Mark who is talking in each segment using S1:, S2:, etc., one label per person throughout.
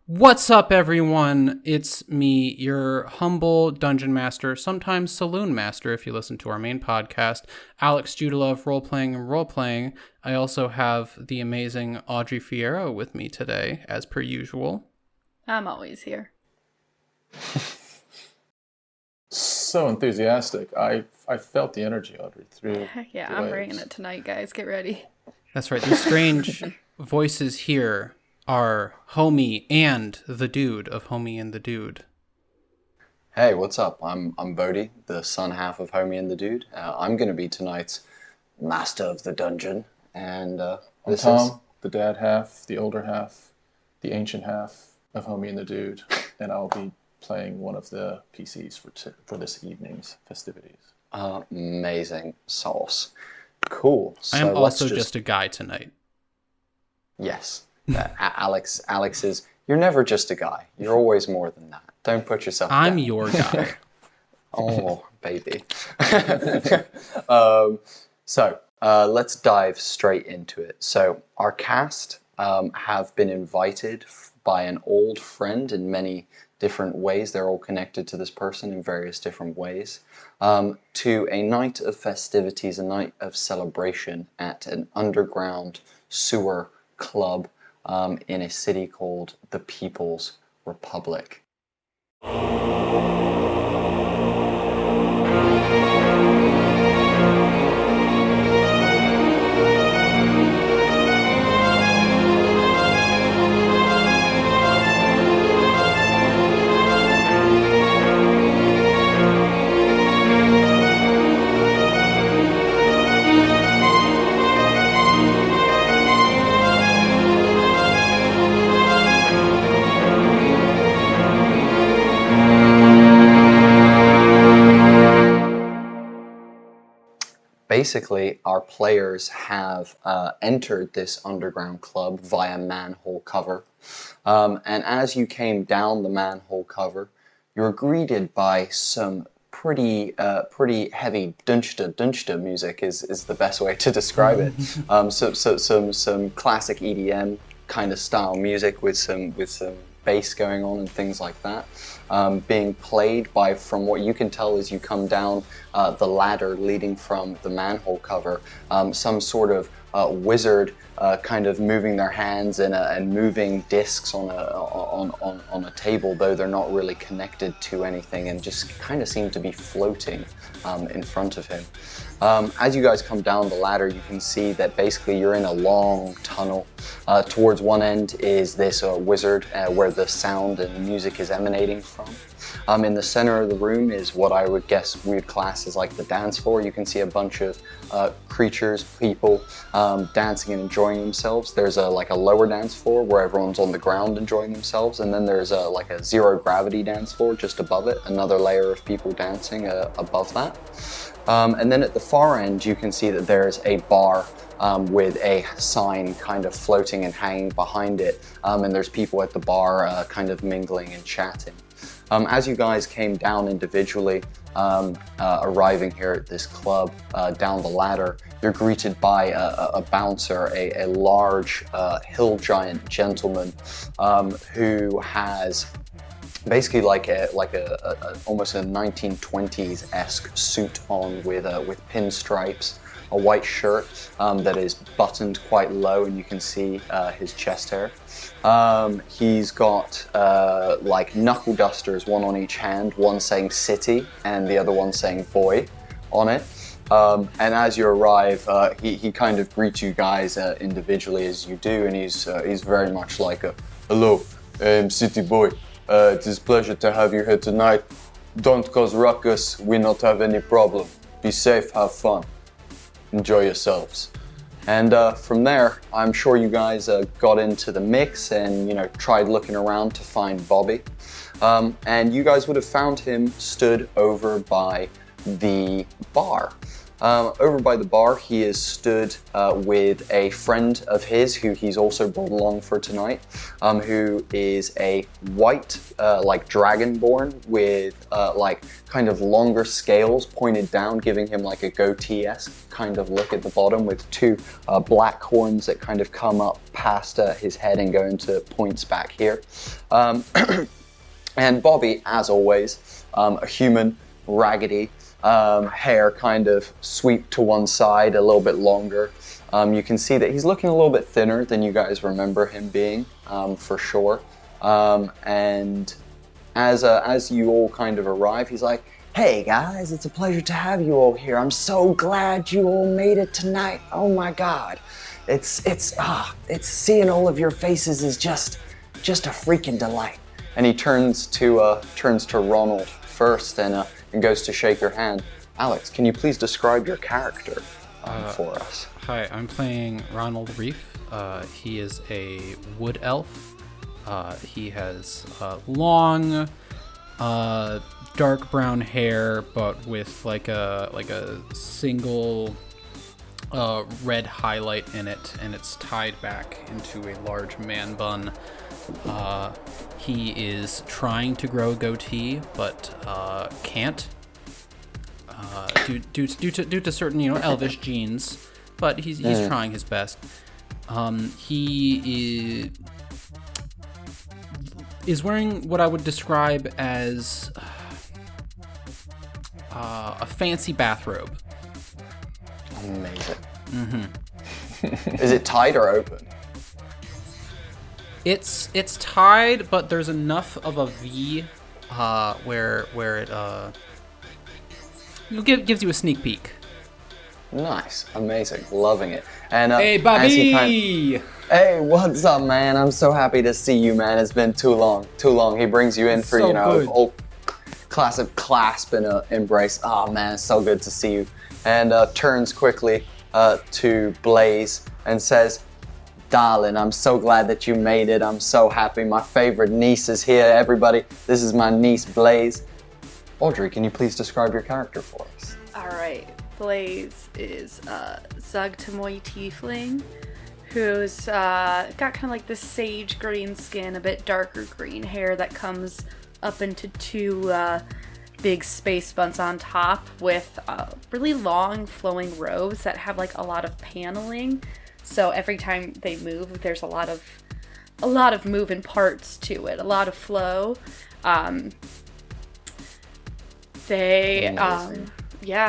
S1: What's up, everyone? It's me, your humble dungeon master, sometimes saloon master if you listen to our main podcast, Alex Judula of Roleplaying Rollplaying. I also have the amazing Audrey Fierro with me today, as per usual.
S2: I'm always here.
S3: So enthusiastic. I felt the energy, Audrey, through
S2: Yeah,
S3: the
S2: I'm
S3: waves.
S2: bringing it tonight, guys. Get ready.
S1: That's right, these strange voices here are Homie and the Dude of Homie and the Dude.
S4: Hey, what's up? I'm Bodhi, the son half of Homie and the Dude. I'm going to be tonight's master of the dungeon, and
S3: I'm Tom, the dad half, the older half, the ancient half of Homie and the Dude, and I'll be playing one of the PCs for this evening's festivities.
S4: Amazing sauce. Cool.
S1: I am also just a guy tonight.
S4: Yes. Alex is, you're never just a guy. You're always more than that. Don't put yourself down.
S1: I'm your guy.
S4: Oh, baby. So let's dive straight into it. So our cast have been invited by an old friend in many different ways. They're all connected to this person in various different ways. To a night of festivities, a night of celebration at an underground sewer club in a city called the People's Republic. Basically, our players have entered this underground club via manhole cover. And as you came down the manhole cover, you were greeted by some pretty heavy dunchta music is the best way to describe it. Some classic EDM kind of style music with some bass going on and things like that, being played by, from what you can tell as you come down the ladder leading from the manhole cover, some sort of wizard kind of moving their hands and moving discs on a table, though they're not really connected to anything, and just kind of seem to be floating in front of him. As you guys come down the ladder, you can see that basically you're in a long tunnel. Towards one end is this wizard where the sound and the music is emanating from. In the center of the room is what I would guess we would class as like the dance floor. You can see a bunch of creatures, people dancing and enjoying themselves. There's like a lower dance floor where everyone's on the ground enjoying themselves, and then there's like a zero gravity dance floor just above it, another layer of people dancing above that. And then at the far end, you can see that there's a bar with a sign kind of floating and hanging behind it, and there's people at the bar kind of mingling and chatting. As you guys came down individually, arriving here at this club down the ladder, you're greeted by a bouncer, a large hill giant gentleman who has basically like a almost a 1920s-esque suit on with pinstripes, a white shirt that is buttoned quite low, and you can see his chest hair. He's got like knuckle dusters, one on each hand, one saying city and the other one saying boy on it. And as you arrive, he kind of greets you guys individually as you do, and he's very much like hello, city boy. It is a pleasure to have you here tonight. Don't cause ruckus, we not have any problem. Be safe, have fun. Enjoy yourselves. And from there, I'm sure you guys got into the mix and, tried looking around to find Bobby. And you guys would have found him stood over by the bar. Over by the bar, he is stood with a friend of his who he's also brought along for tonight, who is a white, like dragonborn with like kind of longer scales pointed down, giving him like a goatee-esque kind of look at the bottom, with two black horns that kind of come up past his head and go into points back here. And Bobby, as always, a human, raggedy, hair kind of sweep to one side, a little bit longer. You can see that he's looking a little bit thinner than you guys remember him being, for sure. And as you all kind of arrive, he's like, "Hey guys, it's a pleasure to have you all here. I'm so glad you all made it tonight. Oh my God, it's seeing all of your faces is just a freaking delight." And he turns to Ronald first and goes to shake your hand. Alex, can you please describe your character for us?
S1: Hi, I'm playing Ronald Reef. He is a wood elf. He has long, dark brown hair, but with like a single red highlight in it, and it's tied back into a large man bun. He is trying to grow a goatee, but can't due to certain elvish genes. But he's trying his best. He is wearing what I would describe as a fancy bathrobe.
S4: Amazing. Mm-hmm. Is it tied or open?
S1: It's tied, but there's enough of a V where it gives you a sneak peek.
S4: Nice, amazing, loving it. And
S1: hey, Bobby!
S4: Hey, what's up, man? I'm so happy to see you, man. It's been too long. He brings you in for old classic clasp and embrace. Oh man, it's so good to see you. And turns quickly to Blaze and says, "Darling, I'm so glad that you made it. I'm so happy. My favorite niece is here. Everybody, this is my niece, Blaze." Audrey, can you please describe your character for us?
S2: All right. Blaze is a Zug Tamoy tiefling who's got kind of like this sage green skin, a bit darker green hair that comes up into two big space buns on top, with really long flowing robes that have like a lot of paneling. So every time they move, there's a lot of moving parts to it, a lot of flow.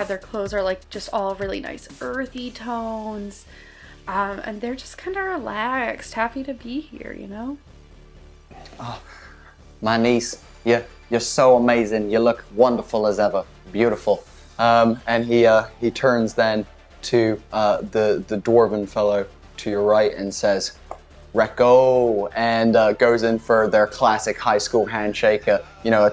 S2: Their clothes are like just all really nice earthy tones. And they're just kind of relaxed, happy to be here,
S4: Oh, my niece, you're so amazing. You look wonderful as ever, beautiful. And he turns then to the dwarven fellow to your right and says, "Recco," and goes in for their classic high school handshake, a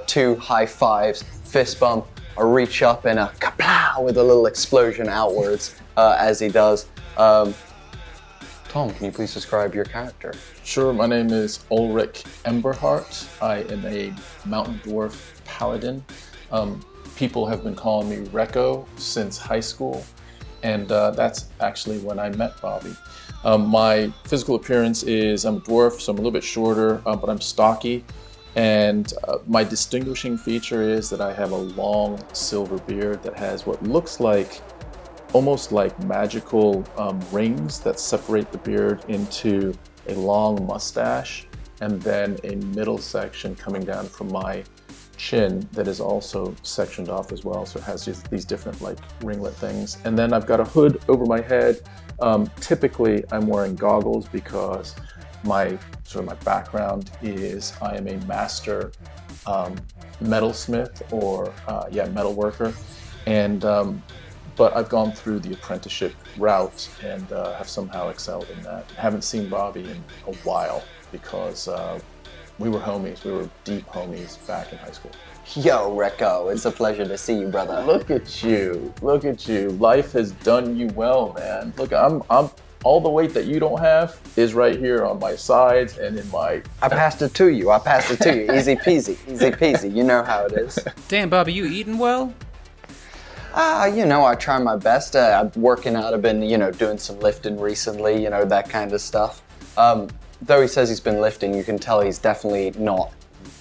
S4: two high fives, fist bump, a reach up, and a kaplow with a little explosion outwards as he does. Tom, can you please describe your character?
S3: Sure, my name is Ulrich Emberhart. I am a mountain dwarf paladin. People have been calling me Recco since high school, and that's actually when I met Bobby. My physical appearance is, I'm a dwarf, so I'm a little bit shorter, but I'm stocky. And my distinguishing feature is that I have a long silver beard that has what looks like, almost like magical rings that separate the beard into a long mustache, and then a middle section coming down from my chin that is also sectioned off as well. So it has these different like ringlet things. And then I've got a hood over my head. Typically I'm wearing goggles because my background is I am a master metalsmith or metal worker, and but I've gone through the apprenticeship route and have somehow excelled in that. Haven't seen Bobby in a while because we were homies. We were deep homies back in high school.
S4: Yo, Recco, it's a pleasure to see you, brother.
S3: Look at you. Life has done you well, man. Look, I'm all the weight that you don't have is right here on my sides and in my...
S4: I passed it to you. Easy peasy. You know how it is.
S1: Damn, Bobby, you eating well?
S4: I try my best. I'm working out. I've been, doing some lifting recently, that kind of stuff. Though he says he's been lifting, you can tell he's definitely not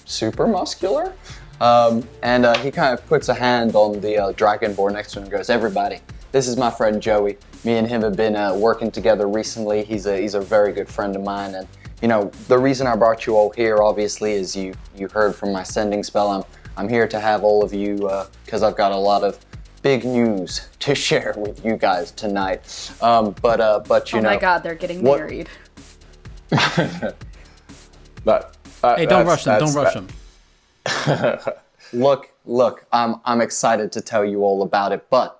S4: super muscular. And he kind of puts a hand on the dragon board next to him and goes, everybody, this is my friend Joey. Me and him have been working together recently. He's a very good friend of mine. And, the reason I brought you all here, obviously, is you heard from my sending spell. I'm here to have all of you, because I've got a lot of big news to share with you guys tonight. But
S2: oh my God, they're getting married.
S1: Hey, don't rush them. Don't rush them.
S4: Look, I'm excited to tell you all about it, but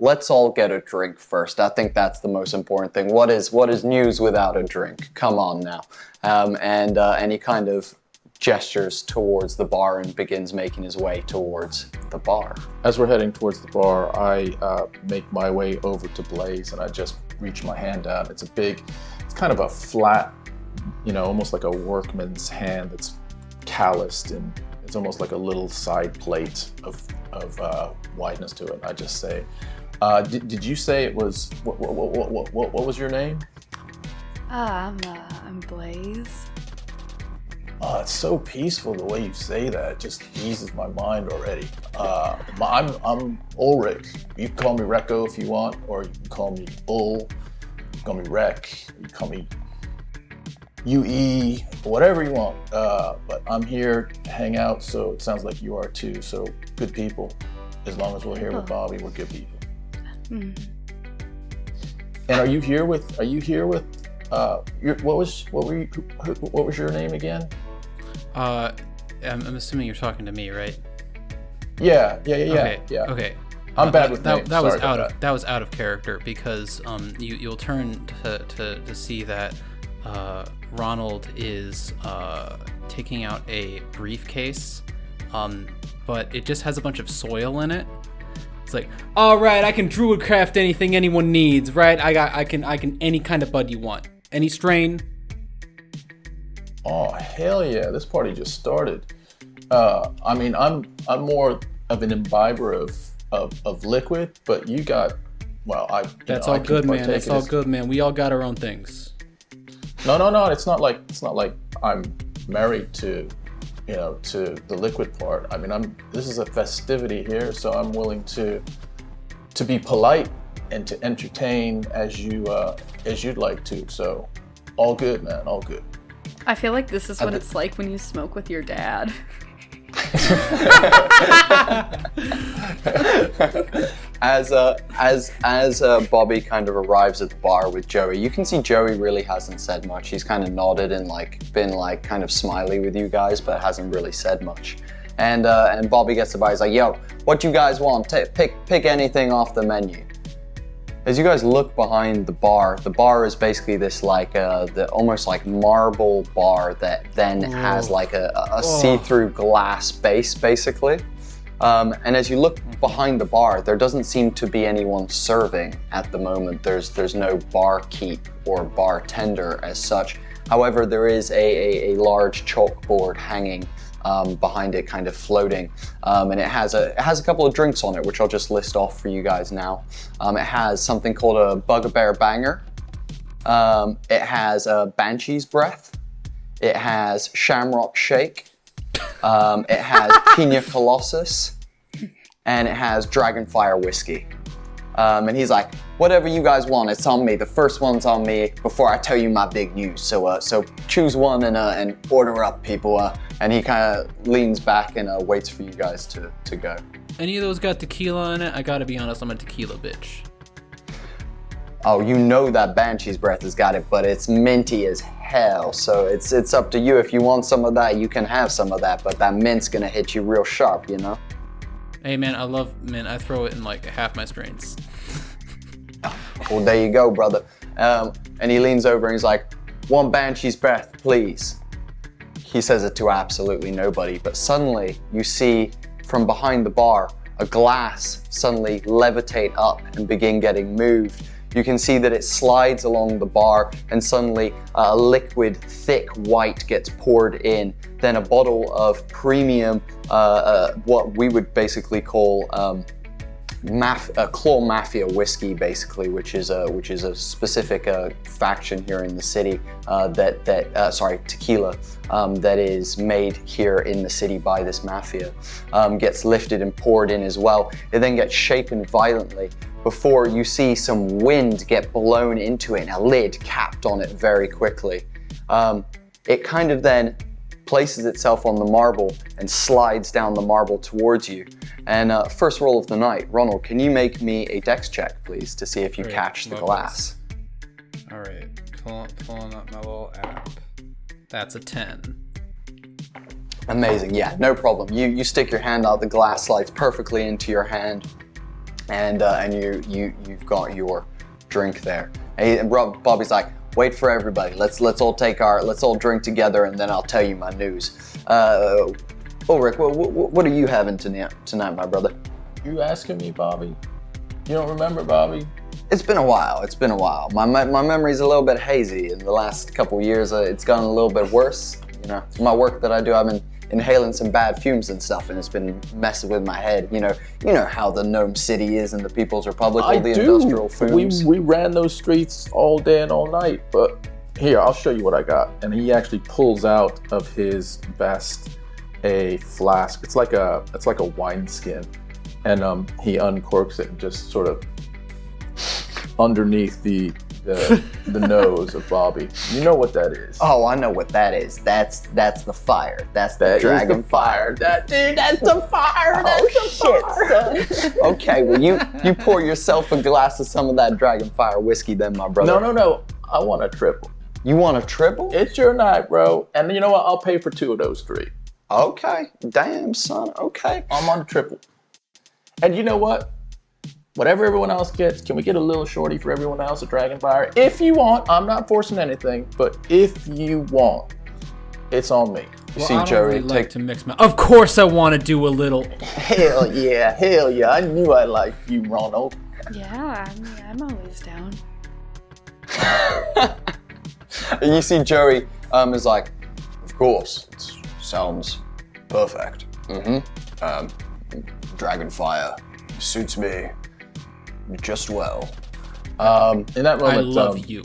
S4: let's all get a drink first. I think that's the most important thing. What is news without a drink? Come on now. And he kind of gestures towards the bar and begins making his way towards the bar.
S3: As we're heading towards the bar, I make my way over to Blaze and I just reach my hand out. It's kind of a flat, almost like a workman's hand that's calloused, and it's almost like a little side plate of wideness to it. I just say, did you say it was, what was your name?
S2: I'm Blaze.
S3: Oh, it's so peaceful the way you say that. It just eases my mind already. I'm Ulrich. You can call me Recco if you want, or you can call me Bull. You can call me Rec. You can call me UE, whatever you want. But I'm here to hang out, so it sounds like you are too. So good people. As long as we're here with Bobby, we're good people. Mm. And are you here with? What was your name again?
S1: I'm assuming you're talking to me, right?
S3: Yeah.
S1: Okay.
S3: I'm bad with names.
S1: That was out of character because you'll turn to see that Ronald is taking out a briefcase, but it just has a bunch of soil in it. It's like, all right, I can druid craft anything anyone needs, right? I can any kind of bud you want, any strain.
S3: Oh hell yeah! This party just started. I'm more of an imbiber of liquid, but you got,
S1: That's all good, man. We all got our own things.
S3: No. It's not like I'm married to the liquid part. This is a festivity here, so I'm willing to be polite and to entertain as you'd like to. So all good, man. All good.
S2: I feel like this is what it's like when you smoke with your dad.
S4: As Bobby kind of arrives at the bar with Joey, you can see Joey really hasn't said much. He's kind of nodded and been kind of smiley with you guys, but hasn't really said much. And Bobby gets the bar. He's like, "Yo, what you guys want? Pick anything off the menu." As you guys look behind the bar is basically this almost like marble bar that then has a see-through glass base basically. And as you look behind the bar, there doesn't seem to be anyone serving at the moment. There's no barkeep or bartender as such. However, there is a large chalkboard hanging behind it, kind of floating, and it has a couple of drinks on it, which I'll just list off for you guys now. It has something called a Bugbear Banger. It has a Banshee's Breath. It has Shamrock Shake. It has Pina Colossus, and it has Dragonfire Whiskey. And he's like, "Whatever you guys want, it's on me. The first one's on me before I tell you my big news. So choose one and order up, people." And he kind of leans back and waits for you guys to go.
S1: Any of those got tequila in it? I gotta be honest, I'm a tequila bitch.
S4: Oh, you know that Banshee's Breath has got it, but it's minty as hell. So it's up to you. If you want some of that, you can have some of that, but that mint's gonna hit you real sharp,
S1: Hey man, I love mint. I throw it in half my strains.
S4: Well, there you go, brother. And he leans over and he's like, "One Banshee's Breath, please." He says it to absolutely nobody, but suddenly you see from behind the bar a glass suddenly levitate up and begin getting moved. You can see that it slides along the bar and suddenly a liquid, thick white gets poured in. Then a bottle of premium, what we would basically call claw mafia whiskey, basically, which is a specific faction here in the city tequila that is made here in the city by this mafia, gets lifted and poured in as well. It then gets shaken violently before you see some wind get blown into it and a lid capped on it very quickly. It kind of then places itself on the marble and slides down the marble towards you. And first roll of the night, Ronald, can you make me a dex check, please, to see if you catch the glass?
S1: All right, pulling up my little app. That's a 10.
S4: Amazing, yeah, no problem. You stick your hand out, the glass slides perfectly into your hand, and you've got your drink there. And Bobby's like, wait for everybody. Let's all drink together, and then I'll tell you my news. Ulrich, what are you having tonight, my brother?
S3: You asking me, Bobby? You don't remember, Bobby?
S4: It's been a while. My memory's a little bit hazy. In the last couple of years, it's gotten a little bit worse. You know, it's my work that I do. I've been inhaling some bad fumes and stuff, and it's been messing with my head. You know how the Gnome City is in the People's Republic, all the industrial fumes.
S3: We ran those streets all day and all night, but here, I'll show you what I got. And he actually pulls out of his vest a flask. It's like a wine skin, and he uncorks it and just sort of underneath the nose of Bobby. You know what that is?
S4: Oh, I know what that is. That's the fire. That's the dragon fire.
S3: That's the fire.
S4: Son. Okay, well you pour yourself a glass of some of that dragon fire whiskey, then, my brother.
S3: No. I want a triple.
S4: You want a triple?
S3: It's your night, bro. And you know what? I'll pay for 2 of those 3.
S4: Okay. Damn, son. Okay.
S3: I'm on a triple. And you know what? Whatever everyone else gets, can we get a little shorty for everyone else at Dragonfire? If you want, I'm not forcing anything, but if you want, it's on me.
S1: Well, see, I don't really like to mix my... Of course I want to do a little...
S3: Hell yeah. I knew I liked you, Ronald.
S2: Yeah, I'm always down.
S4: And you see Joey is like, of course, it sounds perfect. Dragonfire suits me just well.
S3: In that moment,
S1: I love you.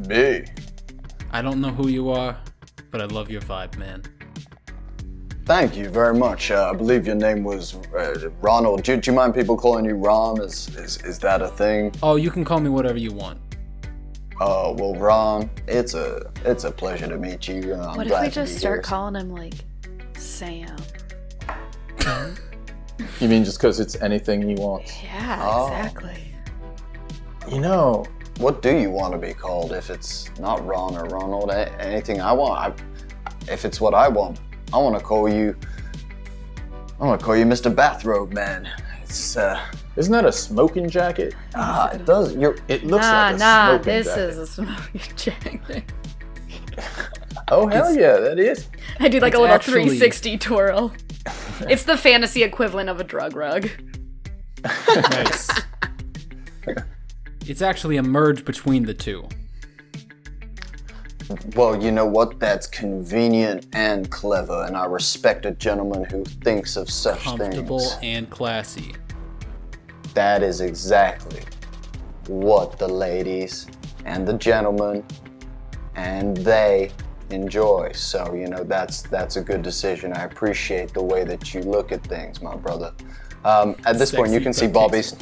S3: Me.
S1: I don't know who you are, but I love your vibe, man.
S4: Thank you very much. I believe your name was Ronald. Do you mind people calling you Ron? Is that a thing?
S1: Oh, you can call me whatever you want.
S4: Oh, well, Ron, it's a pleasure to meet you.
S2: What if we just start calling him, like, Sam?
S3: You mean just because it's anything he wants?
S2: Yeah, exactly.
S3: You know...
S4: What do you want to be called? If it's not Ron or Ronald, anything I want. If it's what I want, I want to call you Mr. Bathrobe Man. It's
S3: Isn't that a smoking jacket?
S4: It does.
S3: It looks like a smoking jacket.
S2: This is a smoking jacket.
S3: Oh hell yeah, that is.
S2: I do like a little 360 twirl. It's the fantasy equivalent of a drug rug.
S1: Nice. It's actually a merge between the two.
S4: Well, you know what? That's convenient and clever, and I respect a gentleman who thinks of such
S1: Comfortable
S4: things.
S1: And classy.
S4: That is exactly what the ladies and the gentlemen and they enjoy. So, that's a good decision. I appreciate the way that you look at things, my brother. At this point, you can see Bobby's...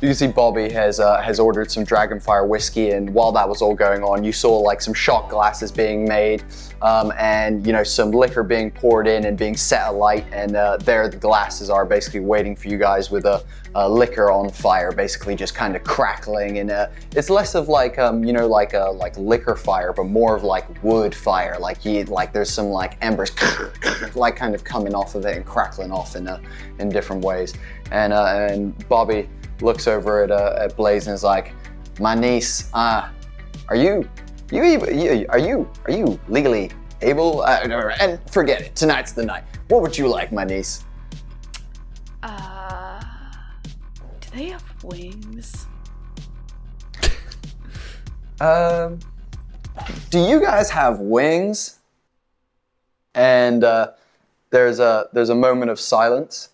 S4: you see Bobby has ordered some Dragonfire whiskey, and while that was all going on, you saw like some shot glasses being made, and some liquor being poured in and being set alight, and there the glasses are basically waiting for you guys with a liquor on fire, basically just kind of crackling, and it's less of like like liquor fire, but more of like wood fire, like there's some like embers like kind of coming off of it and crackling off in different ways. And Bobby looks over at Blaze and is like, "My niece, are you legally able? And forget it. Tonight's the night. What would you like, my niece?"
S2: Do they have wings?
S4: Do you guys have wings? And there's a moment of silence.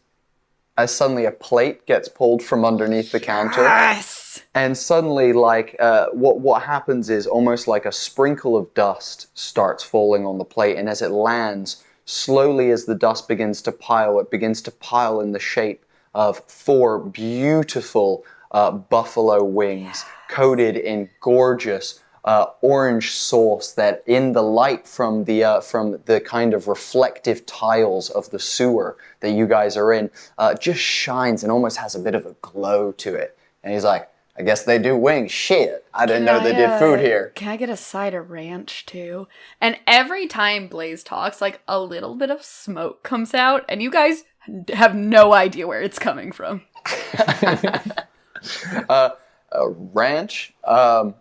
S4: as suddenly a plate gets pulled from underneath the counter.
S2: Yes!
S4: And suddenly, like, what happens is almost like a sprinkle of dust starts falling on the plate, and as it lands, slowly as the dust begins to pile, it begins to pile in the shape of 4 beautiful buffalo wings coated in gorgeous orange sauce that in the light from the kind of reflective tiles of the sewer that you guys are in just shines and almost has a bit of a glow to it. And he's like, I guess they do wings. Shit, I didn't know they did food here.
S2: Can I get a side of ranch too? And every time Blaze talks, like a little bit of smoke comes out, and you guys have no idea where it's coming from.
S4: Ranch? No,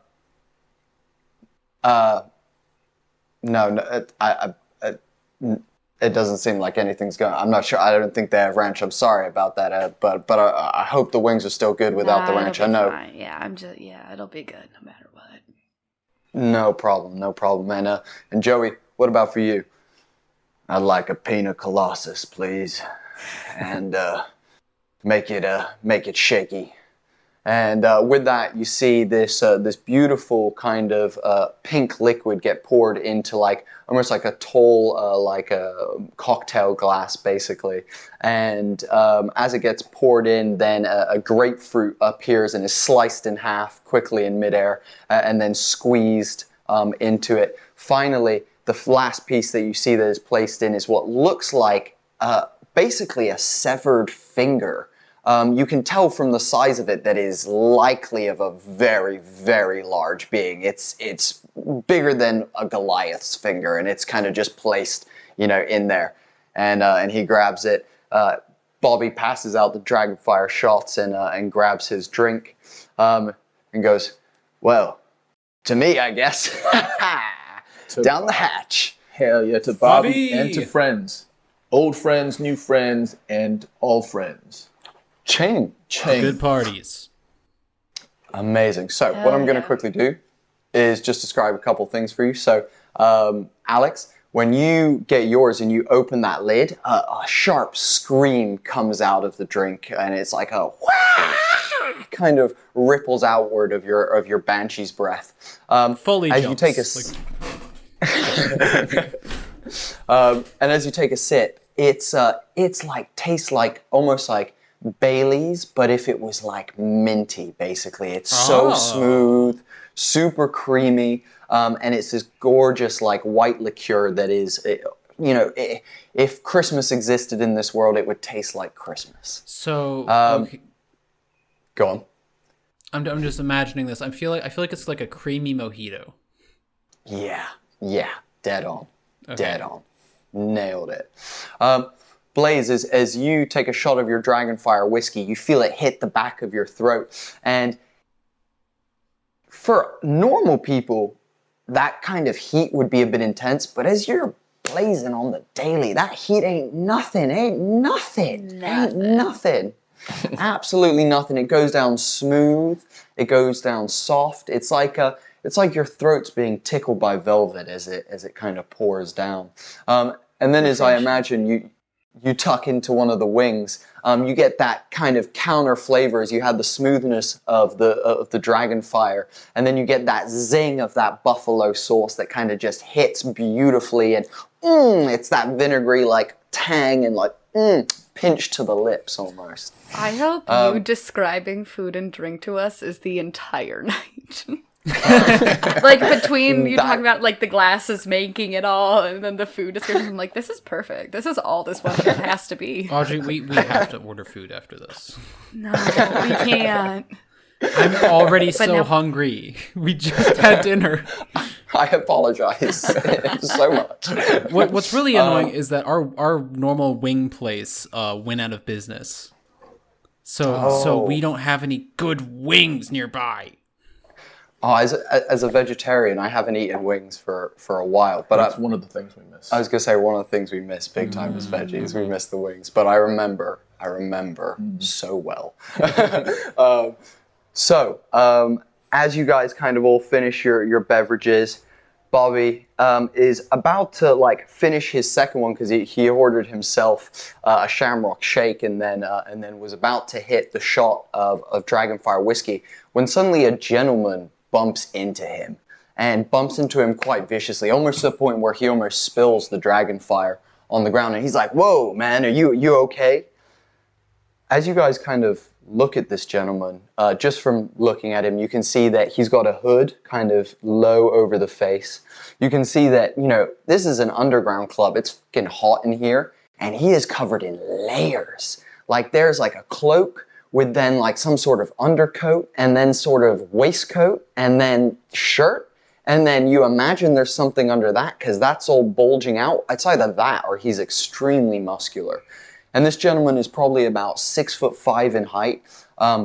S4: it doesn't seem like anything's going. I'm not sure. I don't think they have ranch. I'm sorry about that, Ed. But I hope the wings are still good without the ranch. I know.
S2: Fine. Yeah, it'll be good no matter what.
S4: No problem. And Joey, what about for you? I'd like a pina colossus, please, and make it shaky. And with that, you see this beautiful kind of pink liquid get poured into like almost like a tall like a cocktail glass, basically. And as it gets poured in, then a grapefruit appears and is sliced in half quickly in midair, and then squeezed into it. Finally, the last piece that you see that is placed in is what looks like basically a severed finger. You can tell from the size of it that it is likely of a very, very large being. It's bigger than a Goliath's finger, and it's kind of just placed, in there. And he grabs it. Bobby passes out the Dragonfire shots and grabs his drink, and goes, well, to me, I guess. Down the hatch.
S3: Hell yeah, to Bobby and to friends. Old friends, new friends, and all friends.
S4: Chain.
S1: Good parties.
S4: Amazing. So what I'm going to quickly do is just describe a couple things for you. So Alex, when you get yours and you open that lid, a sharp scream comes out of the drink, and it's like a kind of ripples outward of your banshee's breath.
S1: Fully
S4: as
S1: jumps.
S4: you take a and as you take a sip, it's like tastes like almost like Bailey's, but if it was like minty, basically. It's so smooth, super creamy, and it's this gorgeous like white liqueur that is, if Christmas existed in this world, it would taste like Christmas.
S1: So, okay.
S4: Go on.
S1: I'm just imagining this. I feel like it's like a creamy mojito.
S4: Yeah, dead on,
S1: Okay.
S4: Dead on, nailed it. Blaze, as you take a shot of your Dragonfire whiskey, you feel it hit the back of your throat. And for normal people, that kind of heat would be a bit intense. But as you're blazing on the daily, that heat ain't nothing. Absolutely nothing. It goes down smooth. It goes down soft. It's like your throat's being tickled by velvet as it kind of pours down. And then, as I imagine, you tuck into one of the wings, you get that kind of counter flavor as you had the smoothness of the Dragonfire, and then you get that zing of that buffalo sauce that kind of just hits beautifully, and it's that vinegary like tang and like pinch to the lips almost.
S2: I hope you describing food and drink to us is the entire night. Like between you talking about like the glasses making it all and then the food description, I'm like, this is perfect. This is all this one has to be.
S1: Audrey, we have to order food after this.
S2: No, we can't.
S1: I'm already so hungry. We just had dinner.
S4: I apologize so much.
S1: What's really annoying is that our normal wing place went out of business. So we don't have any good wings nearby.
S4: Oh, as a vegetarian, I haven't eaten wings for a while. But
S3: that's one of the things we miss.
S4: I was going to say one of the things we miss big time as veggies. We miss the wings. But I remember so well. So, as you guys kind of all finish your beverages, Bobby is about to like finish his second one because he ordered himself a Shamrock Shake and then was about to hit the shot of Dragonfire whiskey when suddenly a gentleman bumps into him quite viciously, almost to the point where he almost spills the Dragonfire on the ground, and he's like, "Whoa, man, are you okay?" As you guys kind of look at this gentleman, just from looking at him, you can see that he's got a hood kind of low over the face. You can see that, this is an underground club. It's fucking hot in here, and he is covered in layers. Like, there's like a cloak with then like some sort of undercoat, and then sort of waistcoat, and then shirt. And then you imagine there's something under that, because that's all bulging out. It's either that, or he's extremely muscular. And this gentleman is probably about 6'5" in height,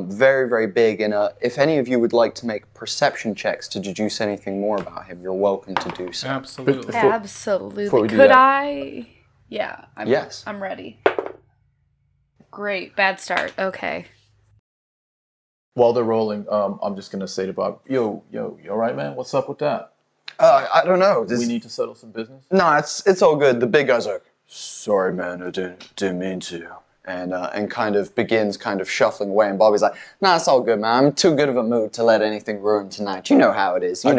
S4: very, very big. And if any of you would like to make perception checks to deduce anything more about him, you're welcome to do so.
S1: Absolutely.
S2: Absolutely. Could I? Yeah.
S4: Yes.
S2: I'm ready. Great. Bad start. Okay.
S3: While they're rolling, I'm just gonna say to Bob, yo, you all right, man? What's up with that?
S4: I don't know.
S3: We need to settle some business.
S4: No, it's all good. The big guy's like, "Sorry, man, I didn't mean to," and kind of begins kind of shuffling away. And Bobby's like, "Nah, it's all good, man. I'm too good of a mood to let anything ruin tonight. You know how it is.
S3: I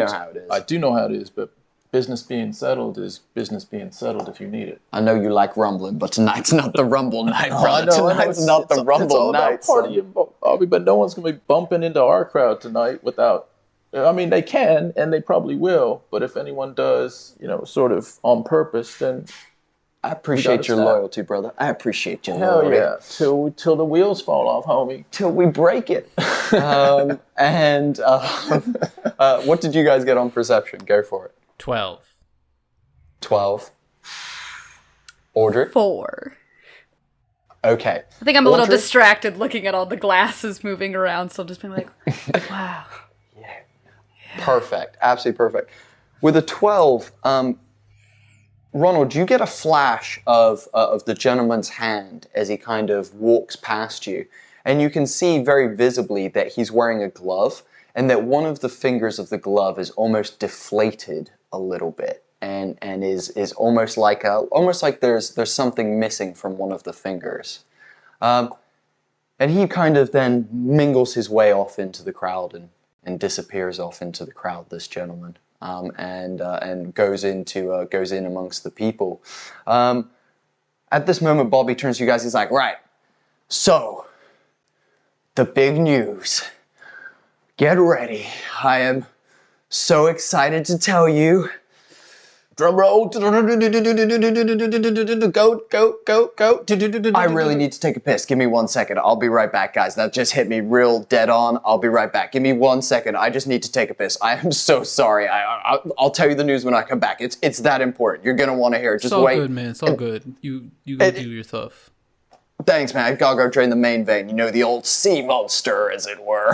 S3: do know how it is, but business being settled is business being settled if you need it.
S4: I know you like rumbling, but tonight's not the rumble night, brother. Tonight's not the rumble night.
S3: It's all about partying, Bobby, but no one's gonna be bumping into our crowd tonight without. I mean, they can, and they probably will, but if anyone does, sort of on purpose, then
S4: I appreciate your loyalty, brother. I appreciate your
S3: Hell
S4: loyalty.
S3: Yeah, till the wheels fall off, homie.
S4: Till we break it. What did you guys get on perception? Go for it.
S1: 12.
S4: 12. Audrey?
S2: 4.
S4: Okay.
S2: I think I'm a little
S4: Audrey?
S2: distracted looking at all the glasses moving around, so I'm just being like, wow.
S4: Perfect. Absolutely perfect. With a 12, Ronald, you get a flash of the gentleman's hand as he kind of walks past you. And you can see very visibly that he's wearing a glove and that one of the fingers of the glove is almost deflated a little bit and is almost like there's something missing from one of the fingers. And he kind of then mingles his way off into the crowd and disappears off into the crowd, this gentleman. And goes in amongst the people. At this moment, Bobby turns to you guys. He's like, "Right, so the big news. Get ready. I am so excited to tell you. Drum roll. Go. I really need to take a piss. Give me 1 second. I'll be right back, guys. That just hit me real dead on. I'll be right back. Give me 1 second. I just need to take a piss. I am so sorry. I'll tell you the news when I come back. It's that important. You're gonna want to hear it. Just wait.
S1: It's all good, man. It's all good. You go do your stuff.
S4: Thanks, man. I gotta go drain the main vein. The old sea monster, as it were."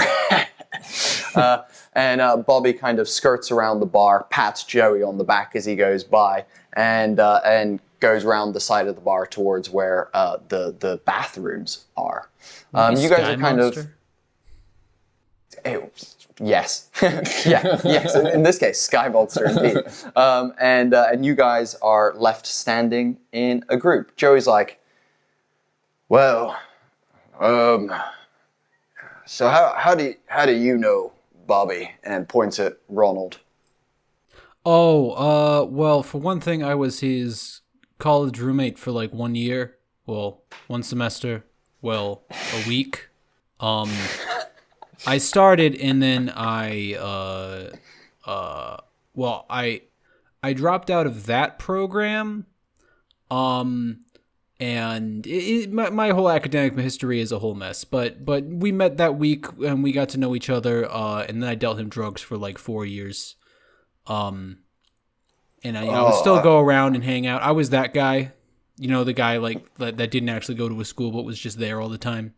S4: And Bobby kind of skirts around the bar, pats Joey on the back as he goes by, and goes around the side of the bar towards where the bathrooms are. You guys are kind of... Yes. Yes. In this case, Sky Monster indeed. And you guys are left standing in a group. Joey's like, "Well, so how do you know Bobby?" and points at Ronald.
S1: Well, for one thing, I was his college roommate for like 1 year. Well, 1 semester. Well, a week. I started and then I dropped out of that program. And my whole academic history is a whole mess. But we met that week and we got to know each other. And then I dealt him drugs for like 4 years. And I would still go around and hang out. I was that guy, the guy like that didn't actually go to a school but was just there all the time.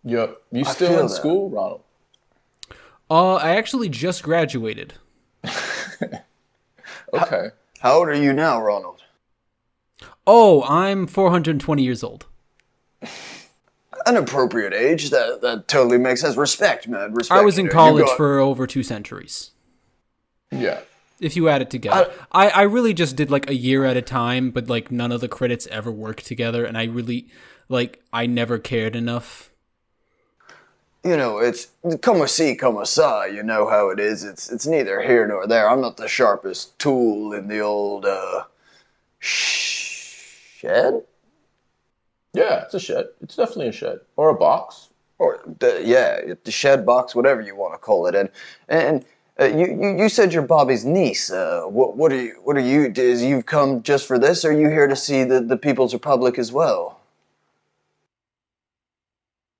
S3: Yep. You still in school, Ronald?
S1: I actually just graduated.
S3: Okay.
S4: How old are you now, Ronald?
S1: Oh, I'm 420 years old.
S4: An appropriate age. That totally makes sense. Respect, man. Respect.
S1: I was in college for over 2 centuries.
S3: Yeah.
S1: If you add it together. I really just did like a year at a time, but like none of the credits ever worked together, and I really, like, I never cared enough.
S5: You know, it's como si, como sa, you know how it is. It's neither here nor there. I'm not the sharpest tool in the old, shed?
S3: Yeah, it's a shed. It's definitely a shed. Or a box.
S5: Or, the shed box, whatever you want to call it. And you said you're Bobby's niece. What are you, is you've come just for this, or are you here to see the People's Republic as well?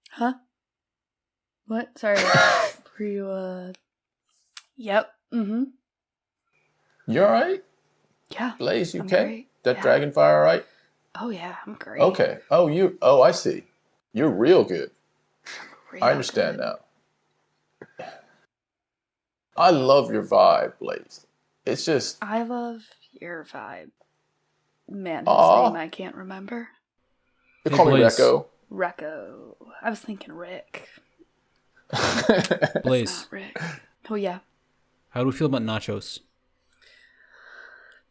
S2: Huh? What? Sorry. Were you, Yep. Mm-hmm.
S3: You alright?
S2: Yeah.
S3: Blaze, you
S2: I'm
S3: okay?
S2: great.
S3: That
S2: Yeah.
S3: dragonfire alright?
S2: Oh, yeah, I'm great.
S3: Okay. Oh, I see. You're real good.
S2: Real
S3: I understand
S2: good.
S3: now. I love your vibe, Blaze. It's just...
S2: I love your vibe. Man,
S3: Aw.
S2: whose name I can't remember.
S3: You
S1: Hey,
S3: call me
S1: Blaze.
S3: Recco.
S2: Recco. I was thinking Rick.
S1: Blaze,
S2: Not Rick. Oh, yeah.
S1: how do we feel about nachos?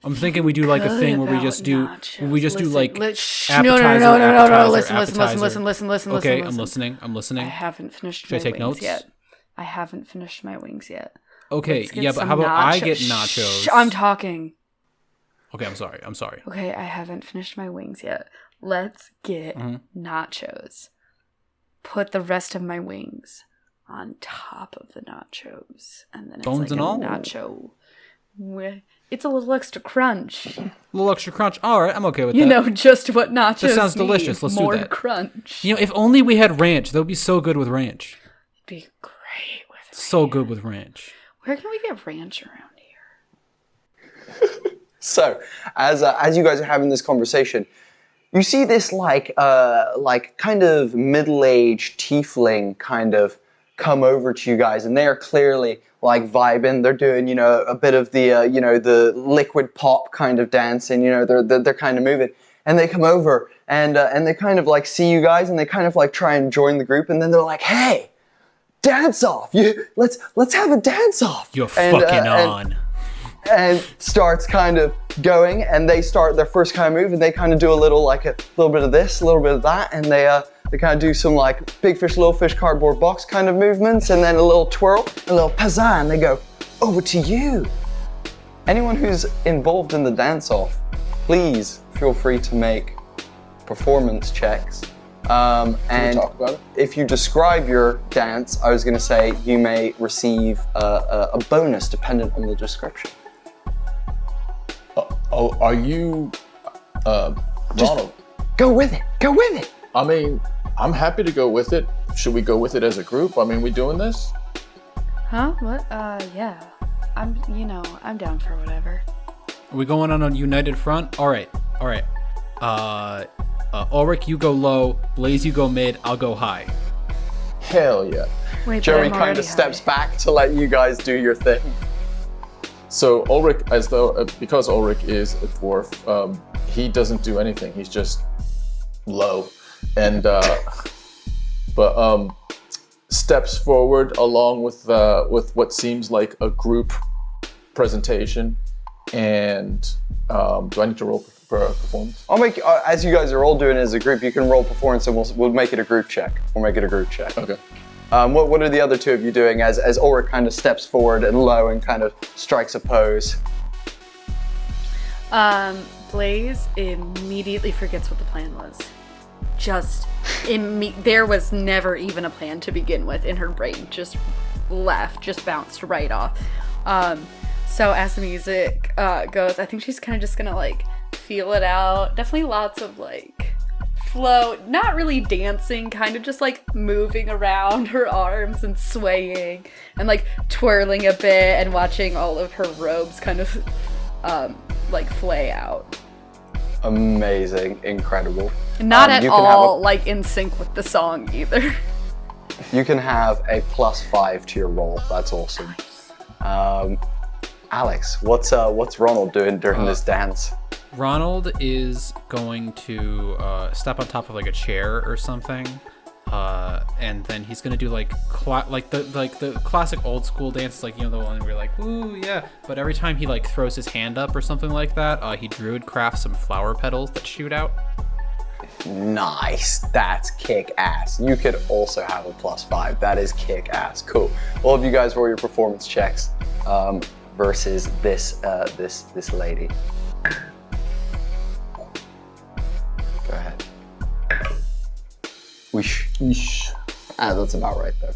S1: I'm thinking we do like a
S2: Good
S1: thing where we
S2: about
S1: just do
S2: nachos.
S1: Listen,
S2: like
S1: no,
S2: appetizer,
S1: appetizer,
S2: listen,
S1: appetizer. Okay, I'm
S2: listen.
S1: listening.
S2: I haven't finished
S1: Should I
S2: my
S1: take
S2: wings
S1: notes?
S2: yet. I haven't finished my wings yet.
S1: Okay,
S2: Let's get
S1: yeah, but
S2: some
S1: how about I
S2: nacho-
S1: get nachos?
S2: Shh, I'm talking.
S1: Okay, I'm sorry.
S2: Okay, I haven't finished my wings yet. Let's get
S1: Mm-hmm.
S2: nachos. Put the rest of my wings on top of the nachos, and then it's
S1: Bones
S2: like
S1: and
S2: a
S1: all?
S2: nacho. It's a little extra crunch.
S1: A little extra crunch. All right, I'm okay with that.
S2: You know just what nachos
S1: That sounds
S2: need.
S1: delicious. Let's do
S2: More
S1: that.
S2: crunch.
S1: You know, if only we had ranch, that would be so good with ranch.
S2: It'd be great with
S1: So good with ranch.
S2: Where can we get ranch around here?
S5: So, as you guys are having this conversation, you see this like kind of middle-aged tiefling kind of come over to you guys, and they are clearly like vibing. They're doing, you know, a bit of the the liquid pop kind of dancing. You know, they're kind of moving, and they come over and they kind of like see you guys, and they kind of like try and join the group, and then they're like, hey, dance off! Let's have a dance off!
S1: You're
S5: And,
S1: fucking on.
S5: And starts kind of going, and they start their first kind of move, and they kind of do a little bit of this, a little bit of that, and they kind of do some like big fish, little fish, cardboard box kind of movements, and then a little twirl, a little pizzazz, and they go, over to you. Anyone who's involved in the dance-off, please feel free to make performance checks.
S3: Can
S5: And
S3: we talk about it?
S5: if you describe your dance, I was going to say you may receive a bonus dependent on the description.
S3: Oh, are you... Ronald?
S5: Go with it. Go with it.
S3: I mean, I'm happy to go with it. Should we go with it as a group? I mean, we doing this?
S2: Huh? What? Yeah. I'm down for whatever.
S1: Are we going on a united front? All right. Ulrich, you go low. Blaze, you go mid. I'll go high.
S3: Hell yeah.
S2: Wait, but
S5: Jerry
S2: I'm
S5: kind
S2: already
S5: of steps
S2: high.
S5: back to let you guys do your thing.
S3: So Ulrich, because Ulrich is a dwarf, he doesn't do anything. He's just low, and steps forward along with what seems like a group presentation. And do I need to roll for a performance?
S5: I'll make as you guys are all doing it as a group. You can roll performance, and we'll make it a group check. We'll make it a group check.
S3: Okay.
S5: What are the other two of you doing as Ulrich kind of steps forward and low and kind of strikes a pose?
S2: Blaze immediately forgets what the plan was. There was never even a plan to begin with in her brain. Just bounced right off. So as the music goes, I think she's kind of just gonna like feel it out. Definitely lots of like flow, not really dancing, kind of just like moving around her arms and swaying and like twirling a bit and watching all of her robes kind of like flay out.
S5: Amazing, incredible.
S2: Not at
S5: you can
S2: all like in sync with the song either.
S5: You can have a +5 to your roll. That's awesome. Alex, what's Ronald doing during this dance?
S1: Ronald is going to step on top of like a chair or something, and then he's gonna do like the classic old school dance, like, you know, the one where you're like, ooh yeah. But every time he like throws his hand up or something like that, he druid crafts some flower petals that shoot out.
S5: Nice. That's kick ass. You could also have a +5. That is kick ass. Cool. All of you guys roll your performance checks versus this lady. Go ahead. Whoosh. That's about right though.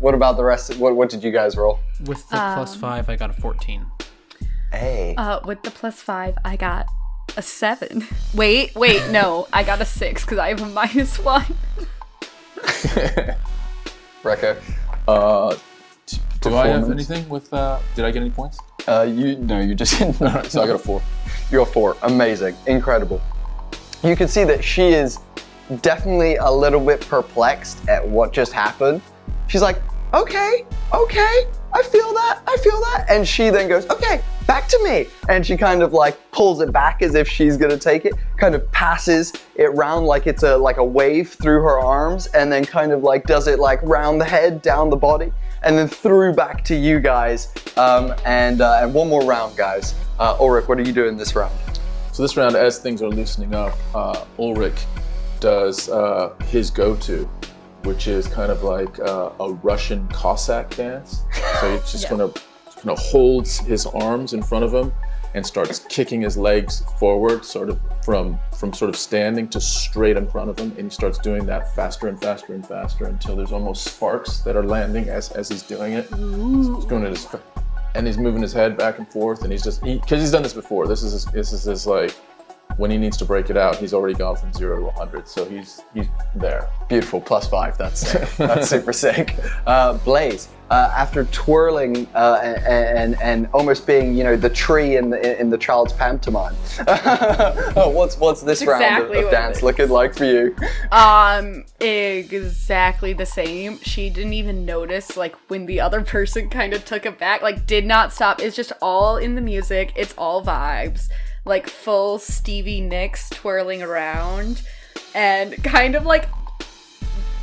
S5: What about the rest? What did you guys roll?
S1: With the +5, I got a 14.
S5: Hey.
S2: With the +5, I got a 7. Wait, no, I got a 6 because I have a -1.
S5: Recco.
S3: Do I have anything with? Did I get any points?
S5: You just didn't.
S3: So I got a 4.
S5: You're a 4. Amazing. Incredible. You can see that she is definitely a little bit perplexed at what just happened. She's like, okay, I feel that. And she then goes, okay, back to me. And she kind of like pulls it back as if she's gonna take it, kind of passes it round like it's a wave through her arms, and then kind of like does it like round the head, down the body, and then through back to you guys. And one more round, guys. Ulrich, what are you doing this round?
S3: So this round, as things are loosening up, Ulrich does his go-to, which is kind of like a Russian Cossack dance. So he's just kind of holds his arms in front of him and starts kicking his legs forward, sort of from sort of standing to straight in front of him, and he starts doing that faster and faster and faster until there's almost sparks that are landing as he's doing it. He's doing it and he's moving his head back and forth, and because he's done this before. This is his like, when he needs to break it out, he's already gone from 0 to 100, so he's there.
S5: Beautiful, +5. That's sick. That's super sick. Blaze, after twirling and almost being, you know, the tree in the child's pantomime, what's this round of dance looking like for you?
S2: Exactly the same. She didn't even notice like when the other person kind of took it back, like did not stop. It's just all in the music. It's all vibes. Like full Stevie Nicks twirling around and kind of like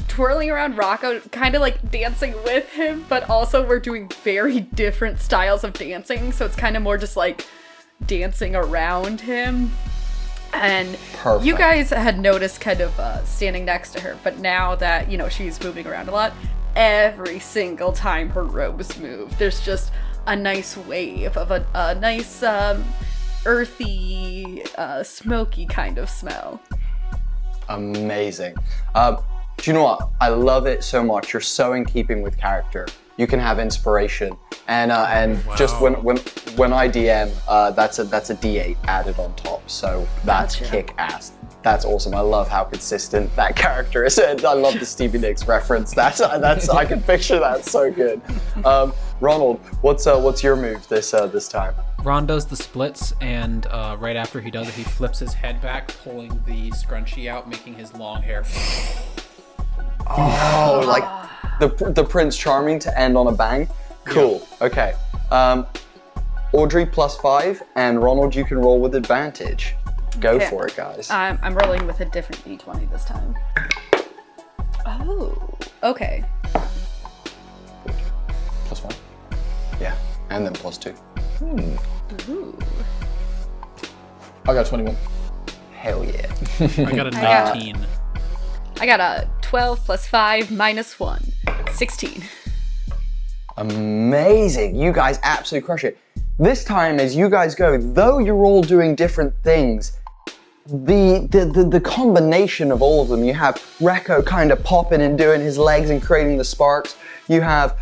S2: twirling around Rocco, kind of like dancing with him, but also we're doing very different styles of dancing, so it's kind of more just like dancing around him. And
S5: Perfect.
S2: You guys had noticed kind of standing next to her, but now that, you know, she's moving around a lot, every single time her robes move, there's just a nice wave of a nice earthy, smoky kind of smell.
S5: Amazing. Do you know what? I love it so much. You're so in keeping with character. You can have inspiration, and wow. Just when I DM, that's a D8 added on top. So that's kick ass. That's awesome. I love how consistent that character is. I love the Stevie Nicks reference. That's I can picture that so good. Ronald, what's your move this time?
S1: Ron does the splits, and right after he does it, he flips his head back, pulling the scrunchie out, making his long hair.
S5: Oh, like the Prince Charming to end on a bang. Cool. Yeah. Okay. Audrey +5, and Ronald, you can roll with advantage. Go for it, guys.
S2: I'm rolling with a different d20 this time. Oh, okay.
S5: +1. Yeah, and then +2.
S2: Ooh.
S3: I got 21.
S5: Hell yeah.
S1: I got a 19.
S2: I got a 12 +5 -1. 16.
S5: Amazing. You guys absolutely crush it. This time, as you guys go, though you're all doing different things, the combination of all of them, you have Recco kind of popping and doing his legs and creating the sparks. You have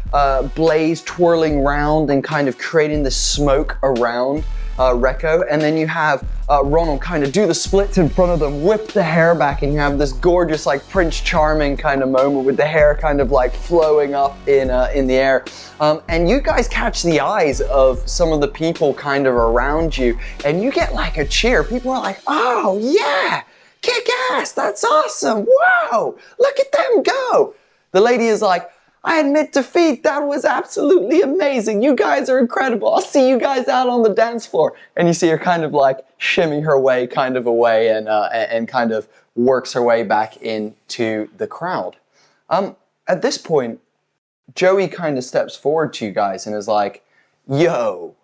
S5: Blaze twirling round and kind of creating the smoke around Recco. And then you have Ronald kind of do the splits in front of them, whip the hair back, and you have this gorgeous like Prince Charming kind of moment with the hair kind of like flowing up in the air. And you guys catch the eyes of some of the people kind of around you, and you get like a cheer. People are like, oh yeah, kick ass, that's awesome, wow, look at them go. The lady is like, I admit defeat, that was absolutely amazing. You guys are incredible. I'll see you guys out on the dance floor. And you see her kind of like shimmy her way kind of away and kind of works her way back into the crowd. At this point, Joey kind of steps forward to you guys and is like, yo,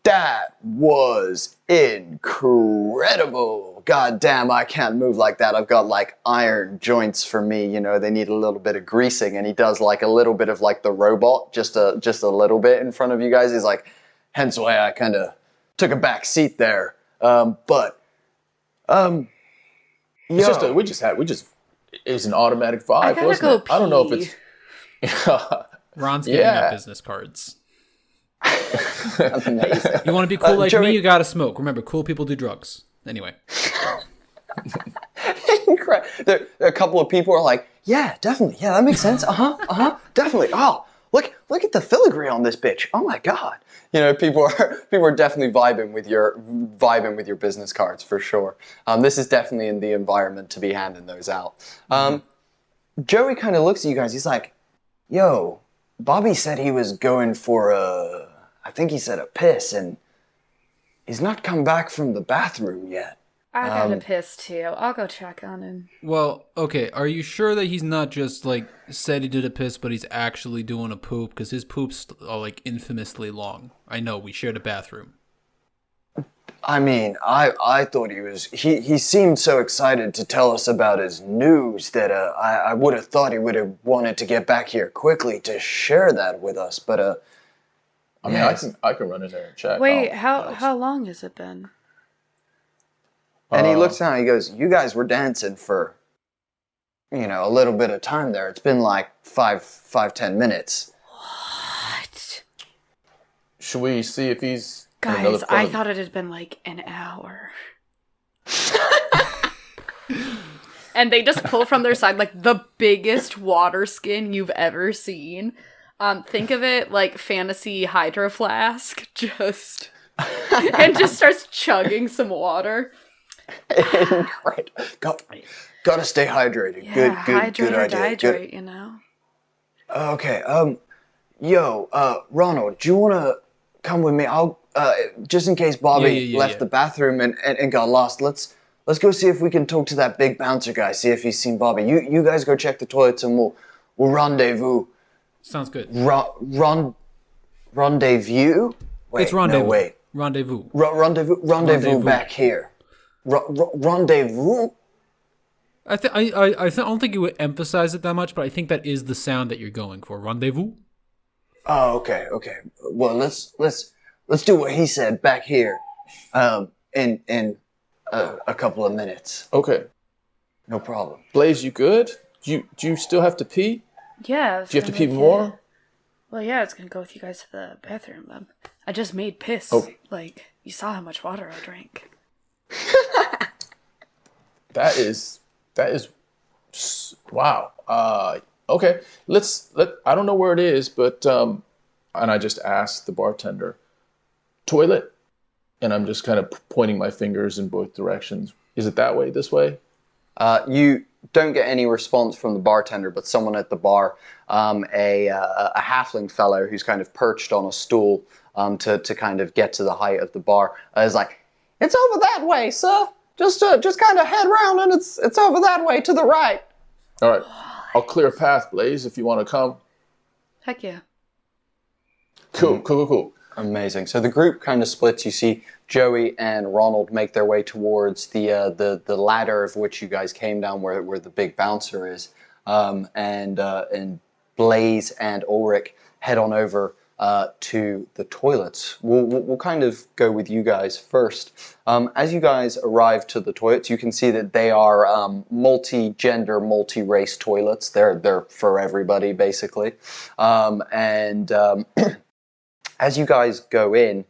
S5: that was incredible. God damn, I can't move like that. I've got like iron joints for me, you know, they need a little bit of greasing. And he does like a little bit of like the robot, just a little bit in front of you guys. He's like, hence why I kind of took a back seat there. It
S3: was an automatic vibe, wasn't it? I don't know if it's...
S1: Ron's giving up business cards.
S5: Amazing.
S1: You want to be cool like me, you gotta smoke. Remember, cool people do drugs. Anyway.
S5: There are a couple of people who are like, yeah, definitely. Yeah, that makes sense. Definitely. Oh, look at the filigree on this bitch. Oh my God. You know, people are definitely vibing with your business cards for sure. This is definitely in the environment to be handing those out. Joey kind of looks at you guys. He's like, yo, Bobby said he was going for I think he said a piss, and he's not come back from the bathroom yet.
S2: I got a piss too. I'll go check on him.
S1: Well, okay, are you sure that he's not just, like, said he did a piss, but he's actually doing a poop? Because his poops are, like, infamously long. I know, we shared a bathroom.
S5: I mean, I thought he seemed so excited to tell us about his news that I would have thought he would have wanted to get back here quickly to share that with us, but
S3: I mean, I can run in there and check.
S2: Wait, how long has it been?
S5: And he looks down and he goes, you guys were dancing for, you know, a little bit of time there. It's been like 5-10 minutes.
S2: What?
S3: Should we see if he's...
S2: Guys, I thought it had been like an hour. And they just pull from their side like the biggest water skin you've ever seen. Think of it like fantasy hydro flask, and just starts chugging some water.
S5: Right. Gotta stay hydrated.
S2: Yeah,
S5: good idea.
S2: Hydrate, you know.
S5: Okay. Ronald, do you wanna come with me? I'll just in case Bobby left the bathroom and got lost. Let's go see if we can talk to that big bouncer guy. See if he's seen Bobby. You guys go check the toilets and we'll rendezvous.
S1: Sounds good.
S5: Rendezvous? Wait,
S1: it's rendezvous.
S5: No, wait.
S1: Rendezvous.
S5: Rendezvous back here. Rendezvous?
S1: I don't think you would emphasize it that much, but I think that is the sound that you're going for. Rendezvous.
S5: Oh, okay. Well, let's do what he said back here, in a couple of minutes.
S3: Okay.
S5: No problem.
S3: Blaze, you good? Do you still have to pee?
S2: Yeah.
S3: Do you have to pee more?
S2: Well, yeah, it's gonna go with you guys to the bathroom. I just made piss.
S3: Oh.
S2: Like, you saw how much water I drank.
S3: That is wow. Okay, I don't know where it is, but and I just asked the bartender, toilet, and I'm just kind of pointing my fingers in both directions. Is it that way? This way?
S5: You don't get any response from the bartender, but someone at the bar, a halfling fellow who's kind of perched on a stool to kind of get to the height of the bar, is like, it's over that way, sir. Just kind of head round and it's over that way to the right.
S3: All right. I'll clear a path, Blaze, if you want to come.
S2: Heck yeah.
S3: Cool.
S5: Amazing. So the group kind of splits. You see Joey and Ronald make their way towards the ladder of which you guys came down, where the big bouncer is, and Blaze and Ulrich head on over to the toilets. We'll kind of go with you guys first. As you guys arrive to the toilets, you can see that they are multi-gender, multi-race toilets. They're for everybody, basically. As you guys go in,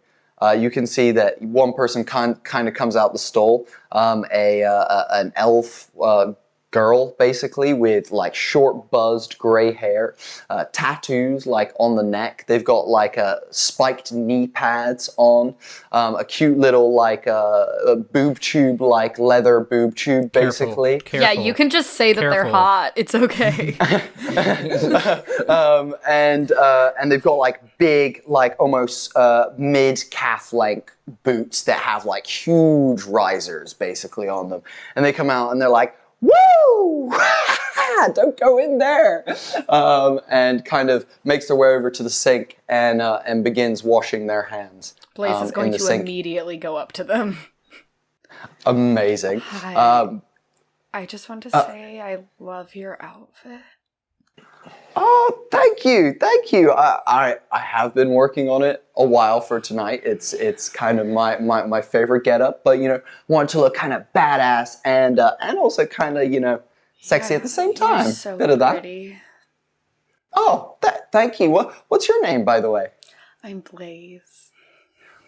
S5: you can see that one person kind of comes out the stall, an elf girl, basically, with like short buzzed gray hair, tattoos like on the neck. They've got like spiked knee pads on, a cute little like a boob tube, like leather boob tube, basically.
S1: Careful.
S2: Yeah, you can just say that they're hot. It's okay.
S5: And they've got like big, like almost mid calf length boots that have like huge risers basically on them. And they come out and they're like, woo! Don't go in there. And kind of makes their way over to the sink and begins washing their hands.
S2: Blaze is going to
S5: sink.
S2: immediately go up to them.
S5: Amazing.
S2: I just want to say I love your outfit.
S5: Oh, thank you. I have been working on it a while for tonight. It's kind of my favorite getup, but wanted to look kind of badass and also kind of sexy at the same time.
S2: You're so
S5: Bit of that.
S2: pretty.
S5: Oh, thank you. What's your name, by the way?
S2: I'm Blaze.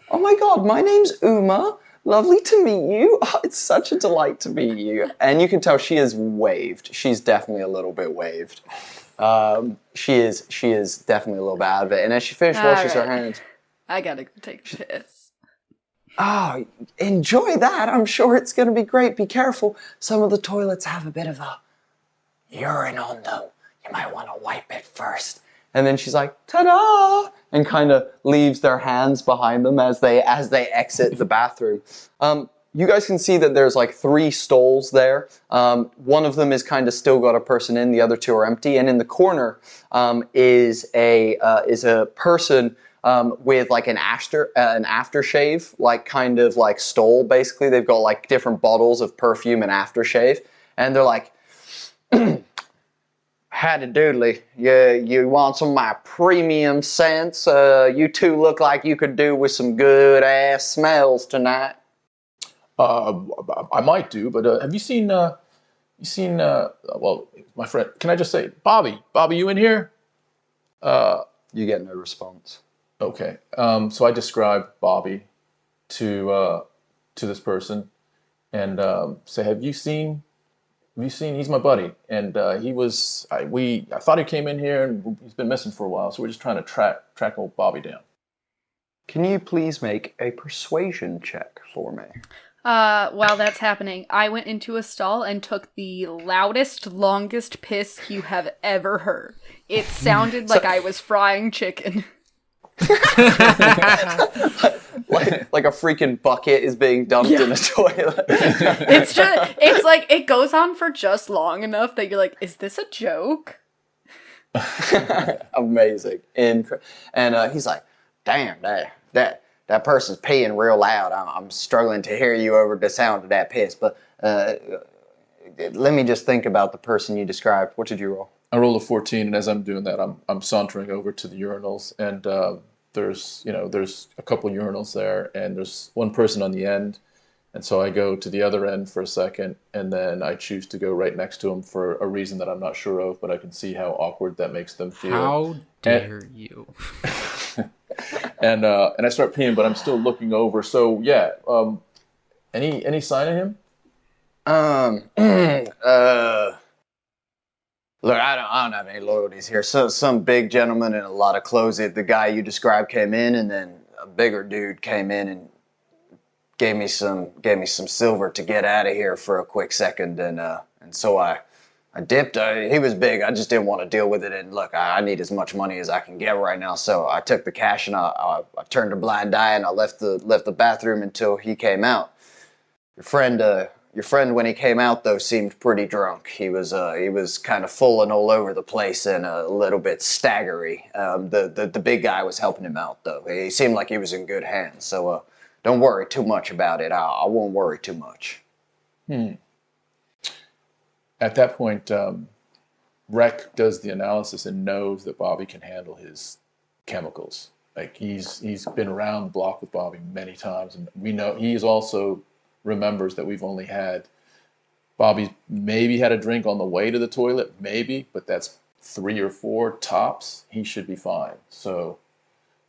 S5: Oh my God, my name's Uma. Lovely to meet you. Oh, it's such a delight to meet you. And you can tell she is waved. She's definitely a little bit waved. She is definitely a little bit out of it. And as she finishes washes her hands.
S2: I gotta go take a piss.
S5: Oh, enjoy that. I'm sure it's going to be great. Be careful. Some of the toilets have a bit of a urine on them. You might want to wipe it first. And then she's like, ta-da! And kind of leaves their hands behind them as they exit the bathroom. You guys can see that there's like 3 stalls there. One of them is kind of still got a person in. The other 2 are empty. And in the corner is a person with like an aftershave, like kind of like stole. Basically, they've got like different bottles of perfume and aftershave, and they're like. Howdy doodly, you want some of my premium scents? You 2 look like you could do with some good ass smells tonight.
S3: I might do, but have you seen, well, my friend, can I just say, Bobby, you in here?
S5: You get no response.
S3: Okay, so I describe Bobby to this person and say, have you seen, he's my buddy, and I thought he came in here and he's been missing for a while, so we're just trying to track old Bobby down.
S5: Can you please make a persuasion check for me?
S2: While that's happening, I went into a stall and took the loudest, longest piss you have ever heard. It sounded like I was frying chicken.
S5: like a freaking bucket is being dumped in a toilet.
S2: It's like it goes on for just long enough that you're like, is this a joke?
S5: Amazing. And he's like, damn, that person's peeing real loud. I'm struggling to hear you over the sound of that piss. But let me just think about the person you described. What did you roll?
S3: I rolled a 14, and as I'm doing that, I'm sauntering over to the urinals, and there's a couple urinals there, and there's one person on the end, and so I go to the other end for a second, and then I choose to go right next to him for a reason that I'm not sure of, but I can see how awkward that makes them feel.
S1: How dare you?
S3: And I start peeing, but I'm still looking over. So yeah, any sign of him?
S5: Look, I don't have any loyalties here. So some big gentleman in a lot of clothes. The guy you described came in, and then a bigger dude came in and gave me some silver to get out of here for a quick second, and so I dipped. He was big. I just didn't want to deal with it, and look, I need as much money as I can get right now. So I took the cash and I turned a blind eye and I left the bathroom until he came out. Your friend, when he came out, though, seemed pretty drunk. He was kind of falling all over the place and a little bit staggery. The big guy was helping him out, though. He seemed like he was in good hands. So don't worry too much about it. I won't worry too much.
S3: At that point, Rec does the analysis and knows that Bobby can handle his chemicals. Like he's been around the block with Bobby many times, and we know he also remembers that we've only had Bobby's maybe had a drink on the way to the toilet, maybe, but that's 3 or 4 tops. He should be fine. So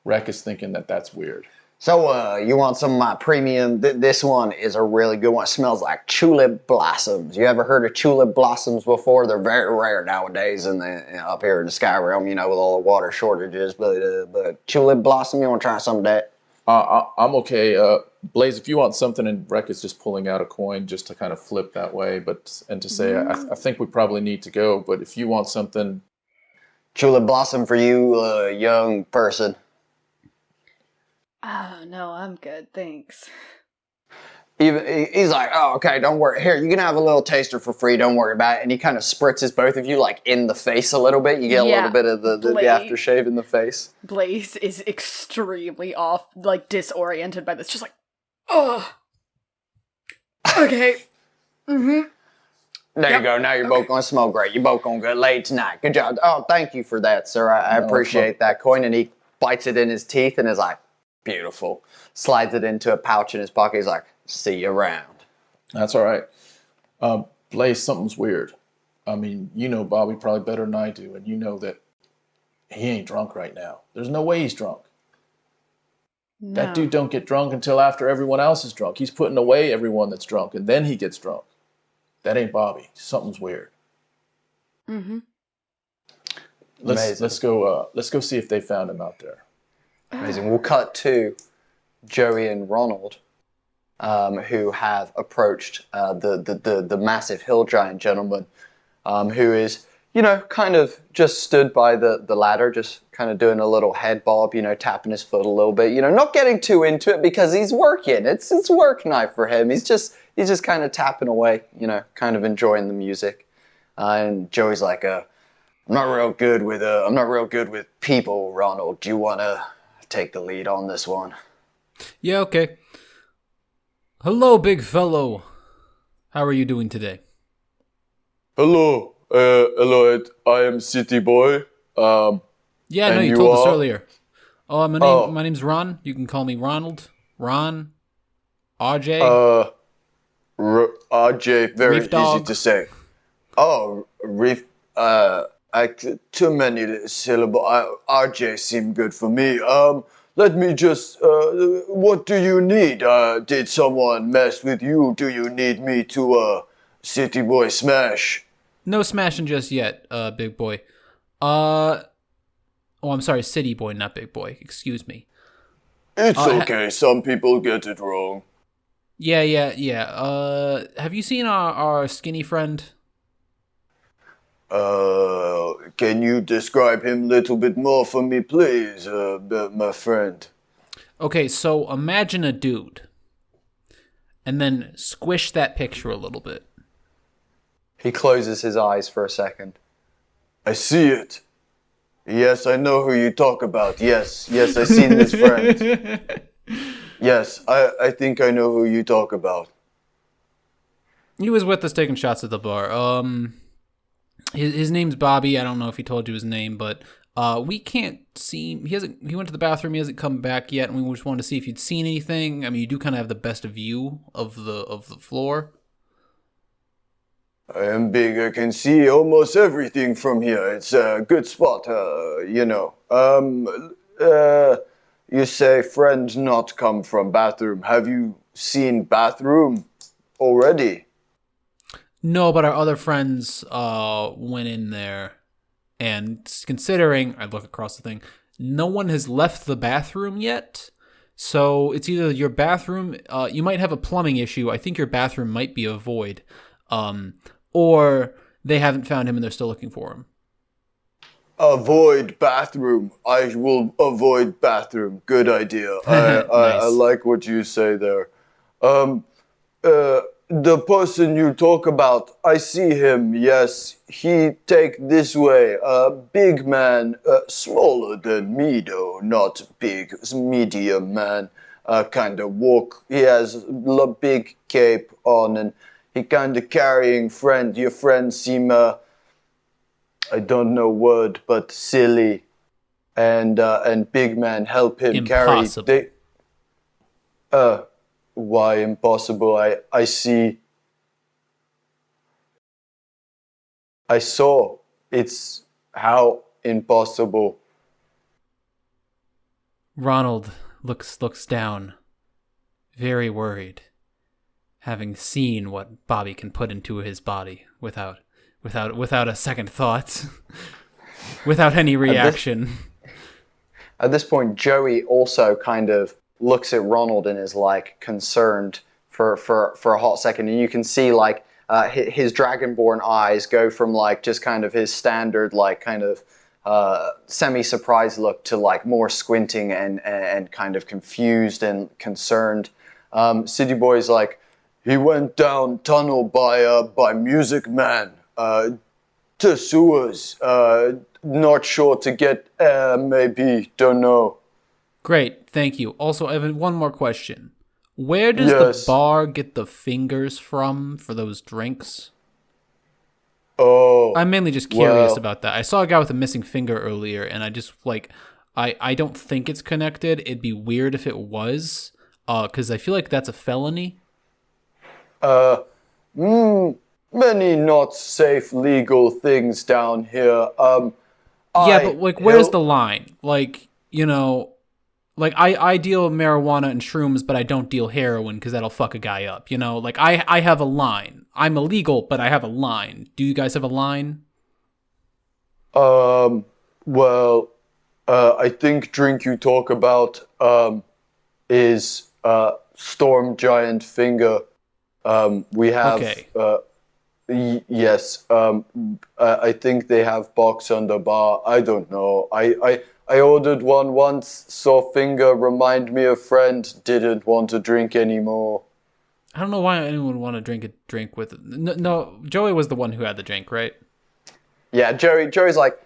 S3: Rec is thinking that that's weird.
S5: So, you want some of my premium? This one is a really good one. It smells like tulip blossoms. You ever heard of tulip blossoms before? They're very rare nowadays up here in the Sky Realm, with all the water shortages. But tulip blossom, you want to try some of that?
S3: I'm okay. Blaze, if you want something, and Rec is just pulling out a coin just to kind of flip that way, and to say, I think we probably need to go, but if you want something...
S5: Tulip blossom for you, young person.
S2: Oh, no, I'm good, thanks.
S5: He's like, oh, okay, don't worry. Here, you can have a little taster for free. Don't worry about it. And he kind of spritzes both of you like in the face a little bit. You get a little bit of the aftershave in the face.
S2: Blaze is extremely off, like disoriented by this. Just like, oh, okay.
S5: There you go. Now you're both going to smell great. You're both going to get laid tonight. Good job. Oh, thank you for that, sir. I appreciate that coin. And he bites it in his teeth and is like, beautiful. Slides it into a pouch in his pocket. He's like, see you around.
S3: That's all right. Blaze, something's weird. I mean, you know Bobby probably better than I do, and you know that he ain't drunk right now. There's no way he's drunk.
S2: No.
S3: That dude don't get drunk until after everyone else is drunk. He's putting away everyone that's drunk, and then he gets drunk. That ain't Bobby. Something's weird.
S2: Mm-hmm.
S3: Let's go see if they found him out there.
S5: Amazing. We'll cut to Joey and Ronald, who have approached the massive hill giant gentleman, who is, kind of just stood by the ladder, just kind of doing a little head bob, tapping his foot a little bit, not getting too into it because he's working. It's work night for him. He's just kind of tapping away, kind of enjoying the music. And Joey's like, I'm not real good with people, Ronald. Do you want to take the lead on this one?
S1: Yeah, okay. Hello, big fellow. How are you doing today?
S6: Hello, I am City Boy.
S1: Yeah, no, you told us earlier. My name's Ron. You can call me Ronald. Ron. RJ.
S6: RJ, very
S1: Reef dog.
S6: easy to say. Oh, Reef, too many syllables. RJ seemed good for me. Let me just, what do you need? Did someone mess with you? Do you need me to, City Boy smash?
S1: No smashing just yet, big boy. Oh, I'm sorry, city boy, not big boy. Excuse me.
S6: It's okay, some people get it wrong.
S1: Yeah. Have you seen our skinny friend?
S6: Can you describe him a little bit more for me, please, my friend?
S1: Okay, so imagine a dude. And then squish that picture a little bit.
S5: He closes his eyes for a second.
S6: I see it. Yes, I know who you talk about. Yes, I've seen this friend. Yes, I think I know who you talk about.
S1: He was with us taking shots at the bar. His name's Bobby. I don't know if he told you his name, but we can't see. He went to the bathroom. He hasn't come back yet, and we just wanted to see if you'd seen anything. I mean, you do kind of have the best view of the floor.
S6: I am big. I can see almost everything from here. It's a good spot, You say friend not come from bathroom. Have you seen bathroom already?
S1: No, but our other friends went in there, and considering, I look across the thing, no one has left the bathroom yet. So it's either your bathroom, you might have a plumbing issue. I think your bathroom might be a void. Or they haven't found him and they're still looking for him.
S6: Avoid bathroom. I will avoid bathroom. Good idea.
S1: Nice.
S6: I like what you say there. The person you talk about, I see him. Yes, he take this way. Big man, smaller than me though, not big, medium man. Kind of walk. He has a big cape on and he kind of carrying friend. Your friend seem, I don't know word, but silly. And big man help him
S1: Impossible.
S6: carry. Why impossible? I see. I saw. It's how impossible.
S1: Ronald looks down, very worried, having seen what Bobby can put into his body without a second thought, without any reaction.
S5: At this point, Joey also kind of looks at Ronald and is like concerned for a hot second, and you can see like his dragonborn eyes go from like just kind of his standard like kind of semi-surprised look to like more squinting and kind of confused and concerned. City Boy's like,
S6: He went down tunnel by Music Man to sewers. Not sure to get air, maybe, don't know.
S1: Great, thank you. Also, Evan, one more question. Where does
S6: Yes.
S1: the bar get the fingers from for those drinks?
S6: Oh,
S1: I'm mainly just curious
S6: well.
S1: about that. I saw a guy with a missing finger earlier, and I just, like, I don't think it's connected. It'd be weird if it was, because I feel like that's a felony.
S6: Many not safe legal things down here.
S1: Yeah, but, like, where's the line? Like, you know, like, I deal marijuana and shrooms, but I don't deal heroin because that'll fuck a guy up, you know? Like, I have a line. I'm illegal, but I have a line. Do you guys have a line?
S6: Well, I think drink you talk about is Storm Giant Finger. We have
S1: Okay.
S6: yes. I think they have box under bar. I don't know. I ordered one once. Saw finger. Remind me of friend. Didn't want to drink anymore.
S1: I don't know why anyone would want to drink a drink with... No, Joey was the one who had the drink, right?
S5: Yeah, Joey's like,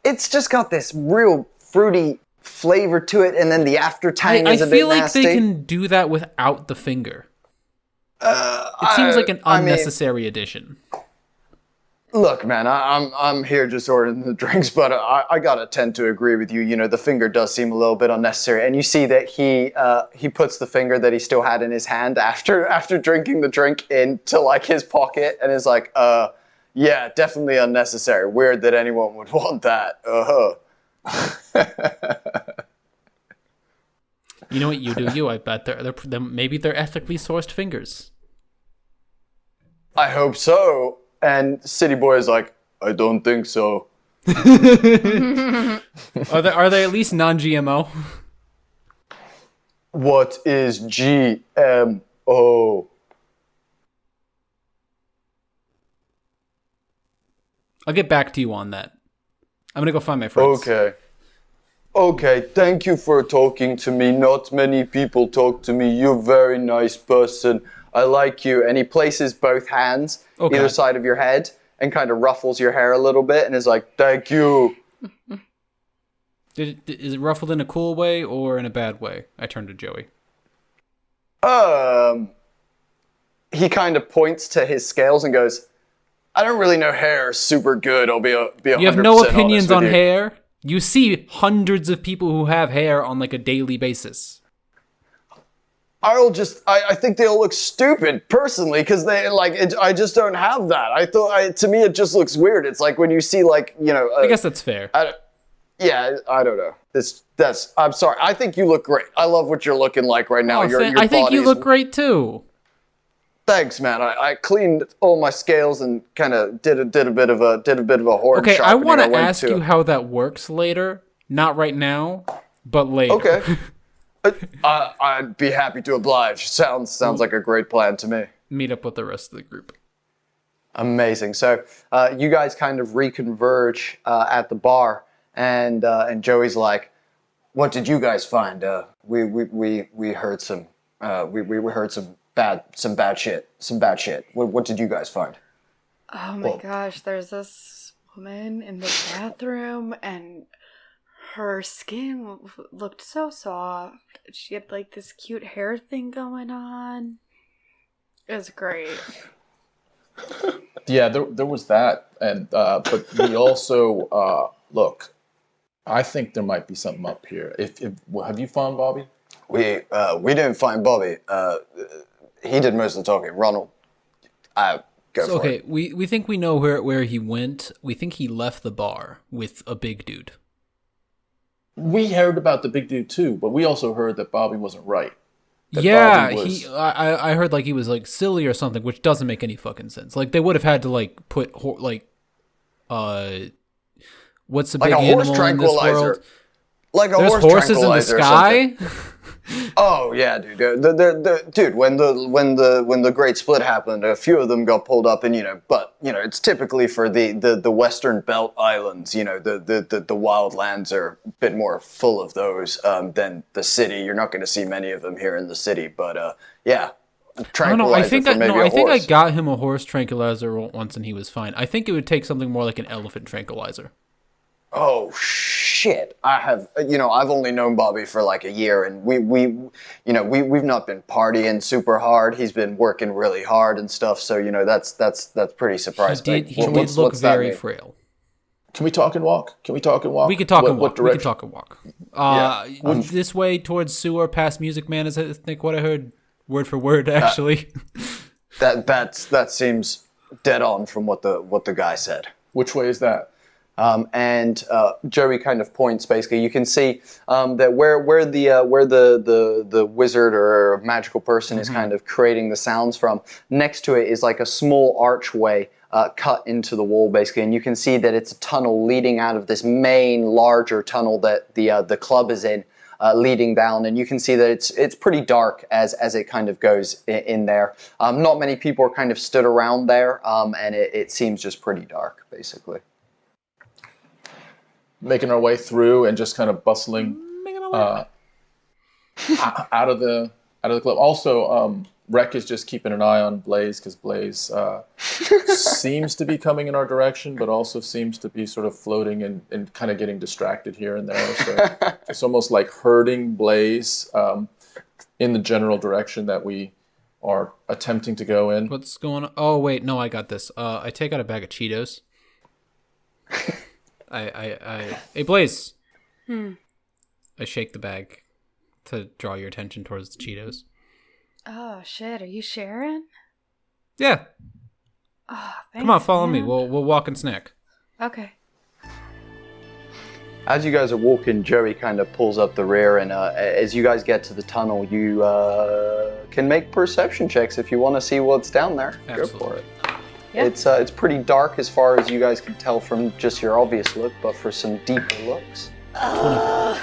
S5: it's just got this real fruity flavor to it, and then the after tang
S1: I
S5: is a bit
S1: feel like
S5: nasty.
S1: they can do that without the finger. It seems like an unnecessary addition.
S5: Look, man, I'm here just ordering the drinks, but I gotta tend to agree with you. You know, the finger does seem a little bit unnecessary, and you see that he puts the finger that he still had in his hand after drinking the drink into like his pocket, and is like, yeah, definitely unnecessary. Weird that anyone would want that.
S1: You know what? You do you. I bet they're maybe they're ethically sourced fingers.
S6: I hope so. And City Boy is like, I don't think so.
S1: Are they at least non-GMO?
S6: What is GMO?
S1: I'll get back to you on that. I'm gonna go find my friends.
S6: Okay, thank you for talking to me. Not many people talk to me. You're a very nice person. I like you.
S5: And he places both hands either side of your head and kind of ruffles your hair a little bit, and is like,
S6: Thank you.
S1: Is it ruffled in a cool way or in a bad way? I turned to Joey.
S5: He kind of points to his scales and goes, I don't really know hair super good. I'll be 100%
S1: You have no
S5: honest
S1: opinions
S5: with
S1: on
S5: you.
S1: hair? You see hundreds of people who have hair on like a daily basis.
S5: I think they all look stupid personally because they I just don't have that. To me it just looks weird. It's like when you see like, you know.
S1: I guess that's fair.
S5: I don't know. I'm sorry. I think you look great. I love what you're looking like right now.
S1: I think you look great too.
S5: Thanks, man. I cleaned all my scales and kind of did a bit of a horn
S1: Okay, I
S5: sharpening.
S1: want to
S5: went
S1: ask you how that works later. Not right now, but later.
S5: Okay. I'd be happy to oblige. Sounds like a great plan to me.
S1: Meet up with the rest of the group.
S5: Amazing. So you guys kind of reconverge at the bar, and Joey's like, "What did you guys find? We heard some we heard some bad shit. What did you guys find?"
S2: Oh my gosh, there's this woman in the bathroom, and her skin looked so soft. She had like this cute hair thing going on. It was great.
S3: Yeah, there was that, and but we also look. I think there might be something up here. Have you found Bobby?
S5: We didn't find Bobby. He did most of the talking. Ronald, go for it.
S1: Okay, we think we know where he went. We think he left the bar with a big dude.
S3: We heard about the big dude too, but we also heard that Bobby wasn't right. That
S1: Yeah,
S3: Bobby was...
S1: I heard like he was like silly or something, which doesn't make any fucking sense. Like they would have had to like put what's the big
S5: Like a horse
S1: animal in this
S5: tranquilizer.
S1: world?
S5: Like a
S1: There's
S5: horse
S1: horses in the
S5: tranquilizer or
S1: sky.
S5: Oh yeah, dude. Dude, when the Great Split happened, a few of them got pulled up, and it's typically for the Western Belt Islands. The wild lands are a bit more full of those than the city. You're not going to see many of them here in the city, but yeah. tranquilizer for maybe a
S1: I think I
S5: horse.
S1: got him a horse tranquilizer once and he was fine. I think it would take something more like an elephant tranquilizer.
S5: Oh shit! I've only known Bobby for like a year, and we've not been partying super hard. He's been working really hard and stuff. So that's pretty surprising.
S1: He did look very frail.
S3: Can we talk and walk?
S1: We could talk and walk.
S3: What
S1: We could
S3: direction?
S1: talk and walk.
S3: Yeah.
S1: This way towards sewer, past Music Man is I think what I heard, word for word actually.
S5: That seems dead on from what the guy said.
S3: Which way is that?
S5: And Joey kind of points. Basically, you can see that where the wizard or magical person is kind of creating the sounds from. Next to it is like a small archway cut into the wall, basically, and you can see that it's a tunnel leading out of this main larger tunnel that the club is in, leading down. And you can see that it's pretty dark as it kind of goes in there. Not many people are kind of stood around there, and it seems just pretty dark, basically.
S3: Making our way through and just kind of bustling out of the club. Also, Rec is just keeping an eye on Blaze because Blaze seems to be coming in our direction, but also seems to be sort of floating and kind of getting distracted here and there. So it's almost like herding Blaze in the general direction that we are attempting to go in.
S1: What's going on? Oh wait, no, I got this. I take out a bag of Cheetos. Hey Blaze. I shake the bag to draw your attention towards the Cheetos.
S2: Oh shit, are you sharing?
S1: Yeah.
S2: Oh, thanks,
S1: Come on, follow me.
S2: man.
S1: We'll walk and snack.
S2: Okay.
S5: As you guys are walking, Joey kind of pulls up the rear, and as you guys get to the tunnel, you can make perception checks if you want to see what's down there.
S1: Absolutely.
S5: Go for it.
S2: Yeah.
S5: It's pretty dark as far as you guys can tell from just your obvious look, but for some deeper looks, a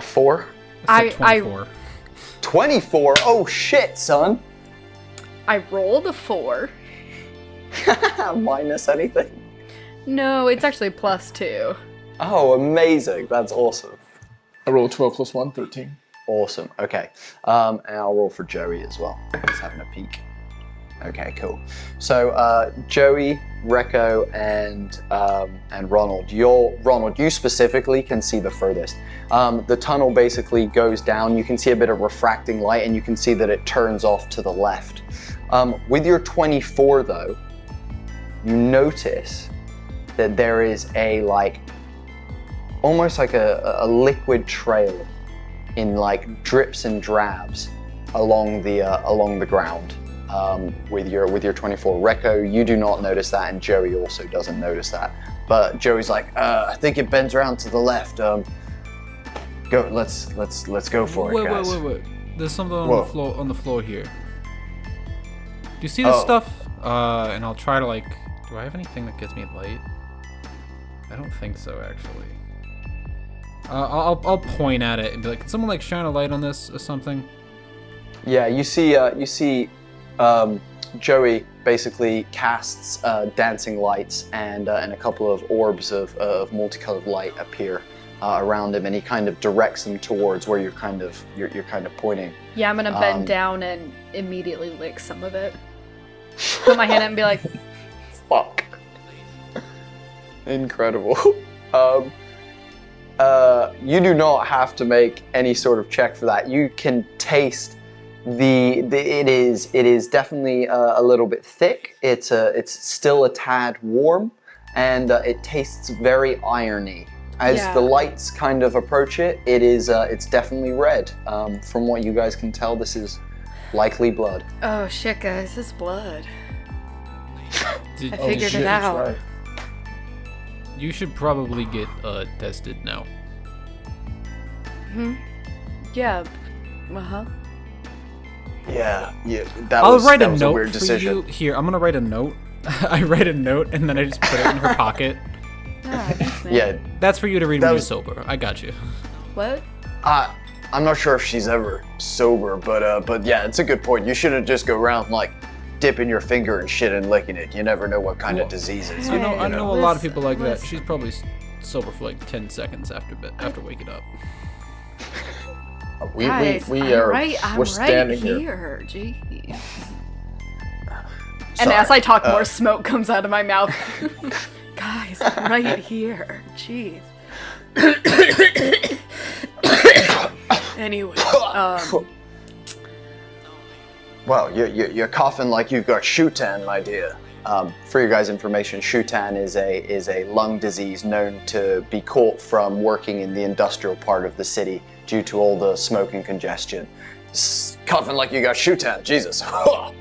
S5: 4,
S1: I said 24.
S5: 24. Oh shit, son!
S2: I rolled a 4.
S5: Minus anything?
S2: No, it's actually +2.
S5: Oh, amazing! That's awesome.
S3: I rolled 12 plus 1, 13.
S5: Awesome. Okay, and I'll roll for Joey as well. He's having a peek. Okay, cool. So Joey, Recco, and Ronald. Ronald, you specifically can see the furthest. The tunnel basically goes down. You can see a bit of refracting light, and you can see that it turns off to the left. With your 24, though, you notice that there is almost like a liquid trail in like drips and drabs along the ground. With your 24. Recco, you do not notice that, and Joey also doesn't notice that. But Joey's like, I think it bends around to the left. Go, let's go for it, guys.
S1: Wait. There's something on the floor here. Do you see this stuff? And I'll try to do I have anything that gives me light? I don't think so, actually. I'll point at it and be like, can someone shine a light on this or something?
S5: Yeah, you see Joey basically casts dancing lights, and a couple of orbs of multicolored light appear around him, and he kind of directs them towards where you're kind of pointing.
S2: Yeah, I'm gonna bend down and immediately lick some of it. Put my hand out and be like,
S5: Fuck. Incredible. You do not have to make any sort of check for that. You can taste it is definitely a little bit thick. It's still a tad warm, and it tastes very irony. As the lights kind of approach it, it's definitely red. From what you guys can tell, this is likely blood.
S2: oh shit, guys, this is blood. I
S1: Did-
S2: figured it out.
S3: Right.
S1: You should probably get tested now.
S2: Yeah. Uh-huh.
S5: Yeah.
S1: I'll write
S5: that
S1: a
S5: was
S1: note
S5: a weird
S1: for
S5: decision.
S1: you. Here, I'm gonna write a note. I write a note and then I just put it in her pocket.
S2: Ah, thanks, man.
S5: Yeah.
S1: That's for you to read
S5: That
S1: when you're
S5: was-
S1: sober. I got you.
S2: What?
S5: I'm not sure if she's ever sober, but yeah, it's a good point. You shouldn't just go around dipping your finger in shit and licking it. You never know what kind of diseases.
S1: I know a lot of people like that.
S2: listen.
S1: She's probably sober for 10 seconds after waking up.
S2: Guys, I'm
S3: standing
S2: right
S3: here.
S2: Jeez. And
S5: Sorry,
S2: as I talk, more smoke comes out of my mouth. Guys, I'm right here. Jeez. Anyway,
S5: Well, you're coughing like you've got Shutan, my dear. For your guys' information, Shutan is a lung disease known to be caught from working in the industrial part of the city due to all the smoke and congestion. Coughing like you got Shutan, Jesus.
S2: I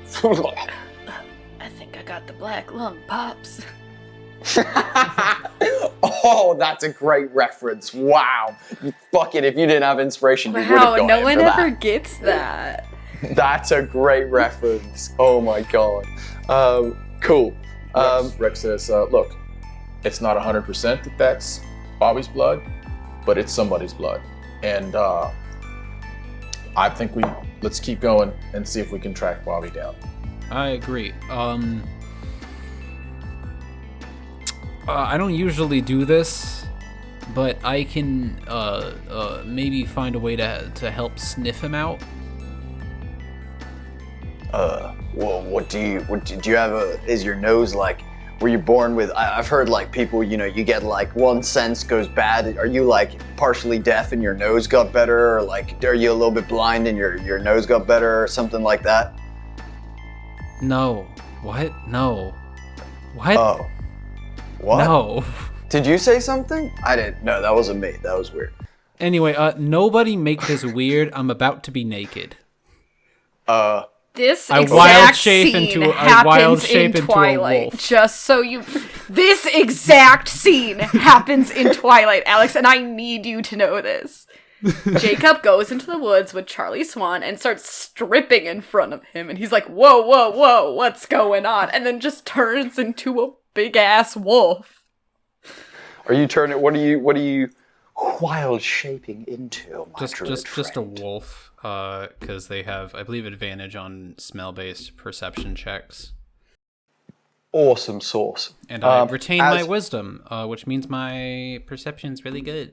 S2: think I got the black lung, Pops.
S5: Oh, that's a great reference. Wow. Fuck it, if you didn't have inspiration, you would have
S2: Wow,
S5: got
S2: no
S5: it
S2: one
S5: for
S2: ever
S5: that.
S2: gets that.
S5: That's a great reference. Oh my god. Cool.
S3: Rex says, look, it's not 100% that that's Bobby's blood, but it's somebody's blood. And I think let's keep going and see if we can track Bobby down.
S1: I agree. I don't usually do this, but I can maybe find a way to help sniff him out.
S5: Well, do you have is your nose like, were you born with, I've heard like people, you get like one sense goes bad. Are you like partially deaf and your nose got better? Or like, are you a little bit blind and your nose got better or something like that?
S1: No. What? No. What?
S5: Oh. What?
S1: No.
S5: Did you say something? I didn't. No, that wasn't me. That was weird.
S1: Anyway, nobody make this weird. I'm about to be naked.
S2: This
S1: I
S2: exact
S1: wild shape
S2: scene
S1: into a
S2: happens
S1: wild shape
S2: in
S1: into a
S2: Twilight.
S1: wolf.
S2: Just so you, this exact scene happens in Twilight, Alex, and I need you to know this. Jacob goes into the woods with Charlie Swan and starts stripping in front of him, and he's like, "Whoa, whoa, whoa, what's going on?" And then just turns into a big ass wolf.
S5: Are you turning? What are you wild shaping into? My
S1: Just a wolf. Because they have, I believe, advantage on smell-based perception checks.
S5: Awesome sauce.
S1: And I retain my wisdom, which means my perception's really good.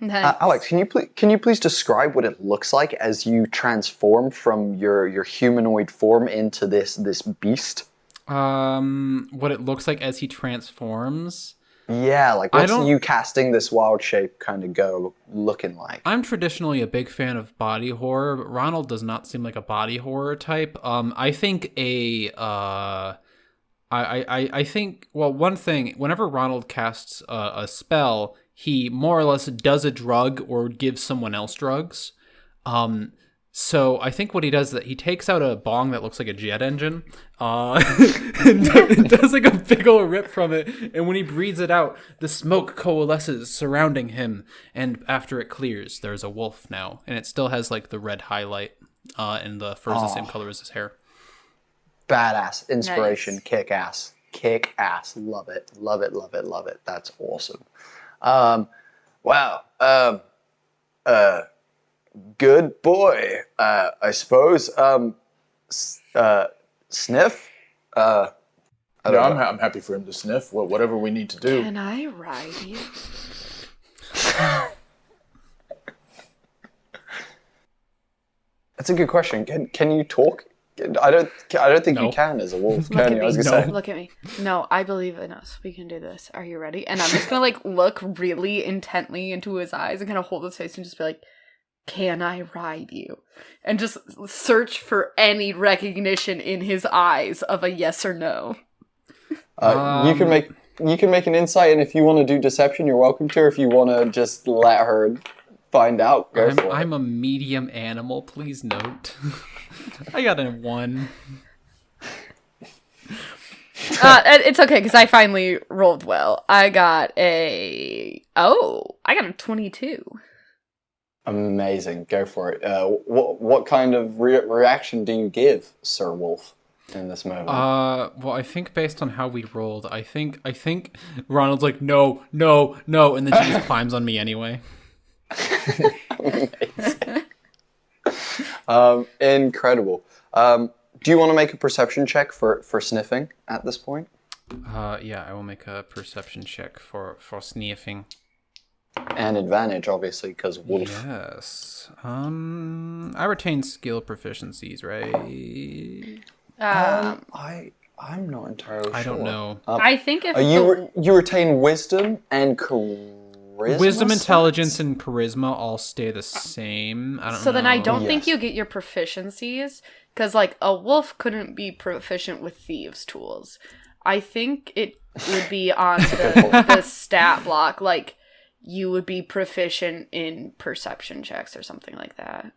S2: Nice.
S5: Alex, can you please describe what it looks like as you transform from your humanoid form into this beast?
S1: What it looks like as he transforms.
S5: Yeah, like what's you casting this wild shape kind of go looking like?
S1: I'm traditionally a big fan of body horror, but Ronald does not seem like a body horror type. I think I think, well, one thing, whenever Ronald casts a spell, he more or less does a drug or gives someone else drugs. So I think what he does is that he takes out a bong that looks like a jet engine, and does like a big ol' rip from it, and when he breathes it out, the smoke coalesces surrounding him, and after it clears, there's a wolf now, and it still has like the red highlight, and the fur is the same color as his hair.
S5: Badass. Inspiration.
S2: Nice.
S5: Kick ass. Love it. That's awesome. Wow. Good boy, I suppose. Sniff?
S3: I'm happy for him to sniff. Whatever we need to do.
S2: Can I ride you?
S5: That's a good question. Can you talk? I don't think you can as a wolf. Can you? I was gonna say.
S2: Look at me. No, I believe in us. We can do this. Are you ready? And I'm just gonna like look really intently into his eyes and kind of hold his face and just be like, "Can I ride you?" And just search for any recognition in his eyes of a yes or no.
S5: You can make an insight, and if you want to do deception, you're welcome to. Or if you want to just let her find out, go for it.
S1: I'm a medium animal, please note. I got a 1.
S2: It's okay because I finally rolled well. I got a 22.
S5: Amazing, go for it. What kind of reaction do you give Sir Wolf in this moment?
S1: Well, I think based on how we rolled, I think Ronald's like, no, and then she just climbs on me anyway.
S5: Incredible. Do you want to make a perception check for sniffing at this point?
S1: Yeah, I will make a perception check for sniffing.
S5: And advantage, obviously, because wolf.
S1: Yes. I retain skill proficiencies, right?
S5: I'm not entirely sure.
S1: I don't know.
S2: I think if
S5: You retain wisdom and charisma.
S1: Wisdom,
S5: stats?
S1: intelligence, and charisma all stay the same. I don't know.
S2: So then I don't think
S5: Yes.
S2: you get your proficiencies, because like a wolf couldn't be proficient with thieves' tools. I think it would be on the stat block, like you would be proficient in perception checks or something like that.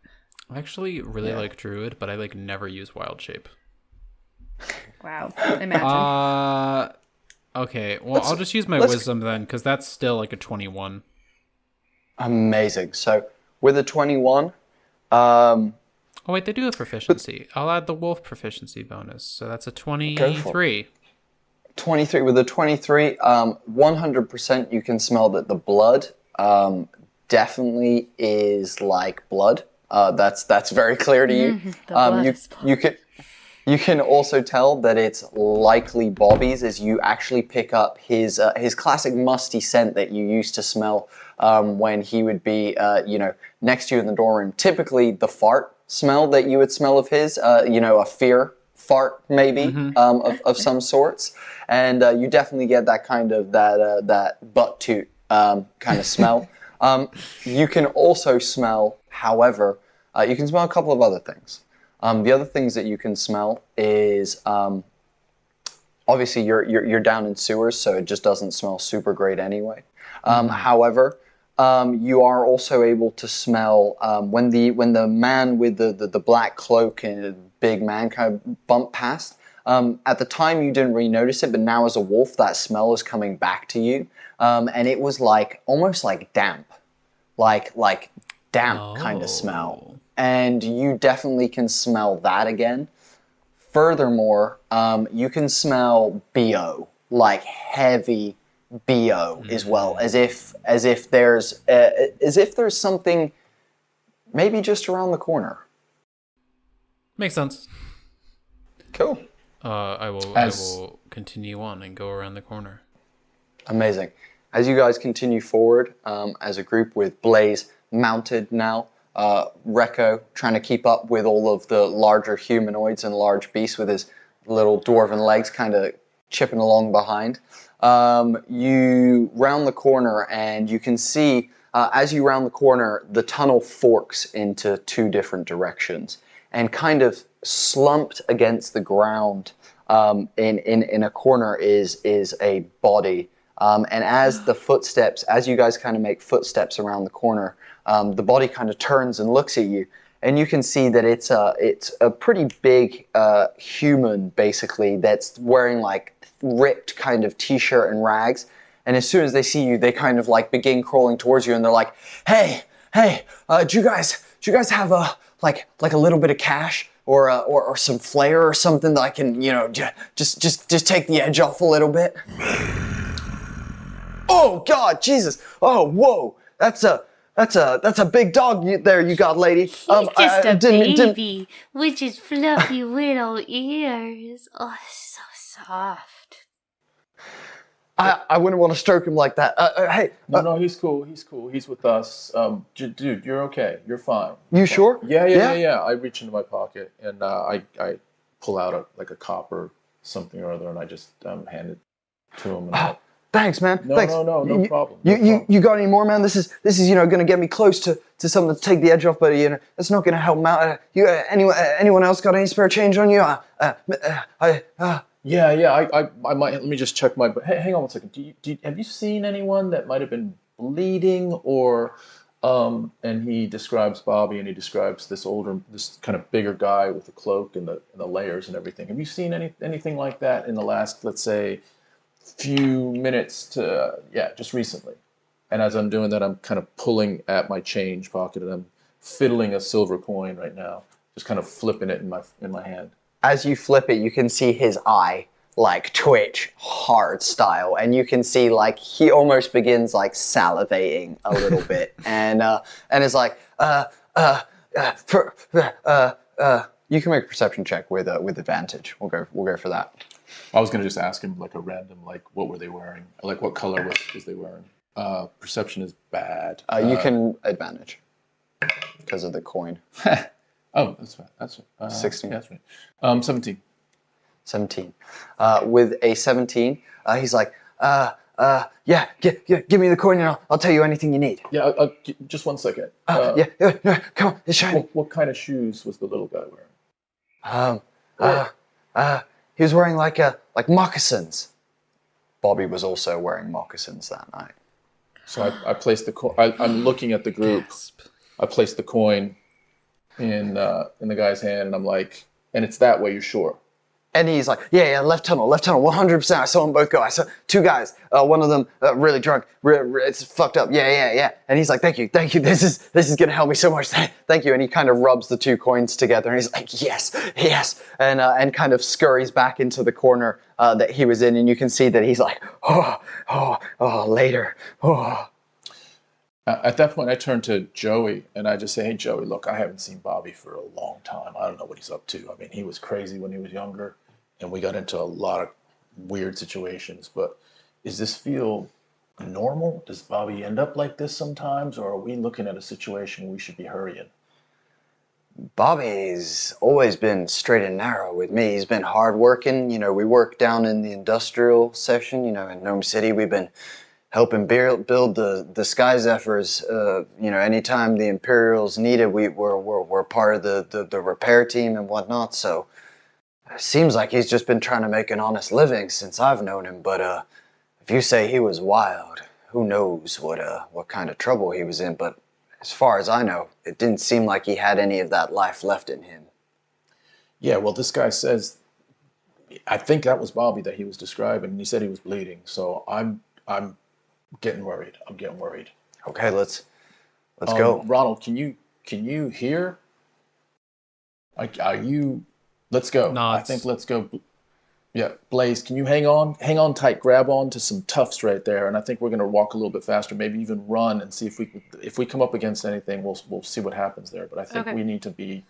S1: I actually really like Druid, but I like never use Wild Shape.
S2: Wow, imagine.
S1: Okay. Well, I'll just use my wisdom then, because that's still like a 21.
S5: Amazing. So with a 21,
S1: Oh wait, they do have proficiency. I'll add the wolf proficiency bonus, so that's a 23.
S5: 23 with a 23, 100% you can smell that the blood definitely is like blood. That's very clear to you.
S2: The blood is blood.
S5: You can also tell that it's likely Bobby's, as you actually pick up his classic musty scent that you used to smell when he would be next to you in the dorm room. Typically the fart smell that you would smell of his, a fear fart maybe of some sorts, and you definitely get that kind of that butt toot kind of smell. You can also smell, however, you can smell a couple of other things. The other things that you can smell is obviously you're down in sewers, so it just doesn't smell super great anyway. However, you are also able to smell when the man with the black cloak and the big man kind of bumped past. At the time you didn't really notice it, but now as a wolf that smell is coming back to you, and it was like almost like damp, like damp kind of smell. And you definitely can smell that again. Furthermore, you can smell BO, like heavy BO as well, as if there's something maybe just around the corner.
S1: Makes sense.
S5: Cool.
S1: I will continue on and go around the corner.
S5: Amazing. As you guys continue forward as a group with Blaze mounted now, Rekko trying to keep up with all of the larger humanoids and large beasts with his little dwarven legs kind of chipping along behind. You round the corner and you can see, as you round the corner, the tunnel forks into two different directions, and kind of slumped against the ground in a corner is a body. And as you guys kind of make footsteps around the corner, the body kind of turns and looks at you, and you can see that it's a pretty big human, basically, that's wearing like ripped kind of t-shirt and rags. And as soon as they see you, they kind of like begin crawling towards you, and they're like, "Hey, do you guys have a like a little bit of cash or some flair or something that I can just take the edge off a little bit?" Oh God, Jesus! Oh, whoa! That's a big dog there you got, lady.
S7: He's just a baby with his fluffy little ears. Oh, so soft.
S5: I wouldn't want to stroke him like that. Hey.
S3: No, he's cool. He's with us. Dude, you're okay. You're fine.
S5: You sure?
S3: Yeah. I reach into my pocket and I pull out a copper something or other, and I just hand it to him. And
S5: Thanks, man. Thanks.
S3: No problem.
S5: You got any more, man? This is going to get me close to something to take the edge off, but it's not going to help him out. Anyone else got any spare change on you?
S3: Yeah. I might. Let me just check my. Hey, hang on one second. Have you seen anyone that might have been bleeding or? And he describes Bobby, and he describes this kind of bigger guy with the cloak and the layers and everything. Have you seen anything like that in the last, let's say, few minutes to just recently? And as I'm doing that, I'm kind of pulling at my change pocket, and I'm fiddling a silver coin right now, just kind of flipping it in my hand.
S5: As you flip it, you can see his eye like twitch hard style, and you can see like he almost begins like salivating a little bit, and it's like you can make a perception check with advantage. We'll go for that.
S3: I was gonna just ask him like a random, like, what were they wearing? Like, what color was they wearing? Perception is bad.
S5: You can advantage because of the coin.
S3: Oh, that's fine. That's
S5: 16.
S3: Yeah, that's right. 17.
S5: 17. With a 17, he's like, yeah, give me the coin and I'll tell you anything you need.
S3: Yeah, just 1 second.
S5: Yeah, come on, it's shiny.
S3: What kind of shoes was the little guy wearing?
S5: He was wearing like moccasins. Bobby was also wearing moccasins that night.
S3: So I placed the coin. I'm looking at the group. I placed the coin in the guy's hand, and I'm like, and it's that way. You're sure?
S5: And he's like, yeah, left tunnel, 100%. I saw them both go. I saw 2 guys. One of them really drunk. It's fucked up. Yeah. And he's like, thank you. This is gonna help me so much. Thank you. And he kind of rubs the 2 coins together, and he's like, yes, and kind of scurries back into the corner that he was in. And you can see that he's like, later.
S3: At that point, I turn to Joey, and I just say, hey, Joey, look, I haven't seen Bobby for a long time. I don't know what he's up to. I mean, he was crazy when he was younger, and we got into a lot of weird situations. But does this feel normal? Does Bobby end up like this sometimes, or are we looking at a situation where we should be hurrying?
S5: Bobby's always been straight and narrow with me. He's been hardworking. You know, we work down in the industrial section, in Gnome City. We've been helping build the Sky Zephyrs. Anytime the Imperials needed, we're part of the repair team and whatnot. So it seems like he's just been trying to make an honest living since I've known him. But if you say he was wild, who knows what kind of trouble he was in. But as far as I know, it didn't seem like he had any of that life left in him.
S3: Yeah, well, this guy says, I think that was Bobby that he was describing, and he said he was bleeding. So I'm getting worried.
S5: Okay, let's go.
S3: Ronald, can you hear? Are you? Let's go.
S1: Nods.
S3: I think let's go. Yeah, Blaze, can you hang on tight, grab on to some tufts right there, and I think we're gonna walk a little bit faster, maybe even run and see if we come up against anything, we'll see what happens there. But I think we need to be.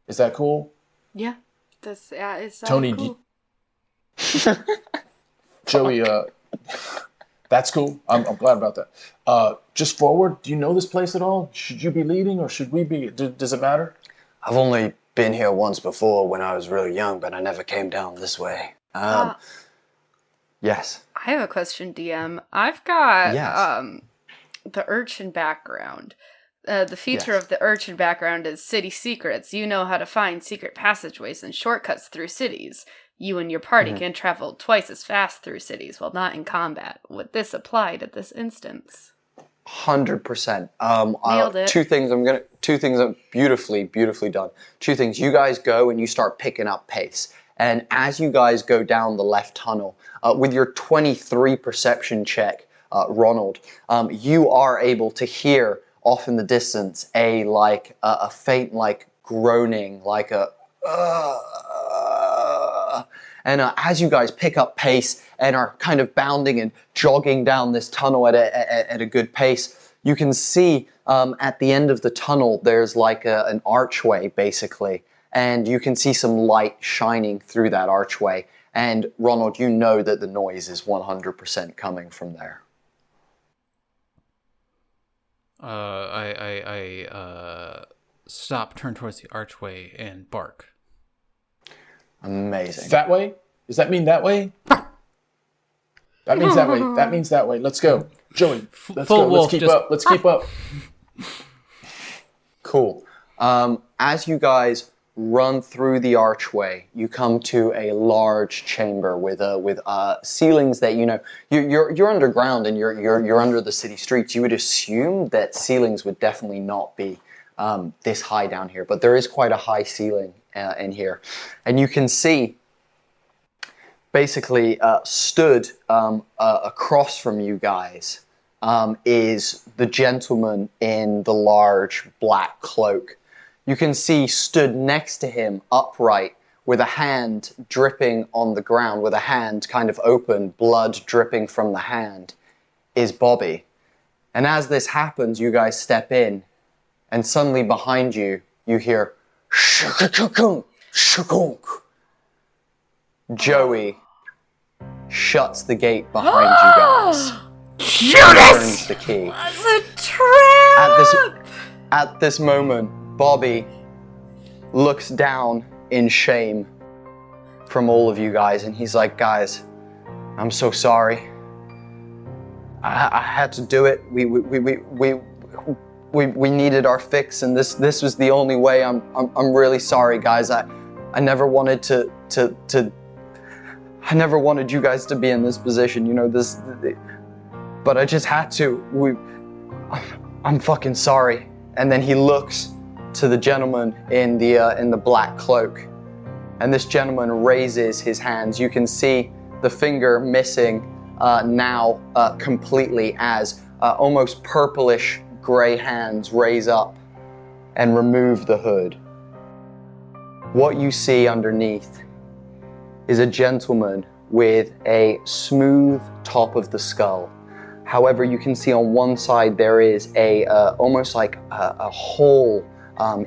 S3: Is that cool?
S2: Yeah, it's
S3: Tony,
S2: cool.
S3: Joey, that's cool. I'm glad about that. Just forward. Do you know this place at all? Should you be leading, or should we be? Does it matter?
S5: I've only been here once before when I was really young, but I never came down this way. Yes.
S2: I have a question, DM. I've got
S5: Yes.
S2: the urchin background. The feature of the urchin background is city secrets. You know how to find secret passageways and shortcuts through cities. You and your party can travel twice as fast through cities while not in combat. Would this apply to this instance?
S5: 100%.
S2: Nailed it.
S5: Two things are beautifully done. 2 things. You guys go and you start picking up pace. And as you guys go down the left tunnel, with your 23 perception check, Ronald, you are able to hear off in the distance a faint groaning, and as you guys pick up pace and are kind of bounding and jogging down this tunnel at a good pace, you can see at the end of the tunnel there's an archway basically, and you can see some light shining through that archway. And Ronald, you know that the noise is 100% coming from there.
S1: I stop, turn towards the archway, and bark.
S5: Amazing.
S3: That way? Does that mean that way? That means that way. That means that way. Let's go. Joey, let's
S1: Full
S3: go.
S1: wolf,
S3: Let's keep up.
S5: Cool. As you guys run through the archway, you come to a large chamber with ceilings that you're underground and you're under the city streets. You would assume that ceilings would definitely not be this high down here, but there is quite a high ceiling in here, and you can see basically stood across from you guys is the gentleman in the large black cloak. You can see stood next to him, upright, with a hand dripping on the ground, with a hand kind of open, blood dripping from the hand, is Bobby. And as this happens, you guys step in, and suddenly behind you, you hear shukukunk, shukunk. Joey shuts the gate behind you guys. turns the key.
S2: It's a trap!
S5: At this moment, Bobby looks down in shame from all of you guys, and he's like, guys, I'm so sorry. I had to do it. We needed our fix, and this was the only way. I'm really sorry, guys. I never wanted I never wanted you guys to be in this position, you know, but I just had to. I'm fucking sorry. And then he looks to the gentleman in the black cloak, and this gentleman raises his hands. You can see the finger missing now completely, as almost purplish gray hands raise up and remove the hood. What you see underneath is a gentleman with a smooth top of the skull. However, you can see on one side there is almost like a hole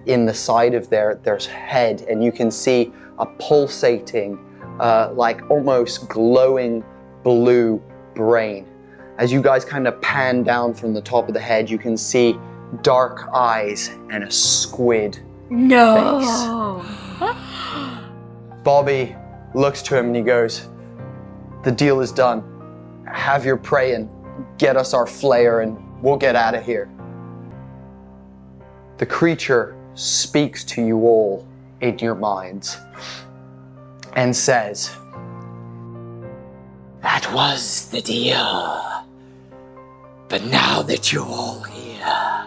S5: in the side of their head, and you can see a pulsating, like almost glowing blue brain. As you guys kind of pan down from the top of the head, you can see dark eyes and a squid face. Bobby looks to him and he goes, the deal is done. Have your prey and get us our flayer and we'll get out of here. The creature speaks to you all in your minds and says,
S8: that was the deal. But now that you're all here,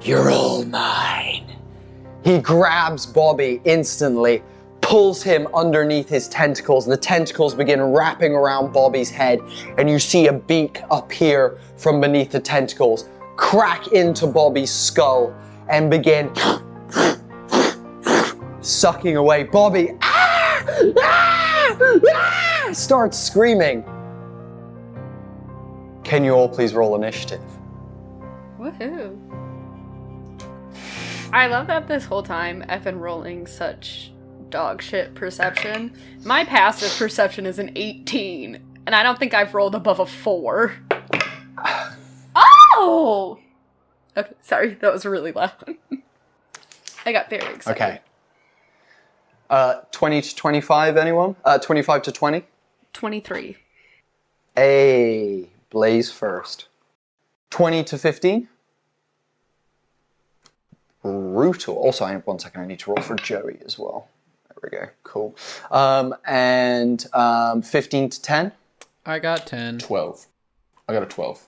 S8: you're all mine.
S5: He grabs Bobby instantly, pulls him underneath his tentacles, and the tentacles begin wrapping around Bobby's head, and you see a beak appear from beneath the tentacles, crack into Bobby's skull, and begin sucking away. Bobby starts screaming. Can you all please roll initiative?
S2: Woohoo. I love that this whole time I've been rolling such dog shit perception. My passive perception is an 18, and I don't think I've rolled above a 4. Oh! Okay, sorry, that was really loud. I got very excited.
S5: Okay. 20 to 25, anyone? 25 to 20?
S2: 23.
S5: Hey, Blaze first. 20 to 15? Brutal. Also, 1 second, I need to roll for Joey as well. There we go. Cool. And 15 to 10?
S1: I got 10.
S3: 12. I got a 12.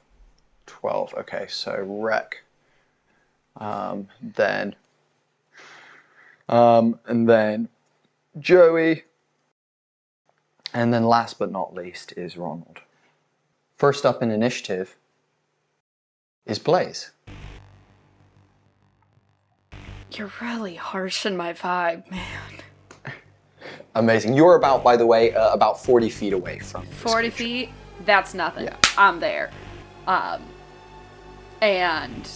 S5: 12. Okay, so Rec. And then Joey. And then last but not least is Ronald. First up in initiative is Blaze.
S2: You're really harshing my vibe, man.
S5: Amazing. You're about, by the way, about 40 feet away from this
S2: 40
S5: creature.
S2: feet? That's nothing.
S5: Yeah.
S2: I'm there. And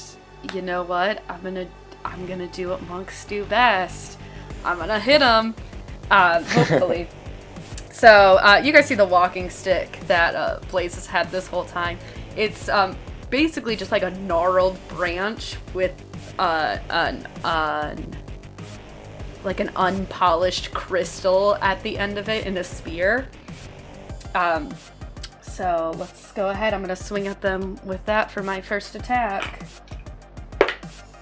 S2: you know what? I'm gonna do what monks do best. I'm gonna hit him. Hopefully. So, you guys see the walking stick that Blaze has had this whole time. It's basically just like a gnarled branch with like an unpolished crystal at the end of it in a spear. So let's go ahead. I'm gonna swing at them with that for my first attack.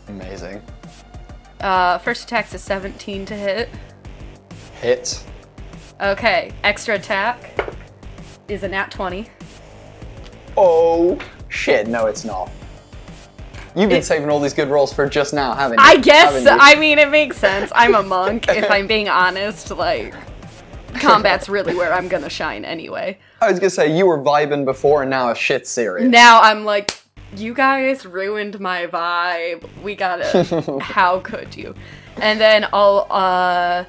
S5: Amazing.
S2: First attack's a 17 to hit.
S5: Hit.
S2: Okay, extra attack is a nat 20.
S5: Oh, shit. No, it's not. You've been saving all these good rolls for just now, haven't you?
S2: I guess. I mean, it makes sense. I'm a monk. If I'm being honest, like, combat's really where I'm gonna shine anyway.
S5: I was gonna say, you were vibing before and now shit's serious.
S2: Now I'm like, you guys ruined my vibe. We gotta, how could you? And then I'll,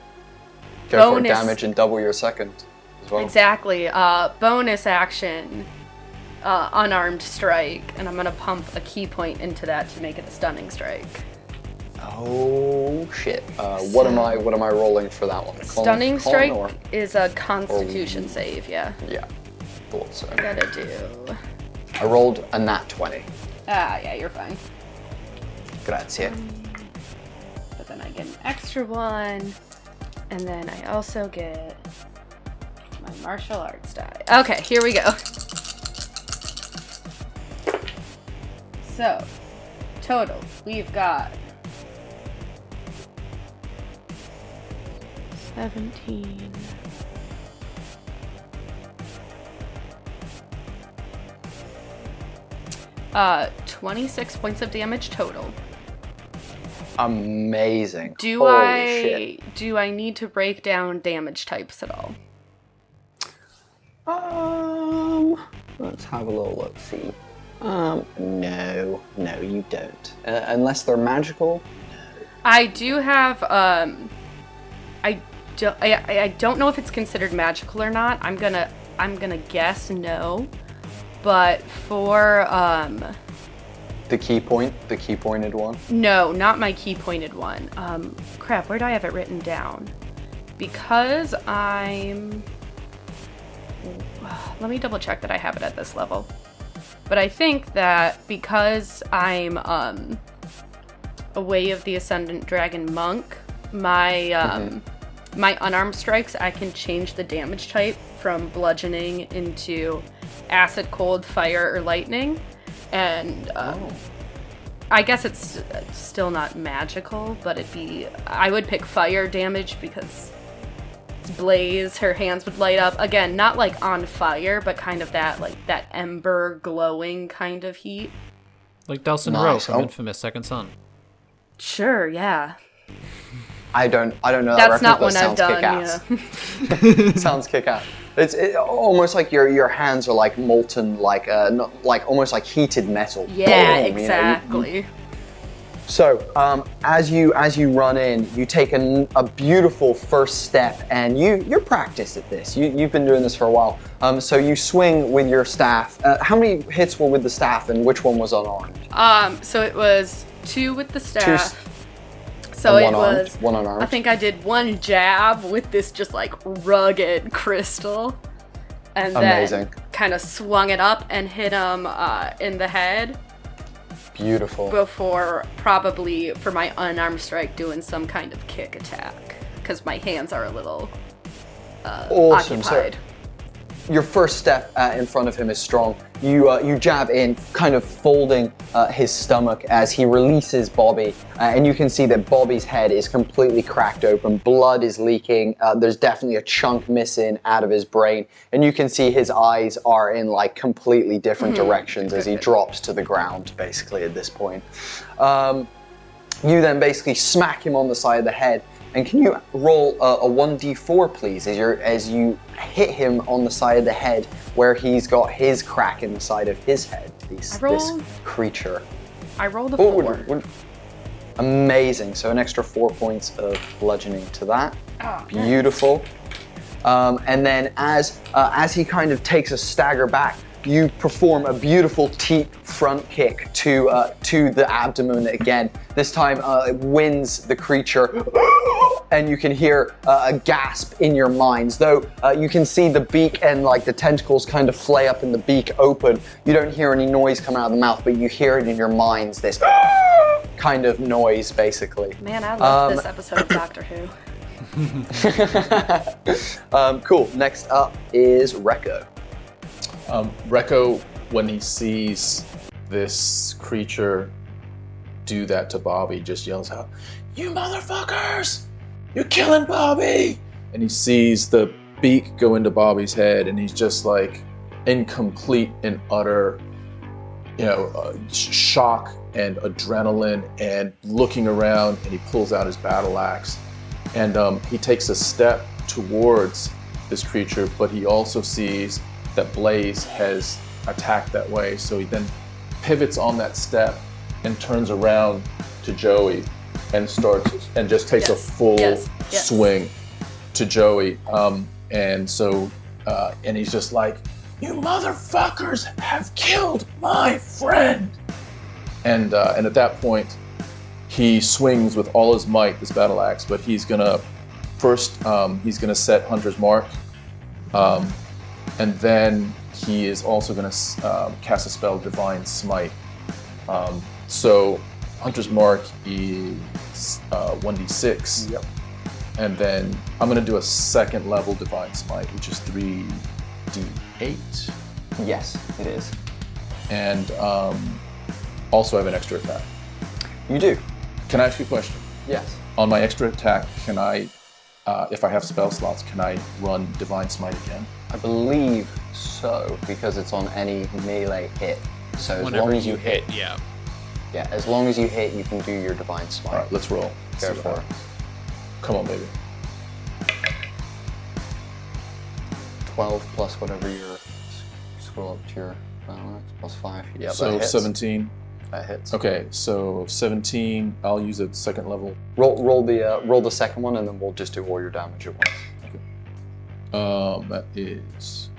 S5: Go for damage and double your second as well.
S2: Exactly. Bonus action, unarmed strike, and I'm gonna pump a key point into that to make it a stunning strike.
S5: Oh shit! What am I rolling for that one?
S2: Stunning strike is a Constitution save. Yeah.
S5: Yeah.
S4: thought so.
S2: I gotta do.
S4: I rolled a nat 20.
S2: Yeah, you're fine.
S4: Grazie.
S2: But then I get an extra one, and then I also get my martial arts die. Okay, here we go. So, total, we've got 17. Uh, 26 points of damage total.
S4: Amazing.
S2: Do
S4: Holy shit.
S2: do I need to break down damage types at all?
S4: Let's have a little look. See. No, you don't. Unless they're magical.
S2: I do have I don't know if it's considered magical or not. I'm gonna guess no. But for
S4: The key pointed one.
S2: no, not my key pointed one. Crap, where do I have it written down? Because I'm let me double check that I have it at this level. But I think that because I'm a Way of the Ascendant Dragon Monk, my my unarmed strikes, I can change the damage type from bludgeoning into acid, cold, fire, or lightning. And I guess it's still not magical, but I would pick fire damage because it's blaze, her hands would light up. Again, not like on fire, but kind of that ember glowing kind of heat.
S1: Like Delson Rowe from Infamous Second Son.
S2: Sure, yeah.
S4: I don't know.
S2: That's
S4: that
S2: not
S4: record,
S2: one I've done,
S4: yeah. Sounds kick-ass. It's almost like your hands are like molten, like almost like heated metal.
S2: Yeah,
S4: Boom,
S2: exactly.
S4: So as you run in, you take a beautiful first step, and you're practiced at this. You've been doing this for a while. So you swing with your staff. How many hits were with the staff, and which one was unarmed?
S2: So it was 2 with the staff. So it was
S4: one unarmed.
S2: I think I did 1 jab with this just like rugged crystal, and then kind of swung it up and hit him in the head.
S4: Beautiful.
S2: Before probably for my unarmed strike doing some kind of kick attack because my hands are a little
S4: awesome.
S2: occupied.
S4: So your first step in front of him is strong. You jab in, kind of folding his stomach as he releases Bobby, and you can see that Bobby's head is completely cracked open. Blood is leaking. There's definitely a chunk missing out of his brain, and you can see his eyes are in like completely different directions as he drops to the ground. Basically, at this point, you then basically smack him on the side of the head. And can you roll a 1d4, please, as you hit him on the side of the head where he's got his crack in the side of his head, this creature.
S2: I rolled a 4.
S4: Amazing. So an extra 4 points of bludgeoning to that.
S2: Oh,
S4: beautiful. And then as he kind of takes a stagger back, you perform a beautiful teep front kick to the abdomen again. This time it wins the creature, and you can hear a gasp in your minds. Though you can see the beak and like the tentacles kind of flay up and the beak open. You don't hear any noise come out of the mouth, but you hear it in your minds. This kind of noise, basically.
S2: Man, I love this episode of Doctor Who.
S4: Cool. Next up is Rekko.
S3: Rekko, when he sees this creature do that to Bobby, just yells out, "You motherfuckers! You're killing Bobby!" And he sees the beak go into Bobby's head, and he's just like in complete and utter, shock and adrenaline, and looking around, and he pulls out his battle axe, and he takes a step towards this creature, but he also sees that Blaze has attacked that way, so he then pivots on that step and turns around to Joey and just takes a full swing to Joey, and he's just like, "You motherfuckers have killed my friend!" And at that point, he swings with all his might this battle axe, but he's gonna set Hunter's Mark. And then he is also going to cast a spell, Divine Smite. So Hunter's Mark is 1d6.
S5: Yep.
S3: And then I'm going to do a second level Divine Smite, which is 3d8.
S5: Yes, it is.
S3: And also I have an extra attack.
S5: You do.
S3: Can I ask you a question?
S5: Yes.
S3: On my extra attack, can I, if I have spell slots, can I run Divine Smite again?
S5: I believe so, because it's on any melee hit. So as
S1: Whenever
S5: long as you
S1: hit, yeah.
S5: Yeah, as long as you hit, you can do your Divine Smite.
S3: All right, let's roll.
S5: Go for it.
S3: Come on, baby.
S5: 12 plus whatever your scroll up to your balance, plus 5. Yeah,
S3: So
S5: that hits.
S3: 17.
S5: That hits.
S3: Okay, so 17. I'll use a second level.
S5: Roll the second one, and then we'll just do all your damage at once.
S3: That is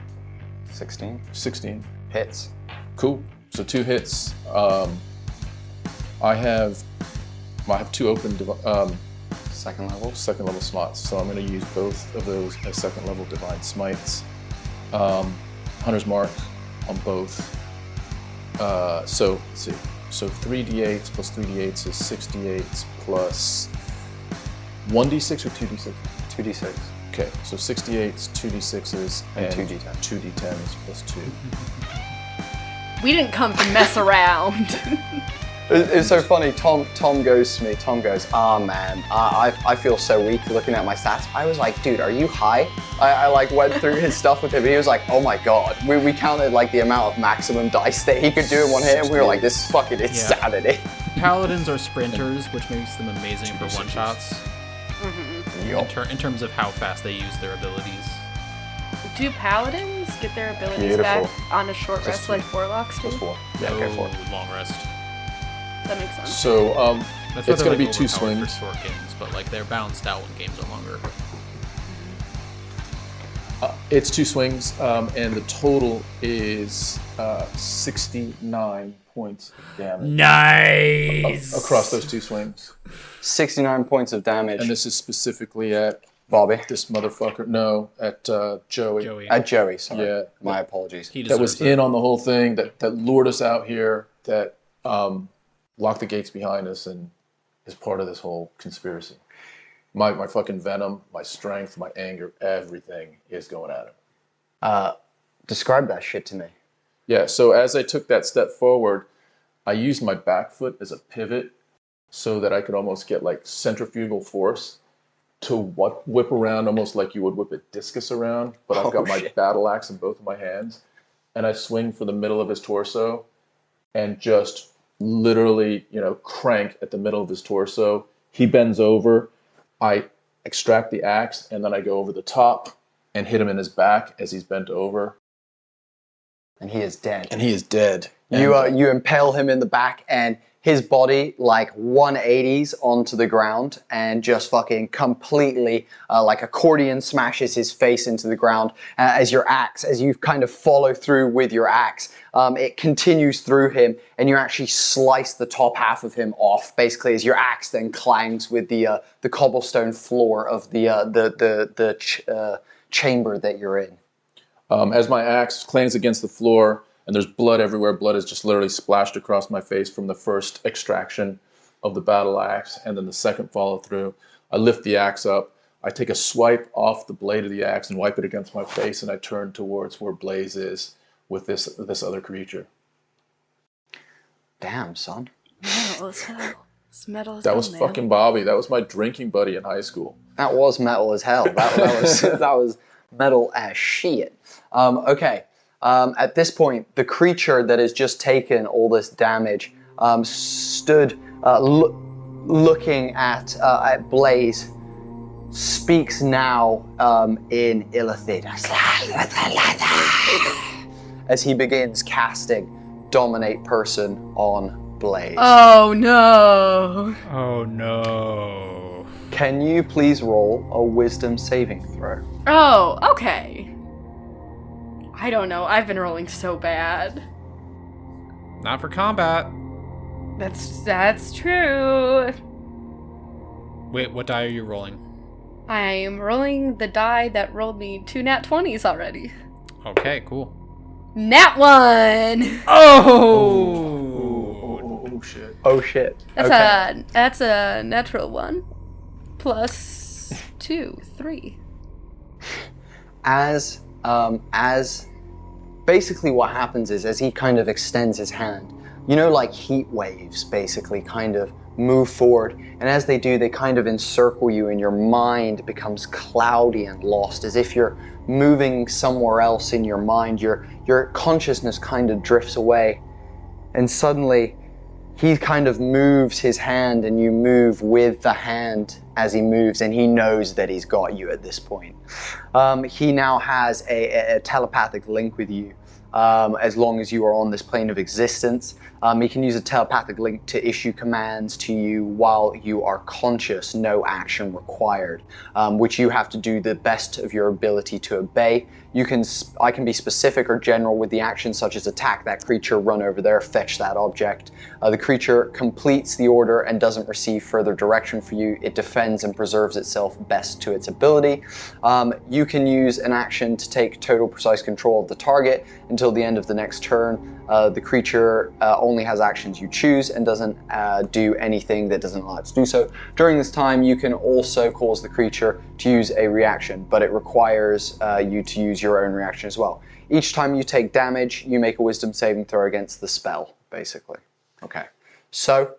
S5: 16
S3: 16.
S5: hits.
S3: Cool. So 2 hits. I have 2 open
S5: Second level.
S3: second level slots, so I'm going to use both of those as second level Divine Smites. Hunter's Mark on both. So let's see. So 3d8s plus 3d8s is 6d8s plus 1d6 or 2d6?
S5: 2d6.
S3: Okay, so 6d8s, 2d6s,
S5: And
S3: and
S5: 2d10s.
S3: 2d10s plus 2.
S2: We didn't come to mess around.
S5: It's so funny. Tom goes to me. Tom goes, man, I feel so weak looking at my stats. I was like, dude, are you high? I like went through his stuff with him, and he was like, oh my god. We counted like the amount of maximum dice that he could do in one hit, and we were like, this is fucking insanity.
S1: Paladins are sprinters, which makes them amazing for one-shots. In terms of how fast they use their abilities.
S2: Do paladins get their abilities
S5: Beautiful.
S2: back on a short rest like warlocks do?
S5: Plus 4. Yeah, go for it.
S1: Long rest.
S2: That makes sense.
S3: So
S1: That's why
S3: it's
S1: they're,
S3: going to be
S1: like,
S3: 2
S1: overpowered
S3: swings.
S1: for short games, but like they're balanced out when games are longer.
S3: It's 2 swings, and the total is 69 points of damage
S1: Nice.
S3: across those 2 swings.
S5: 69 points of damage.
S3: And this is specifically at
S5: Bobby.
S3: this motherfucker. No, at Joey.
S1: Joey.
S5: At Joey, sorry.
S3: Yeah.
S5: My apologies.
S1: He
S3: That was
S1: deserves it.
S3: in on the whole thing, that lured us out here, that locked the gates behind us, and is part of this whole conspiracy. My fucking venom, my strength, my anger, everything is going at him.
S5: Describe that shit to me.
S3: Yeah, so as I took that step forward, I used my back foot as a pivot so that I could almost get like centrifugal force to whip around almost like you would whip a discus around, but I've got my battle axe in both of my hands, and I swing for the middle of his torso and just literally, crank at the middle of his torso. He bends over, I extract the axe, and then I go over the top and hit him in his back as he's bent over.
S5: And he is dead.
S3: And he is dead.
S5: You impale him in the back, and his body like 180s onto the ground and just fucking completely like accordion smashes his face into the ground as you kind of follow through with your axe. It continues through him, and you actually slice the top half of him off, basically, as your axe then clangs with the cobblestone floor of the chamber that you're in.
S3: As my axe clangs against the floor, and there's blood everywhere. Blood is just literally splashed across my face from the first extraction of the battle axe, and then the second follow through. I lift the axe up. I take a swipe off the blade of the axe and wipe it against my face, and I turn towards where Blaze is with this other creature.
S5: Damn, son.
S2: Metal as hell. It's metal as
S3: That
S2: hell,
S3: was
S2: man.
S3: fucking Bobby. That was my drinking buddy in high school.
S5: That was metal as hell. That was that was metal as shit. Okay. At this point, the creature that has just taken all this damage stood looking at Blaze, speaks now in Illithid as he begins casting Dominate Person on Blaze.
S2: Oh no!
S1: Oh no.
S5: Can you please roll a Wisdom saving throw?
S2: Oh, okay. I don't know. I've been rolling so bad.
S1: Not for combat.
S2: That's true.
S1: Wait, what die are you rolling?
S2: I'm rolling the die that rolled me 2 nat 20s already.
S1: Okay, cool.
S2: Nat 1!
S3: Oh shit.
S5: Oh shit.
S2: That's a natural 1. Plus 2, 3.
S5: As basically what happens is, as he kind of extends his hand, like heat waves basically kind of move forward, and as they do, they kind of encircle you, and your mind becomes cloudy and lost, as if you're moving somewhere else in your mind. Your consciousness kind of drifts away, and suddenly he kind of moves his hand, and you move with the hand as he moves, and he knows that he's got you at this point. He now has a telepathic link with you, as long as you are on this plane of existence. He can use a telepathic link to issue commands to you while you are conscious, no action required, which you have to do the best of your ability to obey. I can be specific or general with the actions, such as attack that creature, run over there, fetch that object. The creature completes the order and doesn't receive further direction for you. It defends and preserves itself best to its ability. You can use an action to take total precise control of the target until the end of the next turn. The creature only has actions you choose and doesn't do anything that doesn't allow it to do so. During this time, you can also cause the creature to use a reaction, but it requires you to use your own reaction as well. Each time you take damage, you make a wisdom saving throw against the spell, basically. Okay, so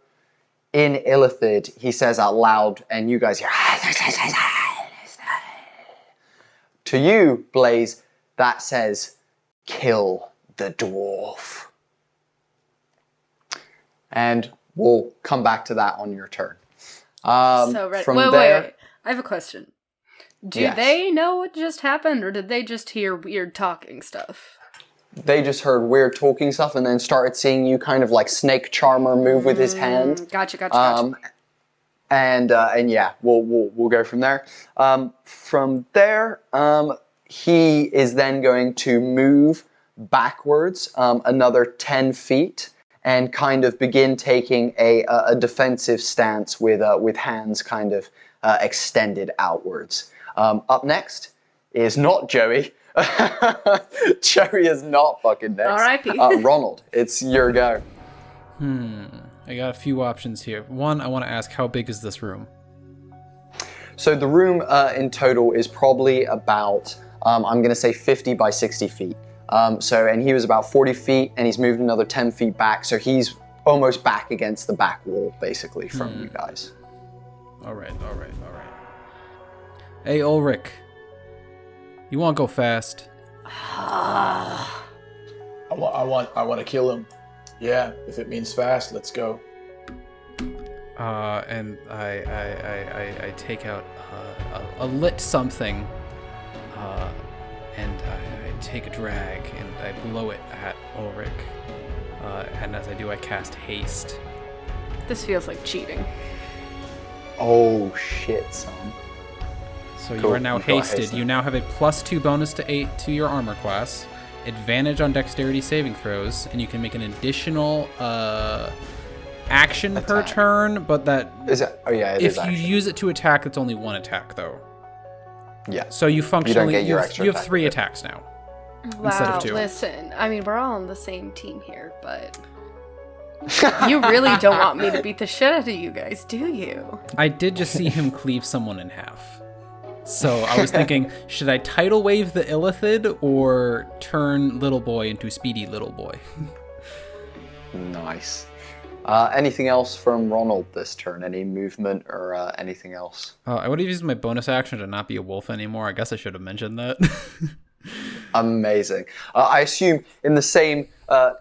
S5: in Illithid, he says out loud, and you guys hear, to you, Blaze, that says, kill the dwarf. And we'll come back to that on your turn.
S2: Wait. I have a question. Do
S5: Yes.
S2: they know what just happened, or did they just hear weird talking stuff?
S5: They just heard weird talking stuff and then started seeing you kind of like Snake Charmer move with his hand.
S2: Gotcha.
S5: And yeah, we'll go from there. From there, he is then going to move backwards another 10 feet and kind of begin taking a defensive stance with hands kind of extended outwards. Up next is not Joey. Joey is not fucking next.
S2: R.I.P.
S5: Ronald, it's your go.
S1: I got a few options here. One, I want to ask, how big is this room?
S5: So the room in total is probably about, I'm going to say 50 by 60 feet. And he was about 40 feet, and he's moved another 10 feet back, so he's almost back against the back wall, basically, from you guys.
S1: All right. Hey, Ulrich. You want to go fast?
S3: I want to kill him. Yeah, if it means fast, let's go.
S1: And I take out a lit something, and I take a drag and I blow it at Ulrich. And as I do, I cast haste.
S2: This feels like cheating.
S5: Oh shit, son.
S1: So
S5: Cool.
S1: you are now
S5: You've got
S1: hasted.
S5: haste now.
S1: You now have a +2 bonus to 8 to your armor class, advantage on dexterity saving throws, and you can make an additional action per
S5: Attack.
S1: turn, but that
S5: Is it? Oh yeah, it
S1: if
S5: is
S1: you
S5: actually.
S1: use it to attack, it's only 1 attack though.
S5: Yeah.
S1: So you functionally
S5: get your
S1: you
S5: extra
S1: have
S5: attack
S1: 3
S5: with it.
S1: attacks now.
S2: Wow,
S1: of 2.
S2: listen, I mean, we're all on the same team here, but you really don't want me to beat the shit out of you guys, do you?
S1: I did just see him cleave someone in half. So I was thinking, should I tidal wave the Illithid or turn Little Boy into Speedy Little Boy?
S5: Nice. Anything else from Ronald this turn? Any movement or anything else?
S1: I would have used my bonus action to not be a wolf anymore. I guess I should have mentioned that.
S5: Amazing. I assume in the same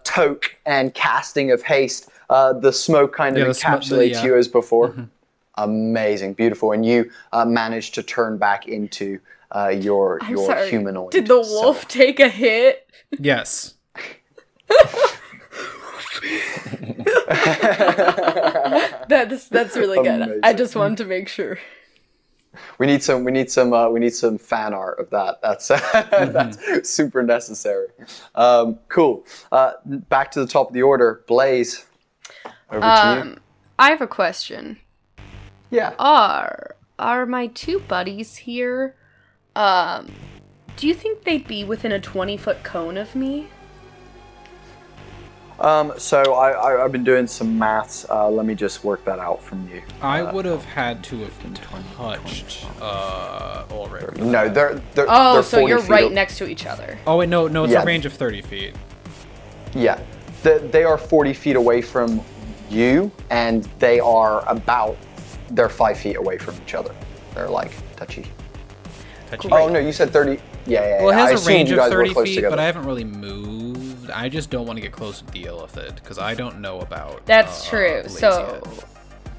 S5: toke and casting of haste, the smoke kind of encapsulates you as before. Mm-hmm. Amazing, beautiful, and you managed to turn back into your humanoid.
S2: Did the wolf
S5: self.
S2: take a hit?
S1: Yes.
S2: That's really good.
S5: Amazing.
S2: I just wanted to make sure.
S5: We need some fan art of that. That's that's super necessary. Cool. Back to the top of the order, Blaze. Over to you.
S2: I have a question.
S5: Yeah.
S2: Are my two buddies here Do you think they'd be within a 20-foot cone of me?
S5: So I've been doing some maths. Let me just work that out from you.
S1: I would have had to have touched Ulrich.
S5: No, they're
S2: Oh, so
S5: 40
S2: you're
S5: feet
S2: right next to each other.
S1: Oh wait, no, it's
S5: Yeah.
S1: a range of 30 feet.
S5: Yeah, they are 40 feet away from you, and they're 5 feet away from each other. They're like touchy. Oh no, you said 30. Yeah.
S1: Well, it
S5: I
S1: has a
S5: assumed
S1: range
S5: you
S1: of
S5: guys were
S1: 30
S5: close
S1: feet,
S5: together.
S1: but I haven't really moved. I just don't want to get close to deal with it because I don't know about.
S2: That's true.
S1: Blaze
S2: So,
S1: yet.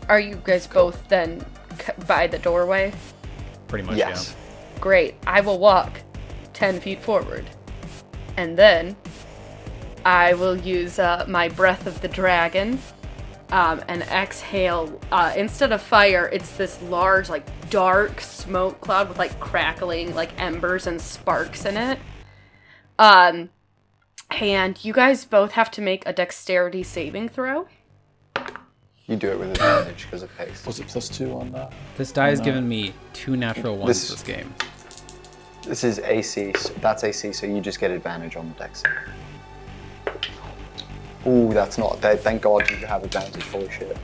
S2: are you guys both then by the doorway?
S1: Pretty much,
S5: Yes.
S2: Great. I will walk 10 feet forward. And then I will use my Breath of the Dragon and exhale. Instead of fire, it's this large, like, dark smoke cloud with, like, crackling, like, embers and sparks in it. And you guys both have to make a dexterity saving throw.
S5: You do it with advantage because of haste.
S3: Was it +2 on that?
S1: This die has given me 2 natural ones
S5: This-
S1: this game.
S5: This is AC. So that's AC, so you just get advantage on the dex. Ooh, that's not. Thank God you have advantage. Holy shit.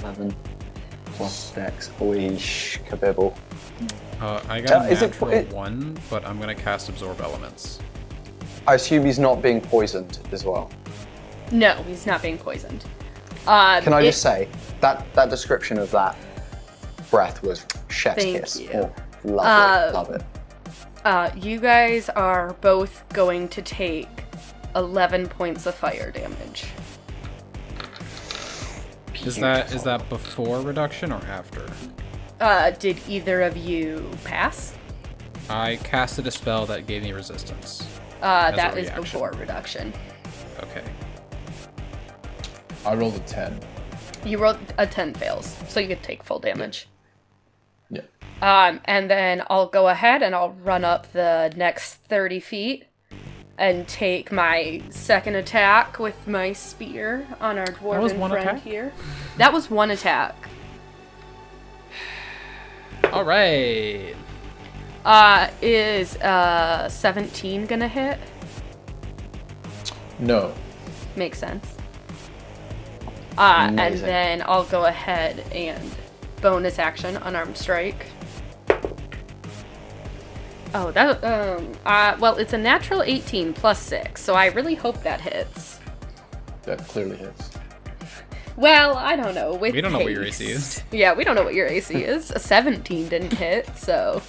S5: 11 plus dex. Oish, kabibble.
S1: I got a
S5: is it-
S1: natural
S5: it-
S1: 1, but I'm gonna cast Absorb Elements.
S5: I assume he's not being poisoned as well.
S2: No, he's not being poisoned.
S5: Can I just say that description of that breath was chef's
S2: Thank
S5: kiss.
S2: you.
S5: Oh, love it.
S2: You guys are both going to take 11 points of fire damage.
S1: Is that before reduction or after?
S2: Did either of you pass?
S1: I casted a spell that gave me resistance. As a
S2: That is
S1: reaction.
S2: before reduction.
S1: Okay.
S3: I rolled a 10.
S2: You rolled a 10 fails, so you could take full damage.
S3: Yeah.
S2: And then I'll go ahead and I'll run up the next 30 feet and take my second attack with my spear on our
S1: was
S2: dwarven
S1: one
S2: friend
S1: attack?
S2: here. That was one attack.
S1: All right.
S2: Is 17 gonna hit?
S3: No.
S2: Makes sense. And
S5: Amazing.
S2: then I'll go ahead and bonus action unarmed strike. Oh, that well, it's a natural 18 plus 6, so I really hope that hits.
S3: That clearly hits.
S2: Well, I don't know. With
S1: We don't know what your
S2: haste.
S1: AC is.
S2: Yeah, we don't know what your AC is. A 17 didn't hit, so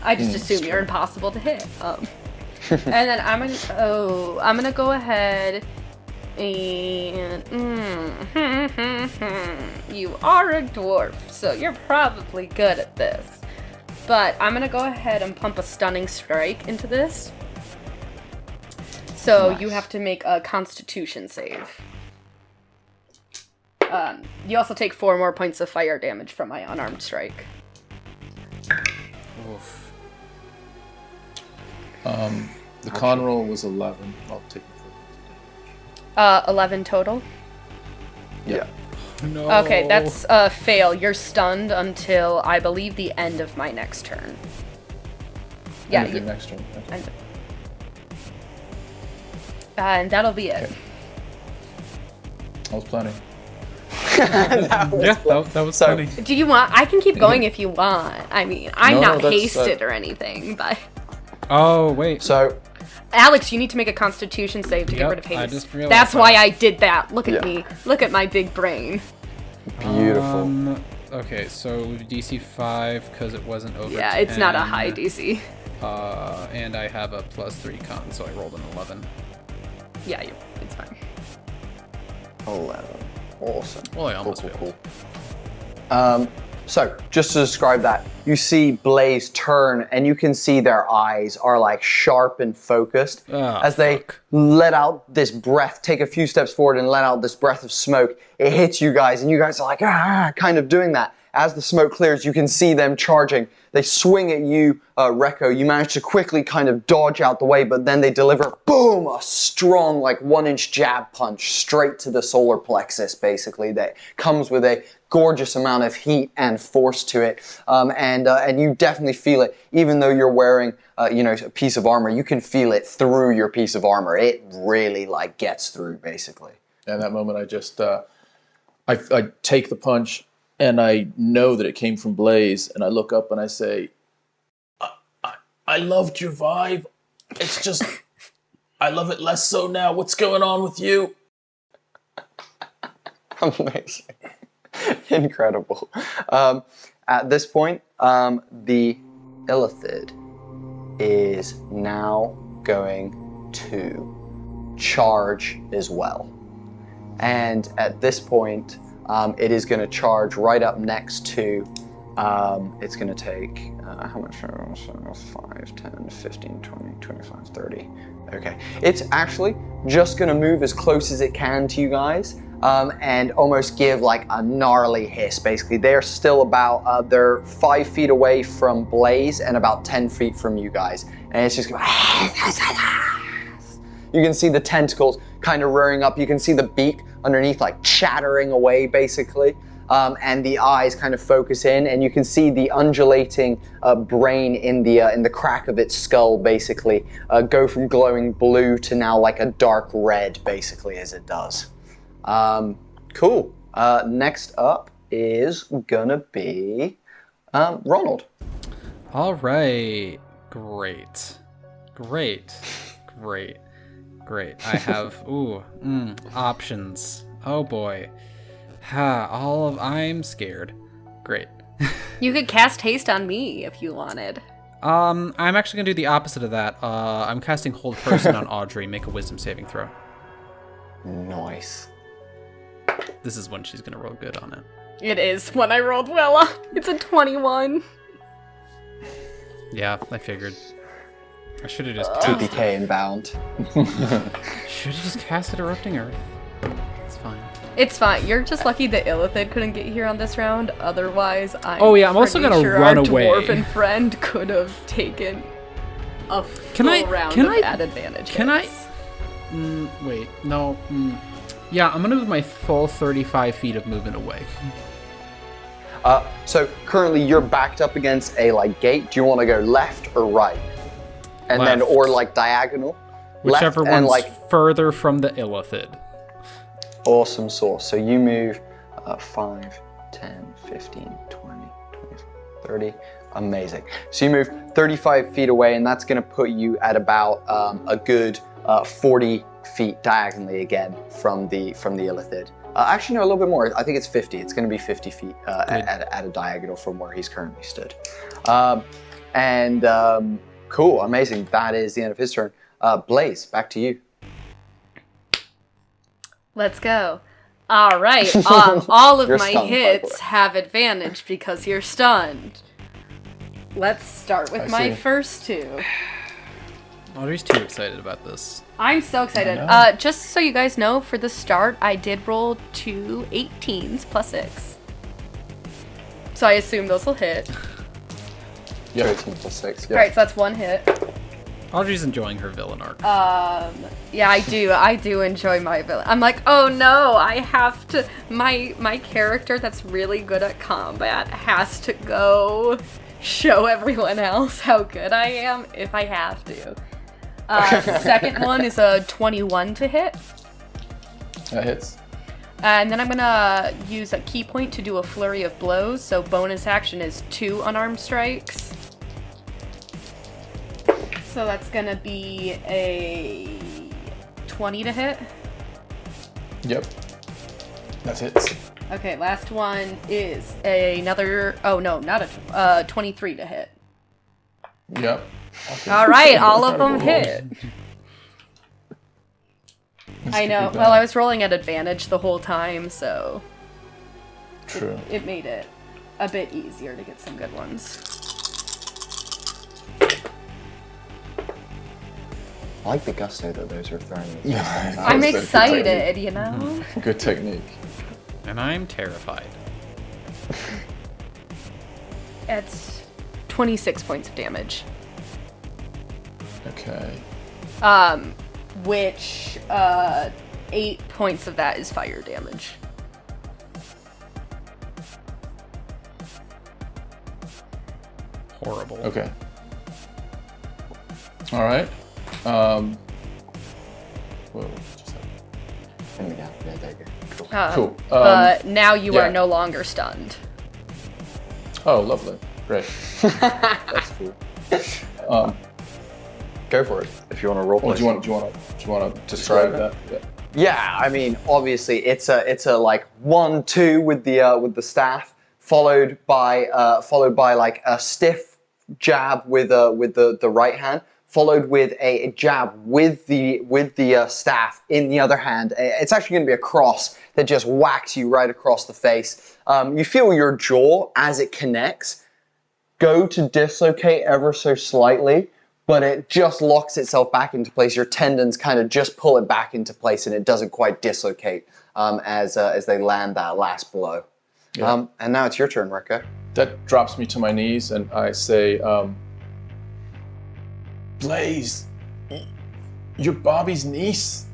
S2: I just assume you're impossible to hit. And then I'm gonna go ahead and you are a dwarf, so you're probably good at this. But I'm gonna go ahead and pump a stunning strike into this. So you have to make a Constitution save. You also take 4 more points of fire damage from my unarmed strike.
S1: Oof.
S3: The con roll was 11. I'll take it.
S2: 11 total.
S3: Yeah.
S1: No.
S2: Okay, that's a fail. You're stunned until I believe the end of my next turn. Yeah,
S3: Your next turn. Okay.
S2: and that'll be it.
S3: Okay. I was planning.
S1: Yeah, that was funny.
S2: Do you want? I can keep going if you want. I mean, I'm
S3: No,
S2: not
S3: that's-
S2: hasted or anything, but
S1: Oh wait.
S5: So,
S2: Alex, you need to make a Constitution save to get
S1: Yep,
S2: rid of haste.
S1: I just realized
S2: That's
S1: that.
S2: why I did that. Look at
S5: Yeah.
S2: me. Look at my big brain.
S5: beautiful.
S1: Okay, so DC 5 because it wasn't over.
S2: Yeah, it's not a
S1: 10.
S2: high DC.
S1: And I have a +3 con, so I rolled an 11.
S2: Yeah, it's fine.
S5: 11. Awesome.
S1: Well, I almost
S5: cool.
S1: failed.
S5: So, just to describe that, you see Blaze turn, and you can see their eyes are like sharp and focused as they let out this breath, take a few steps forward and let out this breath of smoke. It hits you guys, and you guys are like, kind of doing that. as the smoke clears, you can see them charging. They swing at you, Rekko. You manage to quickly kind of dodge out the way, but then they deliver, boom, a strong, like 1-inch jab punch straight to the solar plexus, basically, that comes with a gorgeous amount of heat and force to it, and you definitely feel it, even though you're wearing, a piece of armor. You can feel it through your piece of armor. It really like gets through, basically.
S3: And that moment, I just, I take the punch, and I know that it came from Blaze, and I look up and I say, I loved your vibe. It's just, I love it less so now. What's going on with you?
S5: Amazing. Incredible. At this point, the Illithid is now going to charge as well. And at this point, it is going to charge right up next to, it's going to take, how much? 5, 10, 15, 20, 25, 30. Okay. It's actually just going to move as close as it can to you guys. And almost give like a gnarly hiss, basically. They're still about, they're 5 feet away from Blaze and about 10 feet from you guys. And it's just going, you can see the tentacles kind of rearing up. You can see the beak underneath like chattering away, basically. And the eyes kind of focus in, and you can see the undulating brain in the crack of its skull, basically, go from glowing blue to now like a dark red, basically, as it does. Cool. Next up is gonna be Ronald.
S1: All right. Great. I have options. Oh boy. I'm scared. Great.
S2: You could cast haste on me if you wanted.
S1: I'm actually gonna do the opposite of that. I'm casting hold person on Audrey. Make a wisdom saving throw.
S5: Nice.
S1: This is when she's gonna roll good on it.
S2: It is when I rolled well. It's a 21.
S1: Yeah, I figured. I should have just
S5: TPK inbound.
S1: Should have just casted Erupting Earth. It's fine.
S2: It's fine. You're just lucky the Illithid couldn't get here on this round. Otherwise, I'm
S1: also gonna
S2: sure
S1: run
S2: our
S1: away.
S2: Dwarven friend could have taken a full round of at advantage.
S1: Can
S2: hits.
S1: Wait, no. Yeah, I'm gonna move my full 35 feet of movement away.
S5: So currently you're backed up against a like gate. Do you want to go left or right? And
S1: Left.
S5: then, or like diagonal?
S1: Whichever
S5: Left and,
S1: one's
S5: like,
S1: further from the Illithid.
S5: Awesome sauce. So you move 5, 10, 15, 20, 25, 30. Amazing. So you move 35 feet away, and that's going to put you at about a good 40 feet diagonally again from the Illithid. Actually, no, a little bit more. I think it's 50. It's going to be 50 feet at a diagonal from where he's currently stood. Cool, amazing. That is the end of his turn. Blaze, back to you.
S2: Let's go. All right. All of
S5: You're
S2: my
S5: stunned,
S2: hits have advantage because you're stunned. Let's start with my first two.
S1: Audrey's too excited about this.
S2: I'm so excited. Just so you guys know, for the start, I did roll 2 18s plus 6. So I assume those will hit.
S3: Yeah.
S5: 13 plus 6. Yeah.
S2: Alright, so that's 1 hit.
S1: Audrey's enjoying her villain arc.
S2: Yeah, I do enjoy my villain. I'm like, oh no, I have to, my character that's really good at combat has to go show everyone else how good I am if I have to. Second one is a 21 to hit.
S3: That hits.
S2: And then I'm gonna use a key point to do a flurry of blows, so bonus action is 2 unarmed strikes. So that's gonna be a 20 to hit.
S3: Yep. That hits.
S2: Okay, last one is another, oh no, not a 23 to hit.
S3: Yep. Okay.
S2: All right, all of them
S3: Incredible
S2: hit. I know. Well, I was rolling at advantage the whole time, so
S3: True.
S2: it made it a bit easier to get some good ones.
S5: I like the gusto that those are throwing.
S3: Yeah,
S2: I'm
S3: that was a
S2: excited, you know?
S3: Good technique.
S1: And I'm terrified.
S2: It's 26 points of damage.
S3: Okay.
S2: Which 8 points of that is fire damage.
S1: Horrible.
S3: Okay. All right. Whoa, just happened?
S4: Pin me down. Yeah, there you go. Cool.
S3: Cool.
S2: But now you
S3: yeah.
S2: are no longer stunned.
S3: Oh, lovely. Great. That's cool.
S5: Go for it if you want to roleplay.
S3: Well, do you want to describe that? Yeah.
S5: Yeah, I mean, obviously, it's a like 1-2 with the staff, followed by like a stiff jab with the right hand, followed with a jab with the staff in the other hand. It's actually going to be a cross that just whacks you right across the face. You feel your jaw as it connects go to dislocate ever so slightly, but it just locks itself back into place. Your tendons kind of just pull it back into place, and it doesn't quite dislocate as they land that last blow.
S3: Yeah.
S5: And now it's your turn, Rico.
S3: That drops me to my knees, and I say, Blaze, you're Bobby's niece.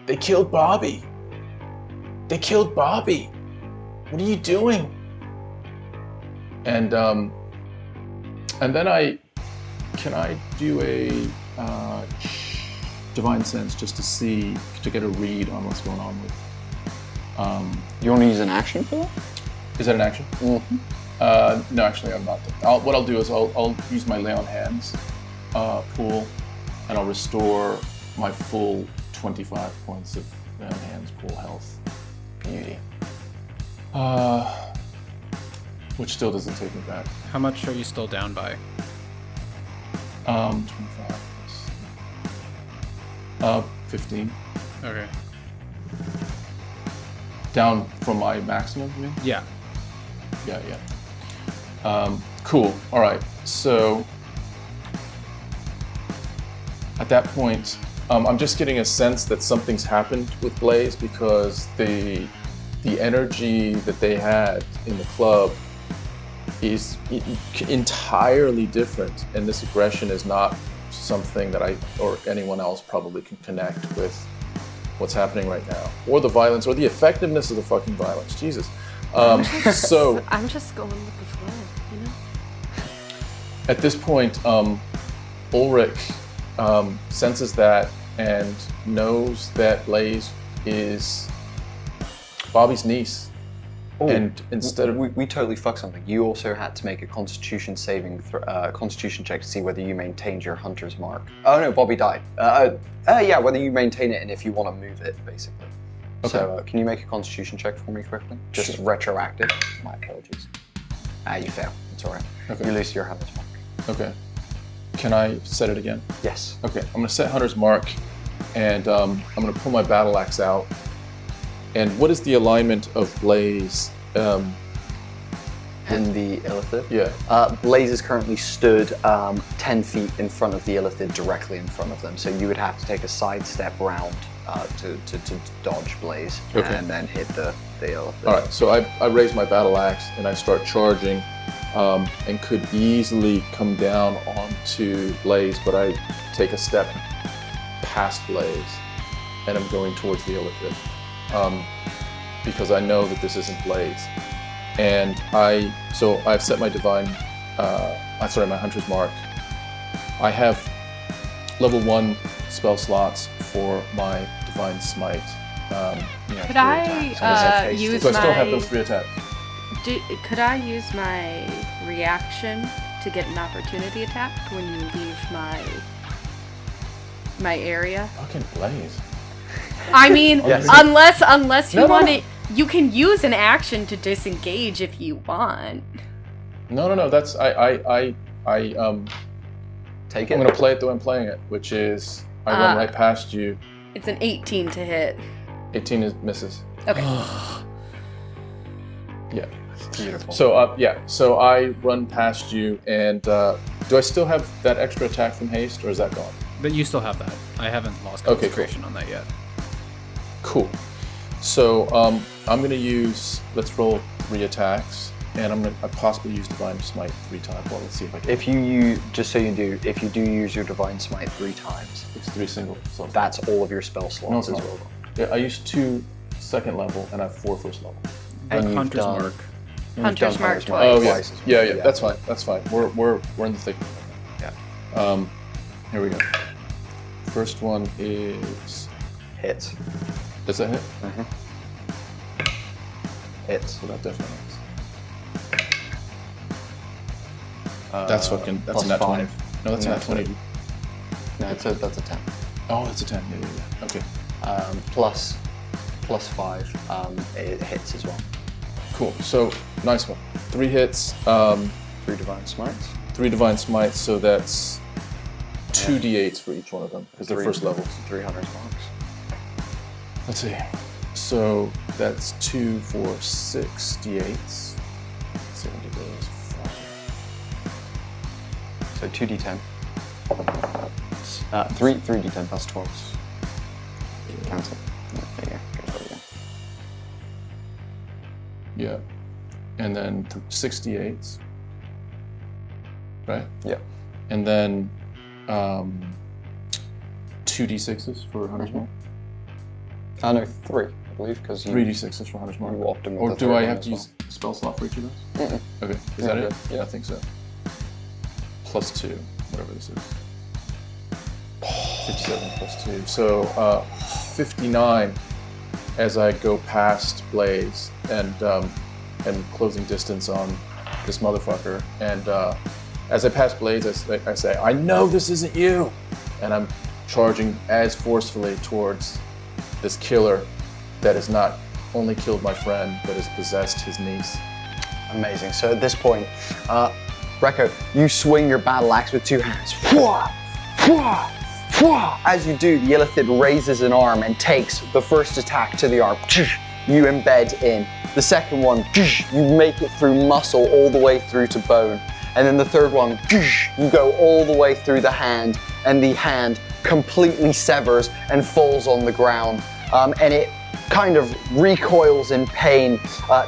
S3: They killed Bobby. They killed Bobby. What are you doing? And then can I do a divine sense just to get a read on what's going on with?
S4: You want to use an action for that?
S3: Is that an action?
S4: Mm-hmm.
S3: No, actually, I'm not. What I'll do is I'll use my lay on hands pool, and I'll restore my full 25 points of lay on hands pool health.
S4: Beauty.
S3: Which still doesn't take me back.
S1: How much are you still down by?
S3: 25 plus 15.
S1: Okay.
S3: Down from my maximum, you mean?
S1: Yeah.
S3: Yeah. Cool. All right. So at that point, I'm just getting a sense that something's happened with Blaze, because the energy that they had in the club is entirely different, and this aggression is not something that I or anyone else probably can connect with what's happening right now, or the violence, or the effectiveness of the fucking violence. Jesus. So
S2: I'm just going with the flow, you know?
S3: at this point, Ulrich senses that and knows that Blaze is Bobby's niece.
S5: Oh,
S3: and instead of
S5: we totally fucked something. You also had to make a Constitution Constitution check to see whether you maintained your hunter's mark. Oh no, Bobby died. Yeah, whether you maintain it and if you want to move it, basically.
S3: Okay.
S5: So can you make a Constitution check for me quickly? Just retroactive. My apologies. You fail. It's all right.
S3: Okay.
S5: You lose your hunter's mark.
S3: Okay. Can I set it again?
S5: Yes.
S3: Okay. I'm gonna set Hunter's Mark, and I'm gonna pull my battle axe out. And what is the alignment of Blaze?
S5: And the Illithid?
S3: Yeah.
S5: Blaze is currently stood 10 feet in front of the Illithid, directly in front of them. So you would have to take a side step round to dodge Blaze,
S3: Okay.
S5: and then hit the Illithid.
S3: All right. So I raise my battle axe and I start charging, and could easily come down onto Blaze, but I take a step past Blaze, and I'm going towards the Illithid. Because I know that this isn't Blaze. And I've set my divine, my Hunter's Mark. I have level 1 spell slots for my divine smite.
S2: Could I use
S3: Do I still
S2: my...
S3: have those 3 attacks?
S2: Could I use my reaction to get an opportunity attack when you leave my area?
S3: Fucking Blaze.
S2: I mean,
S3: Yes.
S2: unless you
S3: No,
S2: want
S3: no.
S2: to, you can use an action to disengage if you want.
S3: No. That's I
S5: Take it.
S3: I'm gonna play it the way I'm playing it, which is I run right past you.
S2: It's an 18 to hit.
S3: 18 misses.
S2: Okay.
S3: Yeah.
S5: Beautiful.
S3: So so I run past you, and do I still have that extra attack from haste, or is that gone?
S1: But you still have that. I haven't lost
S3: Okay,
S1: concentration on that yet.
S3: Cool. So I'm gonna use. Let's roll 3 attacks. and I'm gonna possibly use Divine Smite 3 times. Well, let's see if I can.
S5: If you use, just so you do, if you do use your Divine Smite 3 times,
S3: It's 3 single slots.
S5: that's all of your spell slots
S3: No,
S5: as
S3: it's
S5: well.
S3: not. Yeah, I used 2 second level, and I have 4 first level.
S5: And you've
S1: Hunter's
S5: done-
S1: Mark.
S5: You've
S2: Hunter's
S5: done
S2: Mark
S5: Hunter's
S2: twice.
S3: Oh yeah,
S5: twice as well.
S3: yeah. That's fine. That's fine. We're in the thick of it.
S5: Yeah.
S3: Here we go. First one is.
S5: Hits.
S3: Does that hit?
S5: Hits.
S3: So that definitely hits. That's fucking. That's
S5: plus
S3: a nat 20.
S5: 5.
S3: No, that's a
S5: No,
S3: nat 20.
S5: No, that's a 10.
S3: Oh, that's a 10. Yeah. Okay.
S5: Plus 5, it hits as well.
S3: Cool. So nice one. 3 hits.
S5: 3 Divine Smites.
S3: 3 Divine Smites. So that's 2 d8s for each one of them because they're
S5: 3
S3: first levels.
S5: 300 marks.
S3: Let's see. So that's 2, 4, 6 d8s. 70 goes 5.
S5: So 2d10. 3d10 plus 12. Cancel. There you go. Go for it again.
S3: Yeah. And then 6 d8s. Right?
S5: Yeah.
S3: And then 2 d6s for Hunter's Mark.
S5: No, 3, I believe, because you
S3: 3 d6s for Hunter's Mark.
S5: you whopped him with
S3: Or
S5: the
S3: do
S5: third
S3: I
S5: one
S3: have
S5: as
S3: to
S5: well.
S3: use a spell slot for each of those?
S5: Mm-mm.
S3: Okay. Is
S5: Yeah,
S3: that it?
S5: good. Yeah.
S3: I think so. Plus 2, whatever this is. 57 plus 2. So 59 as I go past Blaze and closing distance on this motherfucker. And as I pass Blaze, I say, I know this isn't you! And I'm charging as forcefully towards this killer that has not only killed my friend, but has possessed his niece.
S5: Amazing. So at this point, Rekko, you swing your battle axe with 2 hands. Fwah! Fwah! Fwah! As you do, the Illithid raises an arm and takes the first attack to the arm. You embed in. The second one, you make it through muscle all the way through to bone. And then the third one, you go all the way through the hand, and the hand completely severs and falls on the ground. And it kind of recoils in pain,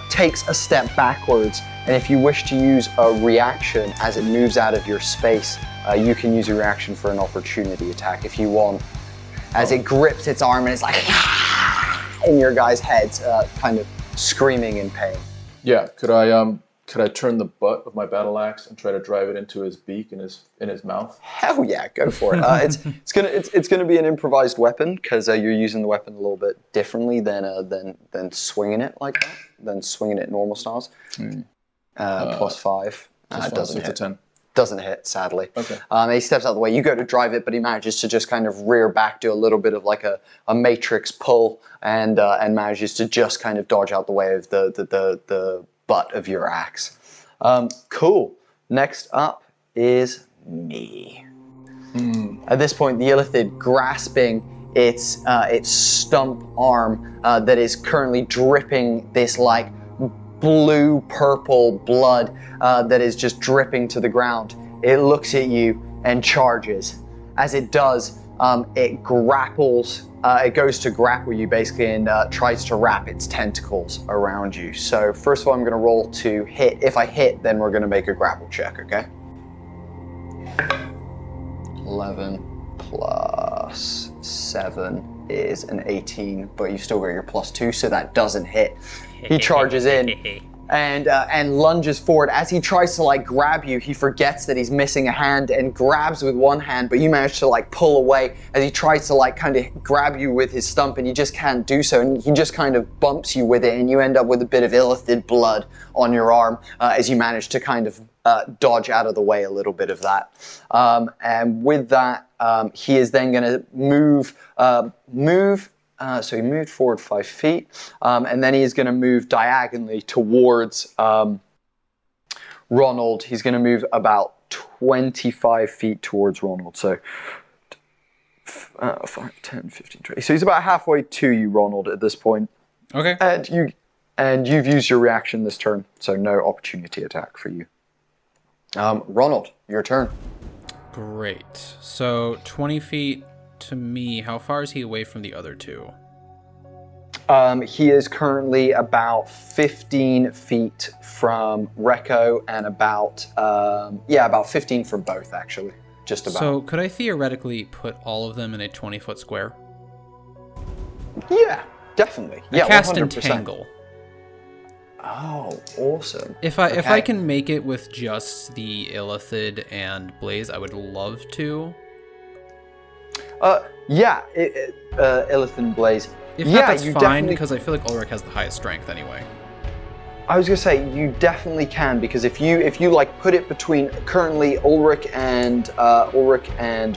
S5: takes a step backwards. And if you wish to use a reaction as it moves out of your space, you can use a reaction for an opportunity attack if you want. As it grips its arm and it's like in your guy's heads, kind of screaming in pain.
S3: Yeah, could I turn the butt of my battle axe and try to drive it into his beak and in his mouth?
S5: Hell yeah, go for it. It's gonna be an improvised weapon because you're using the weapon a little bit differently than swinging it like that, than swinging it normal styles. Plus 5.
S3: Plus 5,
S5: doesn't
S3: so it's a
S5: hit.
S3: 10.
S5: Doesn't hit, sadly.
S3: Okay.
S5: He steps out of the way. You go to drive it, but he manages to just kind of rear back, do a little bit of like a matrix pull, and manages to just kind of dodge out the way of the butt of your axe. Cool. Next up is me. At this point, the Illithid grasping its stump arm that is currently dripping this like blue-purple blood that is just dripping to the ground. It looks at you and charges. As it does, it grapples. It goes to grapple you basically and tries to wrap its tentacles around you. So first of all, I'm going to roll to hit. If I hit, then we're going to make a grapple check, okay? 11 plus 7 is an 18, but you still got your plus 2, so that doesn't hit. He charges in and lunges forward. As he tries to like grab you, he forgets that he's missing a hand and grabs with one hand, but you manage to like pull away as he tries to like kind of grab you with his stump, and you just can't do so, and he just kind of bumps you with it, and you end up with a bit of Illithid blood on your arm as you manage to kind of dodge out of the way a little bit of that. And with that, he is then going to move. So he moved forward 5 feet, and then he is going to move diagonally towards Ronald. He's going to move about 25 feet towards Ronald. So 5, 10, 15, 20. So he's about halfway to you, Ronald, at this point.
S1: Okay.
S5: And you've used your reaction this turn, so no opportunity attack for you. Ronald, your turn.
S1: Great. So 20 feet to me. How far is he away from the other two?
S5: He is currently about 15 feet from Rekko and about 15 from both, actually. Just about.
S1: So could I theoretically put all of them in a 20-foot square?
S5: Yeah, definitely.
S1: I cast
S5: 100%.
S1: Entangle.
S5: Oh, awesome.
S1: If I can make it with just the Illithid and Blaze, I would love to.
S5: Illithid and Blaze.
S1: If not, that's fine, because I feel like Ulrich has the highest strength anyway.
S5: I was gonna say you definitely can, because if you like put it between, currently Ulrich and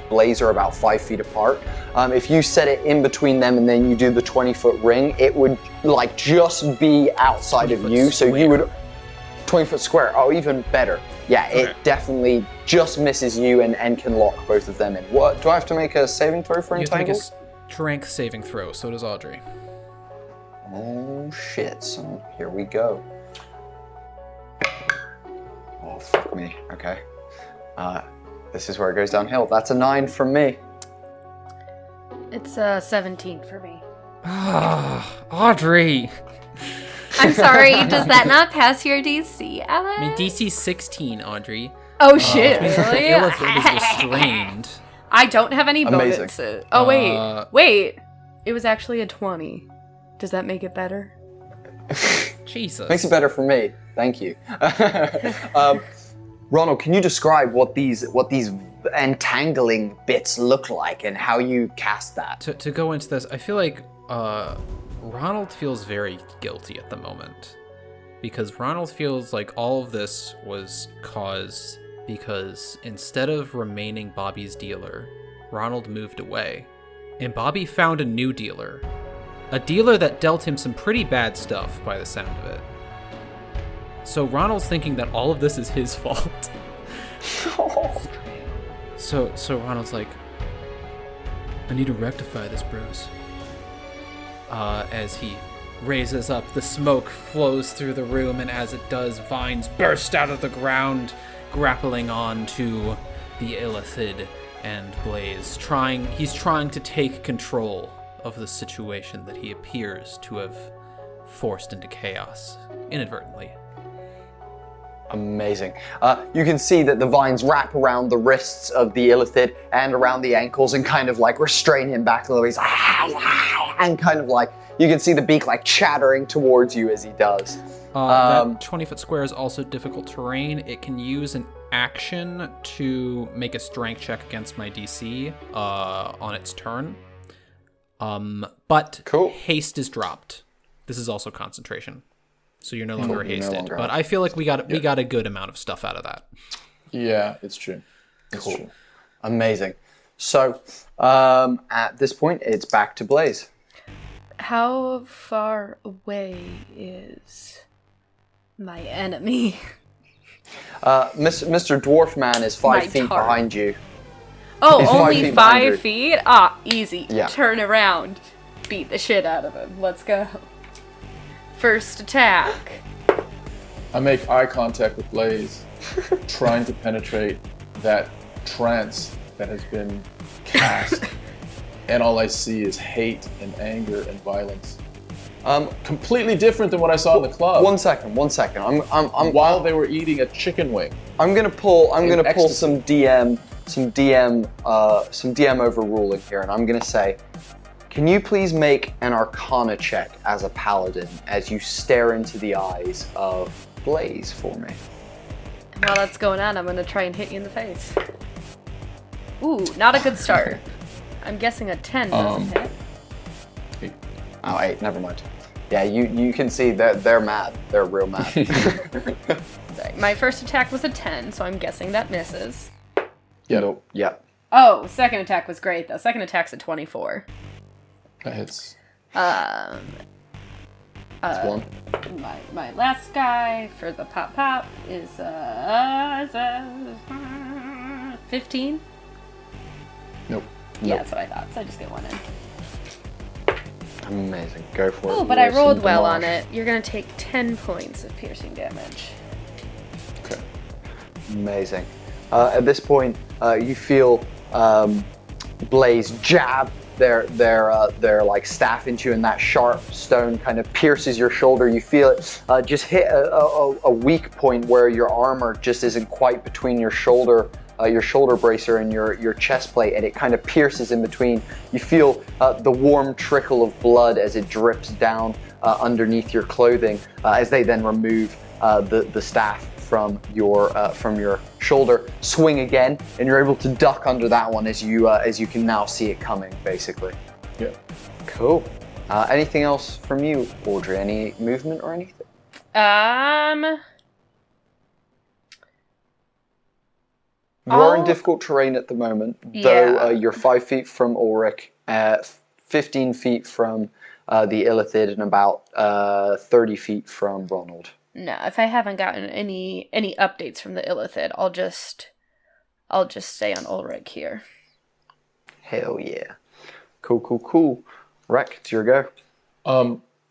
S5: Blaze are about 5 feet apart. If you set it in between them and then you do the 20-foot ring, it would like just be outside of you. So you would 20-foot square. Oh, even better. Yeah, okay. It definitely just misses you and can lock both of them in. What do I have to make a saving throw for Entangle?
S1: You have to make a strength saving throw. So does Audrey.
S5: Oh shit! So here we go. Oh, fuck me. Okay. This is where it goes downhill. That's a 9 from me.
S2: It's a 17 for me.
S1: Audrey!
S7: I'm sorry, does that not pass your DC, Alex?
S1: I mean, DC's 16, Audrey.
S2: Oh, shit, really?
S1: Illithid is restrained.
S2: I don't have any bonuses. Oh, wait. It was actually a 20. Does that make it better?
S1: Jesus.
S5: Makes it better for me. Thank you. Ronald, can you describe what these entangling bits look like and how you cast that?
S1: To go into this, I feel like Ronald feels very guilty at the moment, because Ronald feels like all of this was caused because instead of remaining Bobby's dealer, Ronald moved away, and Bobby found a new dealer. A dealer that dealt him some pretty bad stuff by the sound of it. So Ronald's thinking that all of this is his fault. So Ronald's like, I need to rectify this, bros. As he raises up, the smoke flows through the room, and as it does, vines burst out of the ground, grappling onto the Illithid and Blaze. He's trying to take control of the situation that he appears to have forced into chaos inadvertently.
S5: Amazing. You can see that the vines wrap around the wrists of the Illithid and around the ankles and kind of like restrain him back a little. He's and kind of like, you can see the beak like chattering towards you as he does.
S1: That 20-foot square is also difficult terrain. It can use an action to make a strength check against my DC on its turn. But cool. Haste is dropped. This is also concentration. So you're no longer hasted. But I feel like we got a good amount of stuff out of that.
S3: Yeah, it's true.
S5: Cool. True. Amazing. So at this point, it's back to Blaze.
S2: How far away is my enemy?
S5: Mr. Dwarf Man is 5 feet behind you.
S2: Oh, he's only 5 feet? Ah, easy.
S5: Yeah.
S2: Turn around. Beat the shit out of him. Let's go. First attack.
S3: I make eye contact with Blaze, trying to penetrate that trance that has been cast, and all I see is hate and anger and violence. Completely different than what I saw in the club.
S5: One second.
S3: While they were eating a chicken wing.
S5: I'm gonna pull some DM overruling here, and I'm gonna say, can you please make an Arcana check as a paladin as you stare into the eyes of Blaze for me?
S2: While that's going on, I'm going to try and hit you in the face. Ooh, not a good start. I'm guessing a 10 doesn't hit.
S3: 8.
S5: Oh, 8, never mind. Yeah, you can see that they're mad. They're real mad.
S2: My first attack was a 10, so I'm guessing that misses.
S3: Yeah.
S5: Nope. Yeah.
S2: Oh, second attack was great, though. Second attack's a 24.
S3: That hits.
S5: That's one.
S2: My last guy for the pop is 15.
S3: Nope.
S2: Yeah, that's what I thought. So I just get one in.
S5: Amazing. Go for it.
S2: Oh, but I rolled well on it. You're gonna take 10 points of piercing damage.
S3: Okay.
S5: Amazing. At this point, you feel Blaze jab their like staff into you, and that sharp stone kind of pierces your shoulder. You feel it just hit a weak point where your armor just isn't quite between your shoulder bracer and your chest plate, and it kind of pierces in between. You feel the warm trickle of blood as it drips down underneath your clothing as they then remove the staff from your shoulder, swing again, and you're able to duck under that one as you can now see it coming, basically.
S3: Yeah.
S5: Cool. Anything else from you, Audrey? Any movement or anything? You are in difficult terrain at the moment, though you're 5 feet from Ulrich, 15 feet from the Illithid, and about 30 feet from Ronald.
S2: No, if I haven't gotten any updates from the Illithid, I'll just stay on Ulrich here.
S5: Hell yeah. Cool. Rek, it's your go.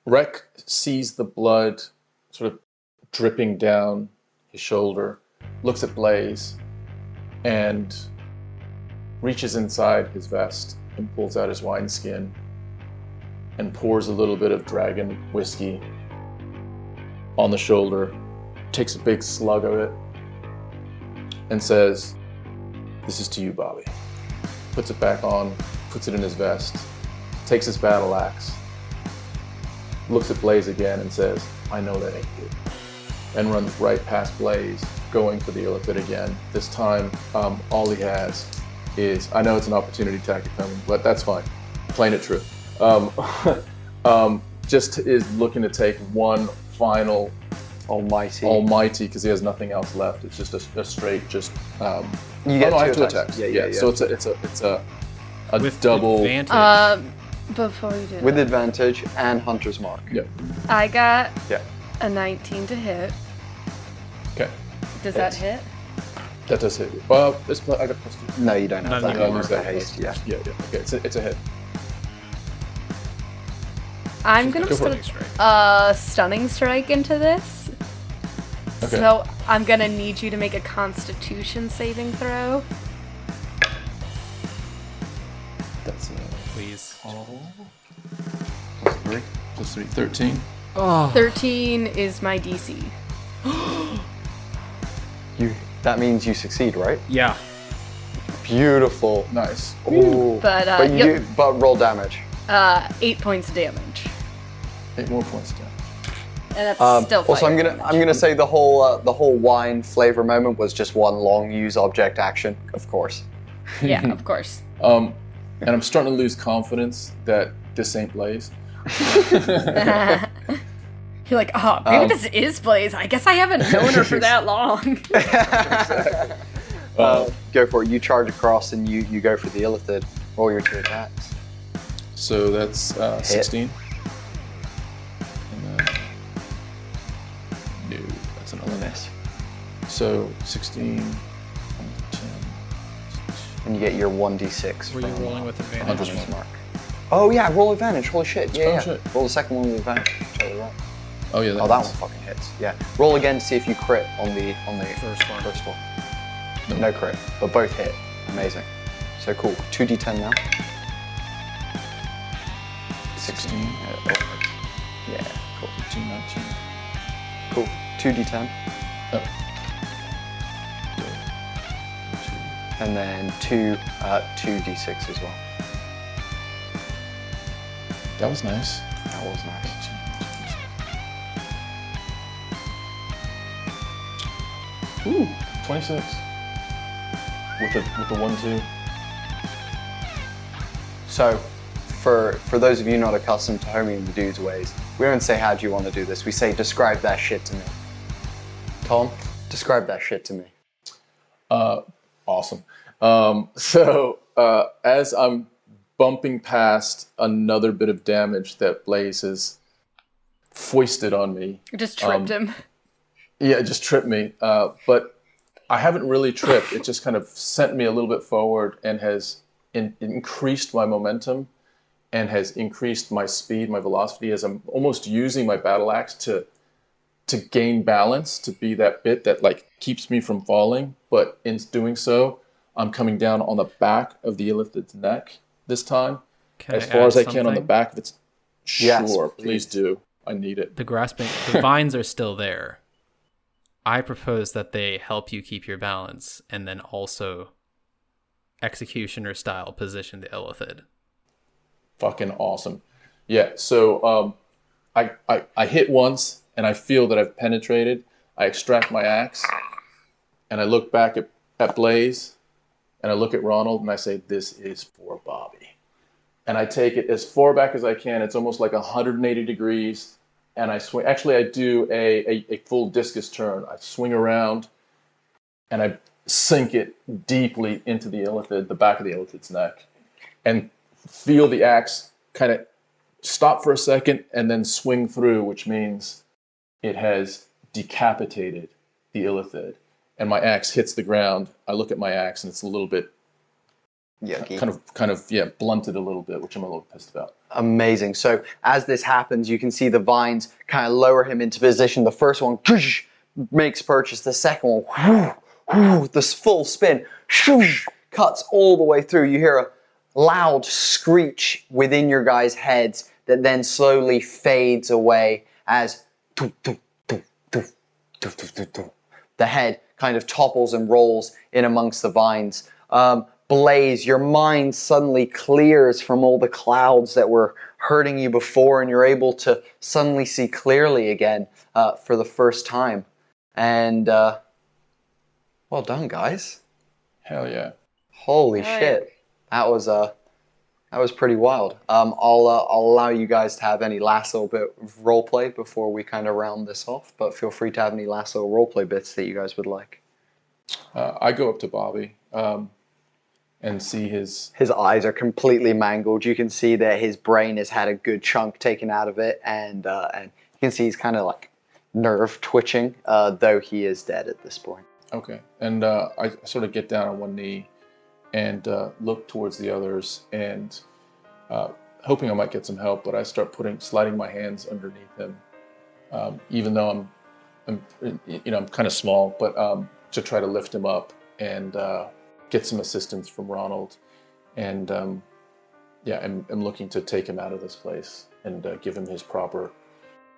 S3: Rek sees the blood sort of dripping down his shoulder, looks at Blaze, and reaches inside his vest and pulls out his wineskin and pours a little bit of dragon whiskey on the shoulder, takes a big slug of it, and says, "This is to you, Bobby." Puts it back on, puts it in his vest, takes his battle axe, looks at Blaze again and says, "I know that ain't good," and runs right past Blaze, going for the Illithid again. This time, all he has is, I know it's an opportunity tactic coming, but that's fine. Playing it true. Just is looking to take one final almighty, because he has nothing else left. It's just a straight, just
S5: you get
S3: two attacks. Yeah. So it's a
S1: with
S3: double
S1: advantage.
S2: Before you do
S5: with
S2: that,
S5: advantage and Hunter's Mark.
S3: Yeah.
S2: I got
S5: Yeah.
S2: a 19 to hit.
S3: Okay.
S2: Does that hit?
S3: That does hit you. Well, I got +2.
S5: No, you don't have
S1: None
S5: that.
S1: anymore.
S5: You lose that
S3: Okay.
S5: haste. Yeah.
S3: Yeah. Okay. It's a hit.
S2: I'm gonna
S3: Go for
S2: put
S3: it.
S2: a stunning strike into this.
S3: Okay.
S2: So I'm gonna need you to make a Constitution saving throw.
S3: That's
S1: Please.
S3: +3. +3. 13.
S1: Oh.
S2: 13 is my DC.
S5: That means you succeed, right?
S1: Yeah.
S5: Beautiful.
S3: Nice.
S5: Ooh. But roll damage.
S2: 8 points of damage,
S3: 8 more points down.
S2: and that's still.
S5: Also,
S2: fire
S5: I'm gonna say the whole wine flavor moment was just one long use object action, of course.
S2: Yeah, of course.
S3: And I'm starting to lose confidence that this ain't Blaze.
S2: You're like, oh, maybe this is Blaze. I guess I haven't known her for that long.
S5: Go for it. You charge across and you go for the Illithid. Roll your 2 attacks.
S3: So that's 16. And then, no, that's an 11.
S5: Miss.
S3: So 16, 10,
S5: And you get your 1d6.
S1: Were you
S5: from,
S1: rolling with advantage?
S5: Hunter's Mark. Oh yeah, roll advantage. Holy shit. Yeah,
S3: Oh,
S5: yeah.
S3: shit.
S5: Roll the second one with advantage. Totally right.
S3: Oh yeah,
S5: Oh, that one fucking hits. Yeah. Roll again to see if you crit on the
S1: First one.
S5: First one. No crit, but both hit. Amazing. So cool. 2d10 now.
S3: 16.
S5: Yeah, cool.
S3: 18, 19.
S5: Cool. 2d10.
S3: Oh.
S5: And then 2d6 as well.
S3: That was nice.
S5: That was nice.
S3: Ooh, 26. With the 1-2.
S5: So, for those of you not accustomed to Homie and the Dude's ways, we don't say how do you want to do this. We say describe that shit to me. Tom, describe that shit to me.
S3: Awesome. As I'm bumping past another bit of damage that Blaze has foisted on me.
S2: You just tripped him.
S3: Yeah, it just tripped me. But I haven't really tripped. It just kind of sent me a little bit forward and has increased my momentum and has increased my speed, my velocity, as I'm almost using my battle axe to gain balance, to be that bit that like keeps me from falling. But in doing so, I'm coming down on the back of the Illithid's neck this time,
S1: Can
S3: as far as I can on the
S1: something?
S3: back of its.
S5: Yes,
S3: Sure,
S5: please.
S3: please do. I need it.
S1: The vines are still there. I propose that they help you keep your balance and then also executioner style position the illithid.
S3: Fucking awesome. Yeah, so I hit once and I feel that I've penetrated. I extract my axe and I look back at Blaze and I look at Ronald and I say, this is for Bobby. And I take it as far back as I can. It's almost like 180 degrees. And I swing. Actually, I do a full discus turn. I swing around and I sink it deeply into the illithid, the back of the illithid's neck, and feel the axe kind of stop for a second and then swing through, which means it has decapitated the illithid. And my axe hits the ground. I look at my axe and it's a little bit
S5: Yucky.
S3: kind of blunted a little bit, which I'm a little pissed about.
S5: Amazing. So as this happens, you can see the vines kind of lower him into position. The first one makes purchase. The second one, this full spin, cuts all the way through. You hear a loud screech within your guys' heads that then slowly fades away as the head kind of topples and rolls in amongst the vines. Blaze, your mind suddenly clears from all the clouds that were hurting you before, and you're able to suddenly see clearly again for the first time. And well done, guys.
S3: Hell yeah.
S5: Holy shit. That was pretty wild. I'll allow you guys to have any last little bit of roleplay before we kind of round this off, but feel free to have any last little roleplay bits that you guys would like.
S3: I go up to Bobby and see his
S5: eyes are completely mangled. You can see that his brain has had a good chunk taken out of it, and you can see he's kind of like nerve twitching, though he is dead at this point.
S3: Okay, and I sort of get down on one knee and look towards the others, and hoping I might get some help. But I start sliding my hands underneath him, even though I'm kind of small, but to try to lift him up and get some assistance from Ronald, and I'm looking to take him out of this place and give him his proper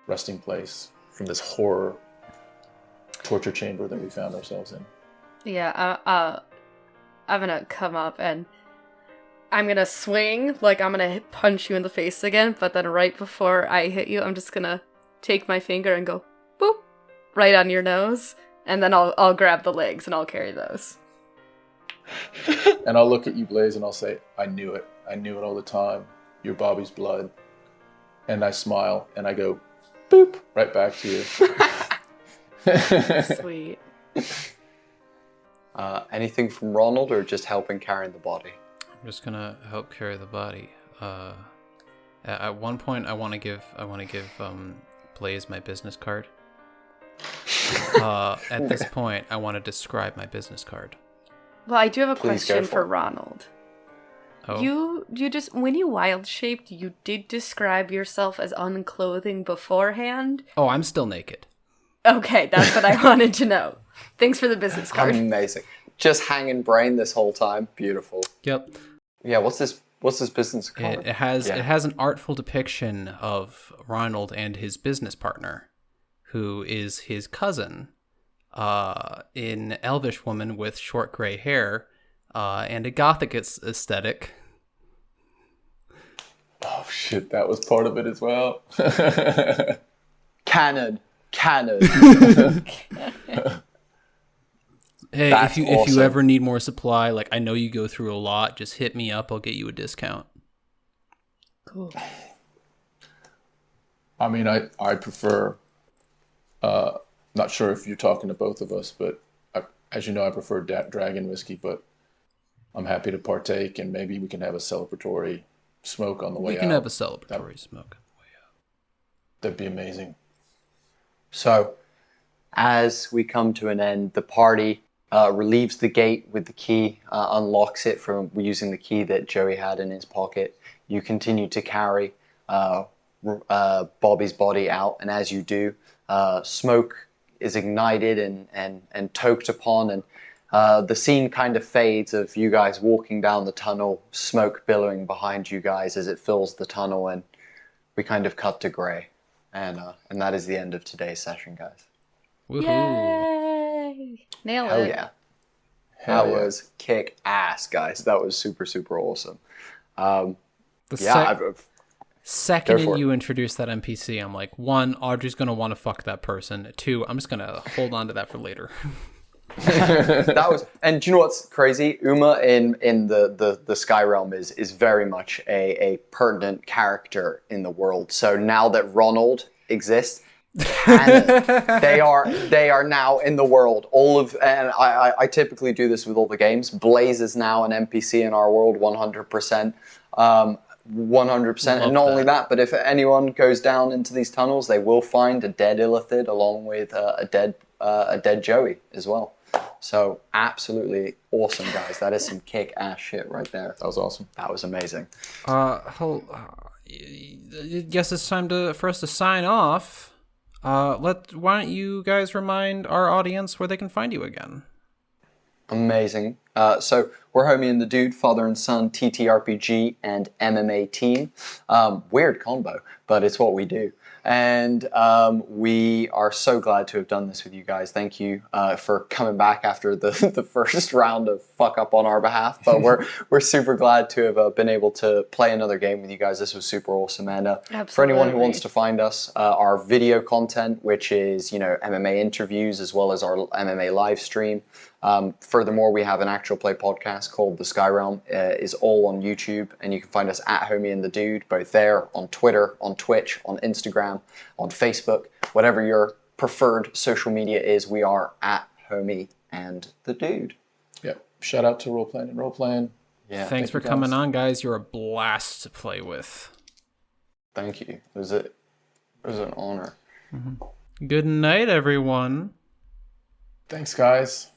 S3: resting place from this horror torture chamber that we found ourselves in.
S2: Yeah, I'm gonna come up and I'm gonna swing, like I'm gonna punch you in the face again, but then right before I hit you, I'm just gonna take my finger and go boop right on your nose, and then I'll grab the legs and I'll carry those.
S3: And I'll look at you, Blaze, and I'll say, I knew it. I knew it all the time. You're Bobby's blood. And I smile, and I go, boop, right back to you.
S2: Sweet.
S5: Anything from Ronald, or just helping carrying the body?
S1: I'm just gonna help carry the body. At one point, I want to give Blaze my business card. At this point, I want to describe my business card.
S2: Well, I do have a
S5: Please go
S2: question
S5: for
S2: for
S5: it.
S2: Ronald.
S1: Oh.
S2: You just, when you wild shaped, you did describe yourself as unclothing beforehand.
S1: Oh, I'm still naked.
S2: Okay, that's what I wanted to know. Thanks for the business card.
S5: Amazing. Just hanging brain this whole time. Beautiful.
S1: Yep.
S5: Yeah. What's this business card?
S1: It has an artful depiction of Ronald and his business partner, who is his cousin, an elvish woman with short gray hair, and a gothic aesthetic.
S3: Oh shit, that was part of it as well.
S5: Canon.
S1: Hey,
S5: That's
S1: if
S5: awesome.
S1: you ever need more supply, like I know you go through a lot, just hit me up. I'll get you a discount.
S2: Cool.
S3: I mean, I prefer, not sure if you're talking to both of us, but as you know, I prefer dragon whiskey, but I'm happy to partake, and maybe we can have a celebratory smoke on the way out.
S1: We can have a celebratory smoke on the way out.
S3: That'd be amazing.
S5: So, as we come to an end, the party relieves the gate with the key, unlocks it from using the key that Joey had in his pocket. You continue to carry Bobby's body out, and as you do, smoke is ignited and toked upon, and The scene kind of fades of you guys walking down the tunnel, smoke billowing behind you guys as it fills the tunnel, and we kind of cut to gray. And that is the end of today's session, guys.
S1: Woohoo.
S2: Yay! Nail
S5: Hell
S2: it.
S5: yeah.
S3: Hell
S5: That
S3: yeah.
S5: was kick ass, guys. That was super, super awesome.
S1: The second
S5: Go for it.
S1: you introduce that NPC, I'm like, 1, Audrey's going to want to fuck that person. 2, I'm just going to hold on to that for later.
S5: That was, and do you know what's crazy? Uma in the Sky Realm is very much a pertinent character in the world. So now that Ronald exists, canon, they are now in the world. And I typically do this with all the games. Blaze is now an NPC in our world, 100%. 100%. And not only that, but if anyone goes down into these tunnels, they will find a dead Illithid along with a dead Joey as well. So absolutely awesome, guys. That is some kick-ass shit right there.
S3: That was awesome.
S5: That was amazing.
S1: Guess it's time for us to sign off. Why don't you guys remind our audience where they can find you again?
S5: Amazing. So we're Homie and the Dude, father and son, TTRPG and MMA team. Weird combo, but it's what we do. And we are so glad to have done this with you guys. Thank you for coming back after the first round of fuck up on our behalf. But we're super glad to have been able to play another game with you guys. This was super awesome. And for anyone who wants to find us, our video content, which is MMA interviews as well as our MMA live stream. Furthermore, we have an actual play podcast called The Sky Realm. Is all on YouTube, and you can find us at Homie and the Dude, both there, on Twitter, on Twitch, on Instagram, on Facebook, whatever your preferred social media is. We are at Homie and the Dude.
S3: Yep. Shout out to Roleplaying and Roleplaying.
S5: Yeah.
S1: Thanks for coming on, guys. You're a blast to play with.
S5: Thank you. It was an honor.
S1: Good night, everyone.
S3: Thanks, guys.